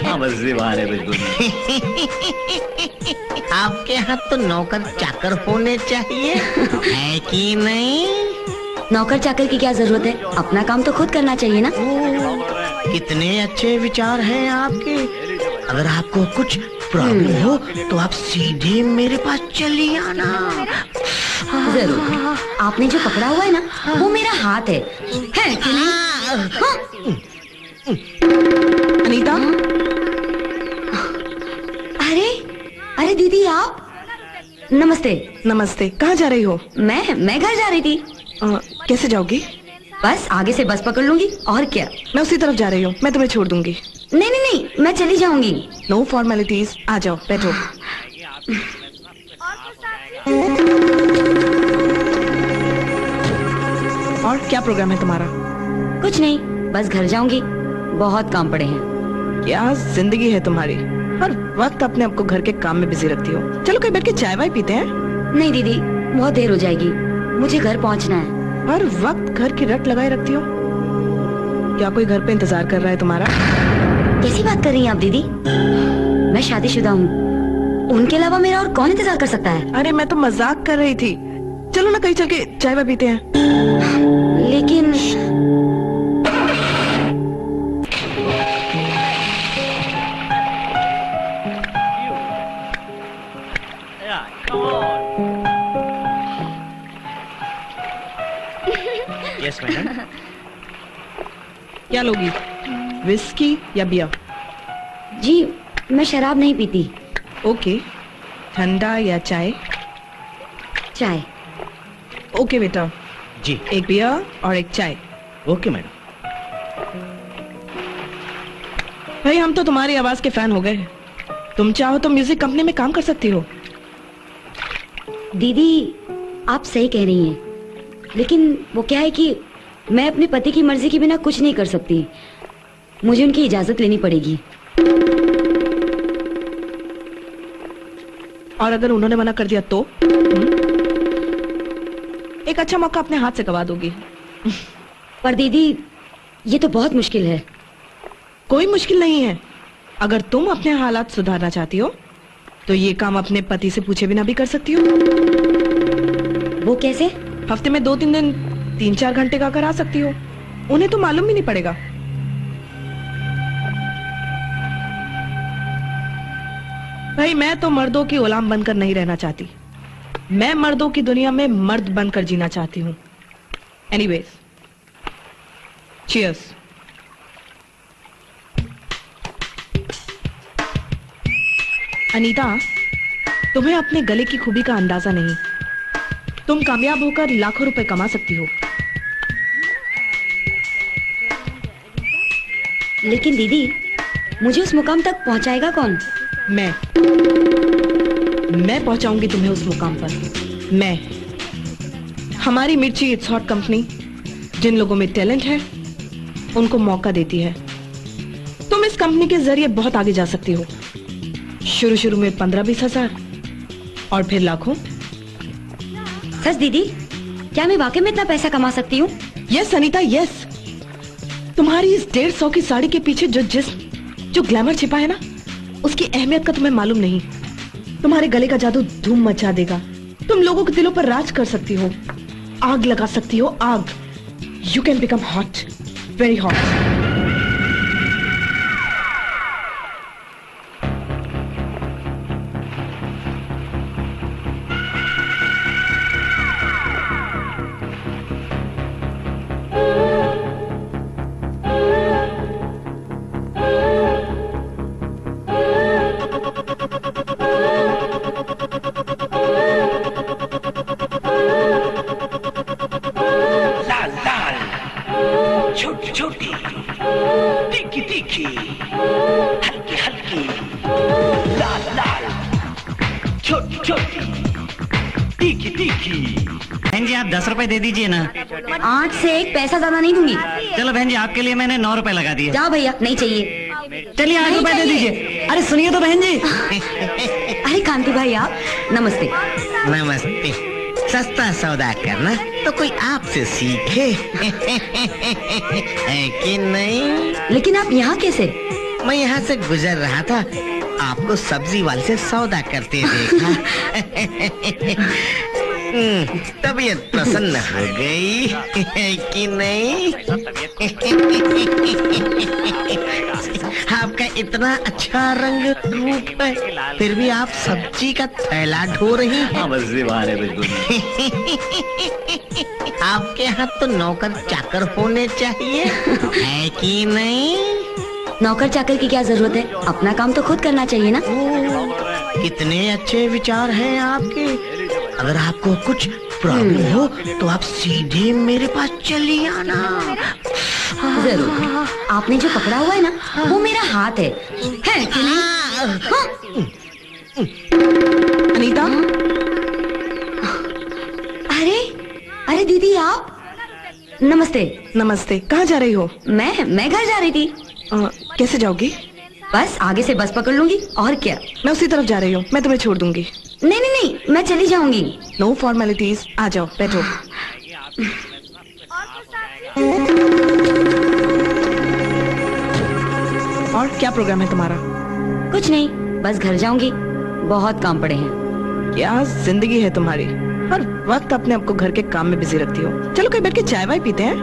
आपके यहाँ तो नौकर चाकर होने चाहिए, है कि नहीं? नौकर चाकर की क्या जरूरत है, अपना काम तो खुद करना चाहिए ना। कितने अच्छे विचार हैं आपके। अगर आपको कुछ प्रॉब्लम हो तो आप सीधे मेरे पास चली आना। जरूर। आपने जो पकड़ा हुआ है ना, वो मेरा हाथ है कि नहीं? हाँ। अनीता, अरे दीदी आप। नमस्ते। नमस्ते। कहाँ जा रही हो? मैं घर जा रही थी। कैसे जाओगी? बस आगे से बस पकड़ लूंगी, और क्या। मैं उसी तरफ जा रही हूँ, मैं तुम्हें छोड़ दूंगी। नहीं, मैं चली जाऊंगी। नो फॉर्मेलिटीज, आ जाओ बैठो। और क्या प्रोग्राम है तुम्हारा? कुछ नहीं, बस घर जाऊंगी, बहुत काम पड़े हैं। क्या जिंदगी है तुम्हारी, हर वक्त अपने आप को घर के काम में बिजी रखती हो। चलो कहीं बैठ के चाय वाय पीते हैं। नहीं दीदी, बहुत देर हो जाएगी, मुझे घर पहुंचना है। हर वक्त घर की रट लगाए रखती हो। क्या कोई घर पे इंतजार कर रहा है तुम्हारा? कैसी बात कर रही हैं आप दीदी? मैं शादीशुदा हूँ, उनके अलावा मेरा और कौन इंतजार कर सकता है? अरे मैं तो मजाक कर रही थी। चलो ना कहीं चल के चाय वाय पीते हैं। लेकिन यस मैडम। क्या लोगी, विस्की या बियर? जी मैं शराब नहीं पीती। ओके, ठंडा या चाय? चाय। ओके बेटा जी, एक बियर और एक चाय। Okay madam. भाई हम तो तुम्हारी आवाज के फैन हो गए। तुम चाहो तो म्यूजिक कंपनी में काम कर सकती हो। दीदी आप सही कह रही हैं, लेकिन वो क्या है कि मैं अपने पति की मर्जी के बिना कुछ नहीं कर सकती, मुझे उनकी इजाजत लेनी पड़ेगी। और अगर उन्होंने मना कर दिया तो? एक अच्छा मौका अपने हाथ से गवा दोगी। पर दीदी ये तो बहुत मुश्किल है। कोई मुश्किल नहीं है, अगर तुम अपने हालात सुधारना चाहती हो तो ये काम अपने पति से पूछे बिना भी कर सकती हो। वो कैसे? हफ्ते में 2-3 दिन 3-4 घंटे का करा सकती हो, उन्हें तो मालूम भी नहीं पड़ेगा। भाई मैं तो मर्दों की गुलाम बनकर नहीं रहना चाहती, मैं मर्दों की दुनिया में मर्द बनकर जीना चाहती हूँ। Anyways, cheers. अनीता, तुम्हें अपने गले की खूबी का अंदाजा नहीं। तुम कामयाब होकर लाखों रुपए कमा सकती हो। लेकिन दीदी मुझे उस मुकाम तक पहुंचाएगा कौन? मैं पहुंचाऊंगी तुम्हें उस मुकाम पर। मैं, हमारी मिर्ची इट्स हॉट कंपनी जिन लोगों में टैलेंट है उनको मौका देती है। तुम इस कंपनी के जरिए बहुत आगे जा सकती हो। शुरू में 15-20 हजार और फिर लाखों। सच दीदी, क्या मैं वाकई में इतना पैसा कमा सकती हूँ? Yes Anita yes. तुम्हारी इस 150 की साड़ी के पीछे जो ग्लैमर छिपा है ना, उसकी अहमियत का तुम्हें मालूम नहीं। तुम्हारे गले का जादू धूम मचा देगा। तुम लोगों के दिलों पर राज कर सकती हो, आग लगा सकती हो, आग। You can become hot, very hot. छोटी, तीखी तीखी, हल्की हल्की, लाल लाल, छोटी छोटी, तीखी तीखी। बहन जी आप 10 रुपए दे दीजिए ना। 8 से 1 पैसा ज्यादा नहीं दूंगी। चलो बहन जी आपके लिए मैंने 9 रुपए लगा दिए। जाओ भैया, नहीं चाहिए। चलिए 8 रुपए दे दीजिए। अरे सुनिए तो बहन जी। अरे कांति भाई आप, नमस्ते। नमस्ते। सस्ता सौदा करना तो कोई आपसे सीखे। है कि नहीं? लेकिन आप यहाँ कैसे? मैं यहाँ से गुजर रहा था, आपको सब्जी वाले से सौदा करते देखा। तबीयत प्रसन्न हो गई, है कि नहीं? आपका इतना अच्छा रंग रूप है, फिर भी आप सब्जी का थैला ढो रही हैं। आपके यहाँ तो नौकर चाकर होने चाहिए, है कि नहीं? नौकर चाकर की क्या जरूरत है, अपना काम तो खुद करना चाहिए ना। कितने अच्छे विचार हैं आपके। अगर आपको कुछ प्रॉब्लम हो तो आप सीधे मेरे पास चली आना। जरूर। आपने जो पकड़ा हुआ है ना, वो मेरा हाथ है कि नहीं? हाँ। अनीता, अरे दीदी आप। नमस्ते। नमस्ते। कहाँ जा रही हो? मैं घर जा रही थी। कैसे जाओगी? बस आगे से बस पकड़ लूंगी, और क्या। मैं उसी तरफ जा रही हूँ, मैं तुम्हें छोड़ दूंगी। नहीं, मैं चली जाऊंगी। नो फॉर्मेलिटीज, आ जाओ बैठो। और क्या प्रोग्राम है तुम्हारा? कुछ नहीं, बस घर जाऊंगी, बहुत काम पड़े हैं। क्या जिंदगी है तुम्हारी, हर वक्त अपने आप को घर के काम में बिजी रखती हो। चलो कहीं बैठ के चाय वाय पीते हैं।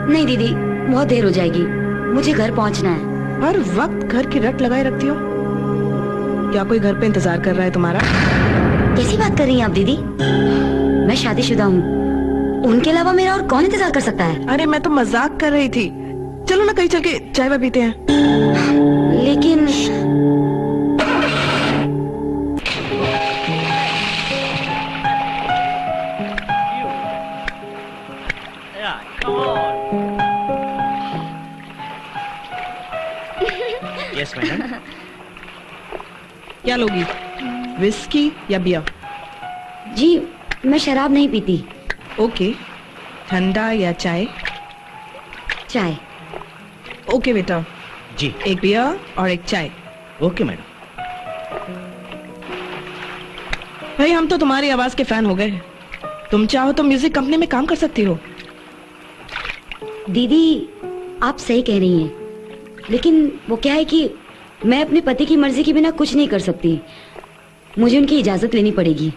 नहीं दीदी, बहुत देर हो जाएगी, मुझे घर पहुंचना है। हर वक्त घर की रट लगाए रखती हो। क्या कोई घर पे इंतजार कर रहा है तुम्हारा? कैसी बात कर रही हैं आप दीदी? मैं शादीशुदा हूँ, उनके अलावा मेरा और कौन इंतजार कर सकता है? अरे मैं तो मजाक कर रही थी। चलो ना कहीं चल के चाय वाय पीते हैं। लेकिन यस मैडम। क्या लोगी, विस्की या बियर? जी मैं शराब नहीं पीती। ओके, ठंडा या चाय? चाय। ओके बेटा जी, एक बियर और एक चाय। Okay madam. भाई हम तो तुम्हारी आवाज के फैन हो गए। तुम चाहो तो म्यूजिक कंपनी में काम कर सकती हो। दीदी आप सही कह रही हैं, लेकिन वो क्या है कि मैं अपने पति की मर्जी के बिना कुछ नहीं कर सकती, मुझे उनकी इजाजत लेनी पड़ेगी।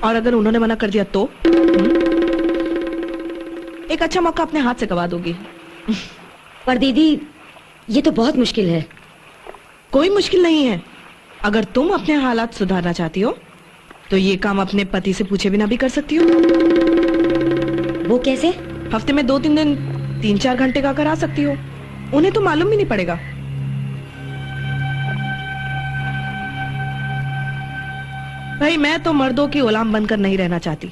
और अगर उन्होंने मना कर दिया तो? एक अच्छा मौका अपने हाथ से गवा दोगी। पर दीदी ये तो बहुत मुश्किल है। कोई मुश्किल नहीं है, अगर तुम अपने हालात सुधारना चाहती हो तो ये काम अपने पति से पूछे बिना भी कर सकती हो। वो कैसे? हफ्ते में 2-3 दिन 3-4 घंटे का करा सकती हो, उन्हें तो मालूम भी नहीं पड़ेगा। भाई मैं तो मर्दों की गुलाम बनकर नहीं रहना चाहती,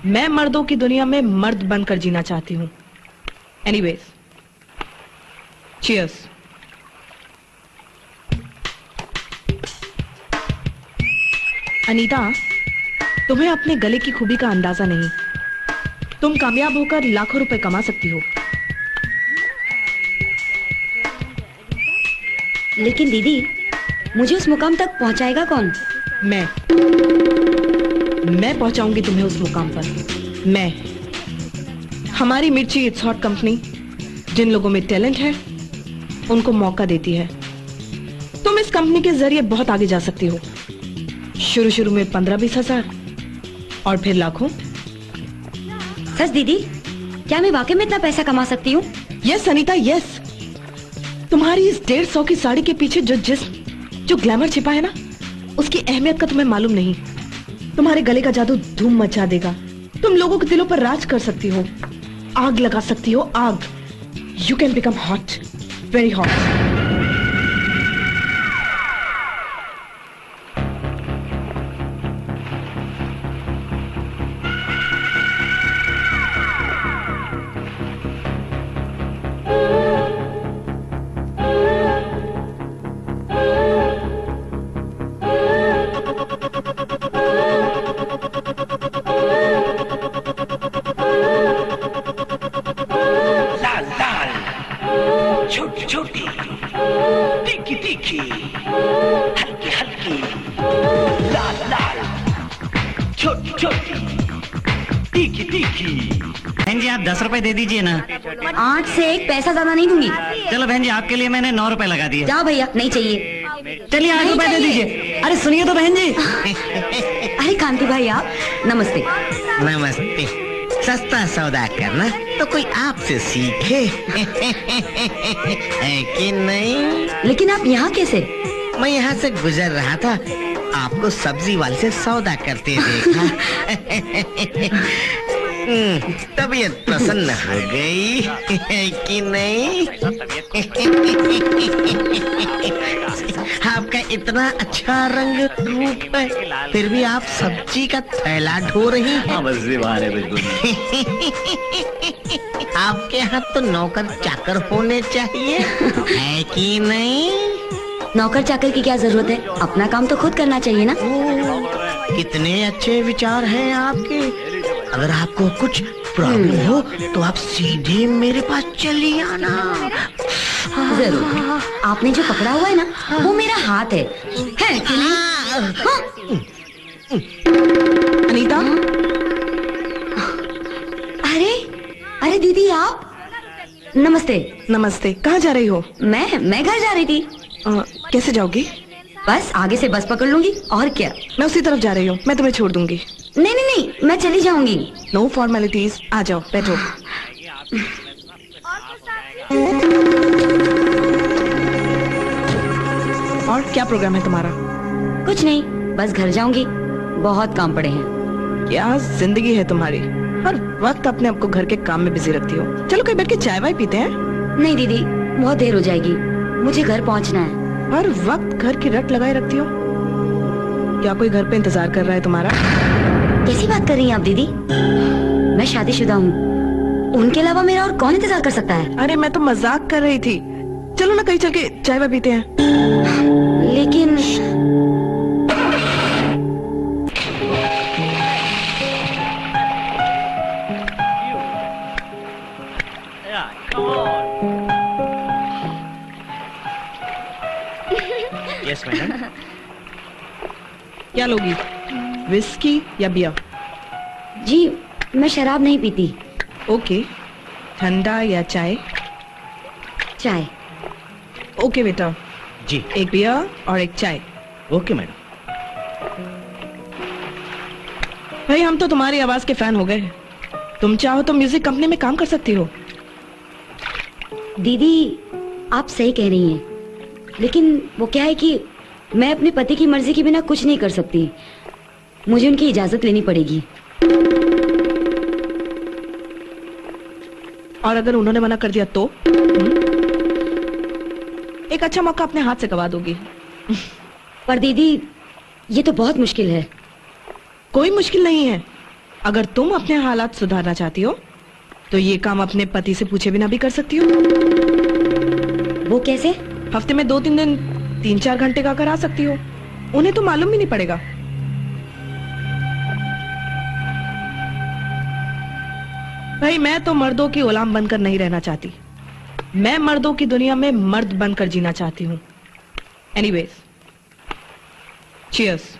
मैं मर्दों की दुनिया में मर्द बनकर जीना चाहती हूँ। Anyways, cheers. अनीता, तुम्हें अपने गले की खूबी का अंदाजा नहीं। तुम कामयाब होकर लाखों रुपए कमा सकती हो। लेकिन दीदी मुझे उस मुकाम तक पहुंचाएगा कौन? मैं पहुंचाऊंगी तुम्हें उस मुकाम पर। मैं, हमारी मिर्ची इट्स हॉट कंपनी जिन लोगों में टैलेंट है उनको मौका देती है। तुम इस कंपनी के जरिए बहुत आगे जा सकती हो। शुरू में 15-20 हजार और फिर लाखों। सच दीदी, क्या मैं वाकई में इतना पैसा कमा सकती हूँ? Yes Anita, yes. तुम्हारी इस 150 की साड़ी के पीछे जो ग्लैमर छिपा है ना, उसकी अहमियत का तुम्हें मालूम नहीं। तुम्हारे गले का जादू धूम मचा देगा। तुम लोगों के दिलों पर राज कर सकती हो, आग लगा सकती हो, आग। You can become hot, very hot. तीखी तीखी। बहन जी आप 10 रुपए दे दीजिए ना। 8 से 1 पैसा ज्यादा नहीं दूंगी। चलो बहन जी आपके लिए मैंने 9 रुपए लगा दिए। जाओ भैया, नहीं चाहिए। चलिए 8 रुपए दे दीजिए। अरे सुनिए तो बहन जी। अरे कांति भाई आप, नमस्ते। नमस्ते। सस्ता सौदा करना तो कोई आपसे सीखे। है कि नहीं? लेकिन आप यहाँ कैसे? मैं यहाँ से गुजर रहा था, आपको सब्जी वाले से सौदा करते देखा। तबीयत प्रसन्न हो गई। है कि नहीं? आपका इतना अच्छा रंग रूप है, फिर भी आप सब्जी का थैला ढो रही हैं। आपके यहाँ तो नौकर चाकर होने चाहिए। है कि नहीं? नौकर चाकर की क्या जरूरत है, अपना काम तो खुद करना चाहिए ना। कितने अच्छे विचार हैं आपके। अगर आपको कुछ प्रॉब्लम हो तो आप सीधे मेरे पास चली आना। जरूर। आपने जो पकड़ा हुआ है ना, वो मेरा हाथ है कि नहीं? हाँ। अनीता। अरे दीदी आप। नमस्ते। नमस्ते। कहाँ जा रही हो? मैं घर जा रही थी। कैसे जाओगी? बस आगे से बस पकड़ लूंगी, और क्या। मैं उसी तरफ जा रही हूँ, मैं तुम्हें छोड़ दूंगी। नहीं, मैं चली जाऊंगी। नो फॉर्मेलिटीज, आ जाओ बैठो। और क्या प्रोग्राम है तुम्हारा? कुछ नहीं, बस घर जाऊंगी, बहुत काम पड़े हैं। क्या जिंदगी है तुम्हारी, हर वक्त अपने आप को घर के काम में बिजी रखती हो। चलो कहीं बैठ के चाय वाय पीते हैं। नहीं दीदी, बहुत देर हो जाएगी, मुझे घर पहुंचना है। हर वक्त घर की रट लगाए रखती हो। क्या कोई घर पे इंतजार कर रहा है तुम्हारा? कैसी बात कर रही हैं आप दीदी? मैं शादीशुदा हूँ, उनके अलावा मेरा और कौन इंतजार कर सकता है? अरे मैं तो मजाक कर रही थी। चलो ना कहीं चल के चाय वाय पीते हैं। लेकिन यस मैडम। क्या लोगी, विस्की या बियर? जी मैं शराब नहीं पीती। ओके, ठंडा या चाय? चाय। ओके बेटा जी, एक बियर और एक चाय। Okay madam. भाई हम तो तुम्हारी आवाज के फैन हो गए। तुम चाहो तो म्यूजिक कंपनी में काम कर सकती हो। दीदी आप सही कह रही हैं, लेकिन वो क्या है कि मैं अपने पति की मर्जी के बिना कुछ नहीं कर सकती, मुझे उनकी इजाजत लेनी पड़ेगी। और अगर उन्होंने मना कर दिया तो? एक अच्छा मौका अपने हाथ से गवा दोगी। पर दीदी ये तो बहुत मुश्किल है। कोई मुश्किल नहीं है, अगर तुम अपने हालात सुधारना चाहती हो तो ये काम अपने पति से पूछे बिना भी कर सकती हो। वो कैसे? हफ्ते में 2-3 दिन 3-4 घंटे का करा सकती हो, उन्हें तो मालूम भी नहीं पड़ेगा। भाई मैं तो मर्दों की गुलाम बनकर नहीं रहना चाहती, मैं मर्दों की दुनिया में मर्द बनकर जीना चाहती हूँ। Anyways, cheers.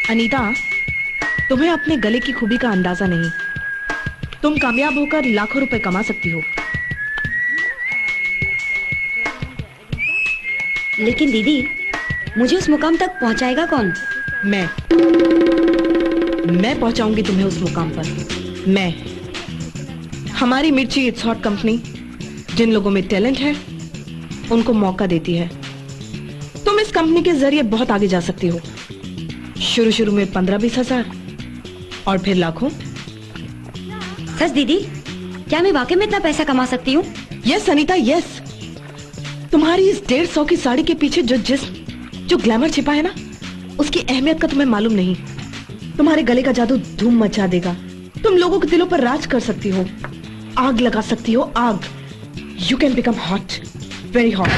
अनीता, तुम्हें अपने गले की खूबी का अंदाजा नहीं। तुम कामयाब होकर लाखों रुपए कमा सकती हो। लेकिन दीदी मुझे उस मुकाम तक पहुंचाएगा कौन? मैं पहुंचाऊंगी तुम्हें उस मुकाम पर। मैं, हमारी मिर्ची इट्स हॉट कंपनी जिन लोगों में टैलेंट है उनको मौका देती है। तुम इस कंपनी के जरिए बहुत आगे जा सकती हो। शुरू में 15-20 हजार और फिर लाखों। सच दीदी, क्या मैं वाकई में इतना पैसा कमा सकती हूँ? Yes Anita, yes. तुम्हारी इस 150 की साड़ी के पीछे जो ग्लैमर छिपा है ना, उसकी अहमियत का तुम्हें मालूम नहीं। तुम्हारे गले का जादू धूम मचा देगा। तुम लोगों के दिलों पर राज कर सकती हो, आग लगा सकती हो, आग। You can become hot, very hot.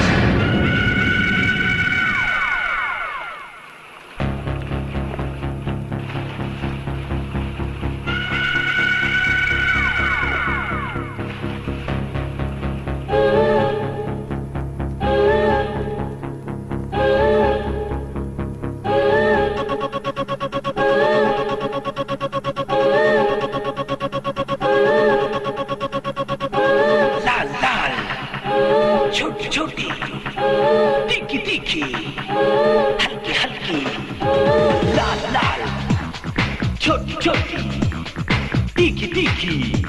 तीखी, हल्की हल्की, लाल लाल, छोटी छोटी, तीखी तीखी।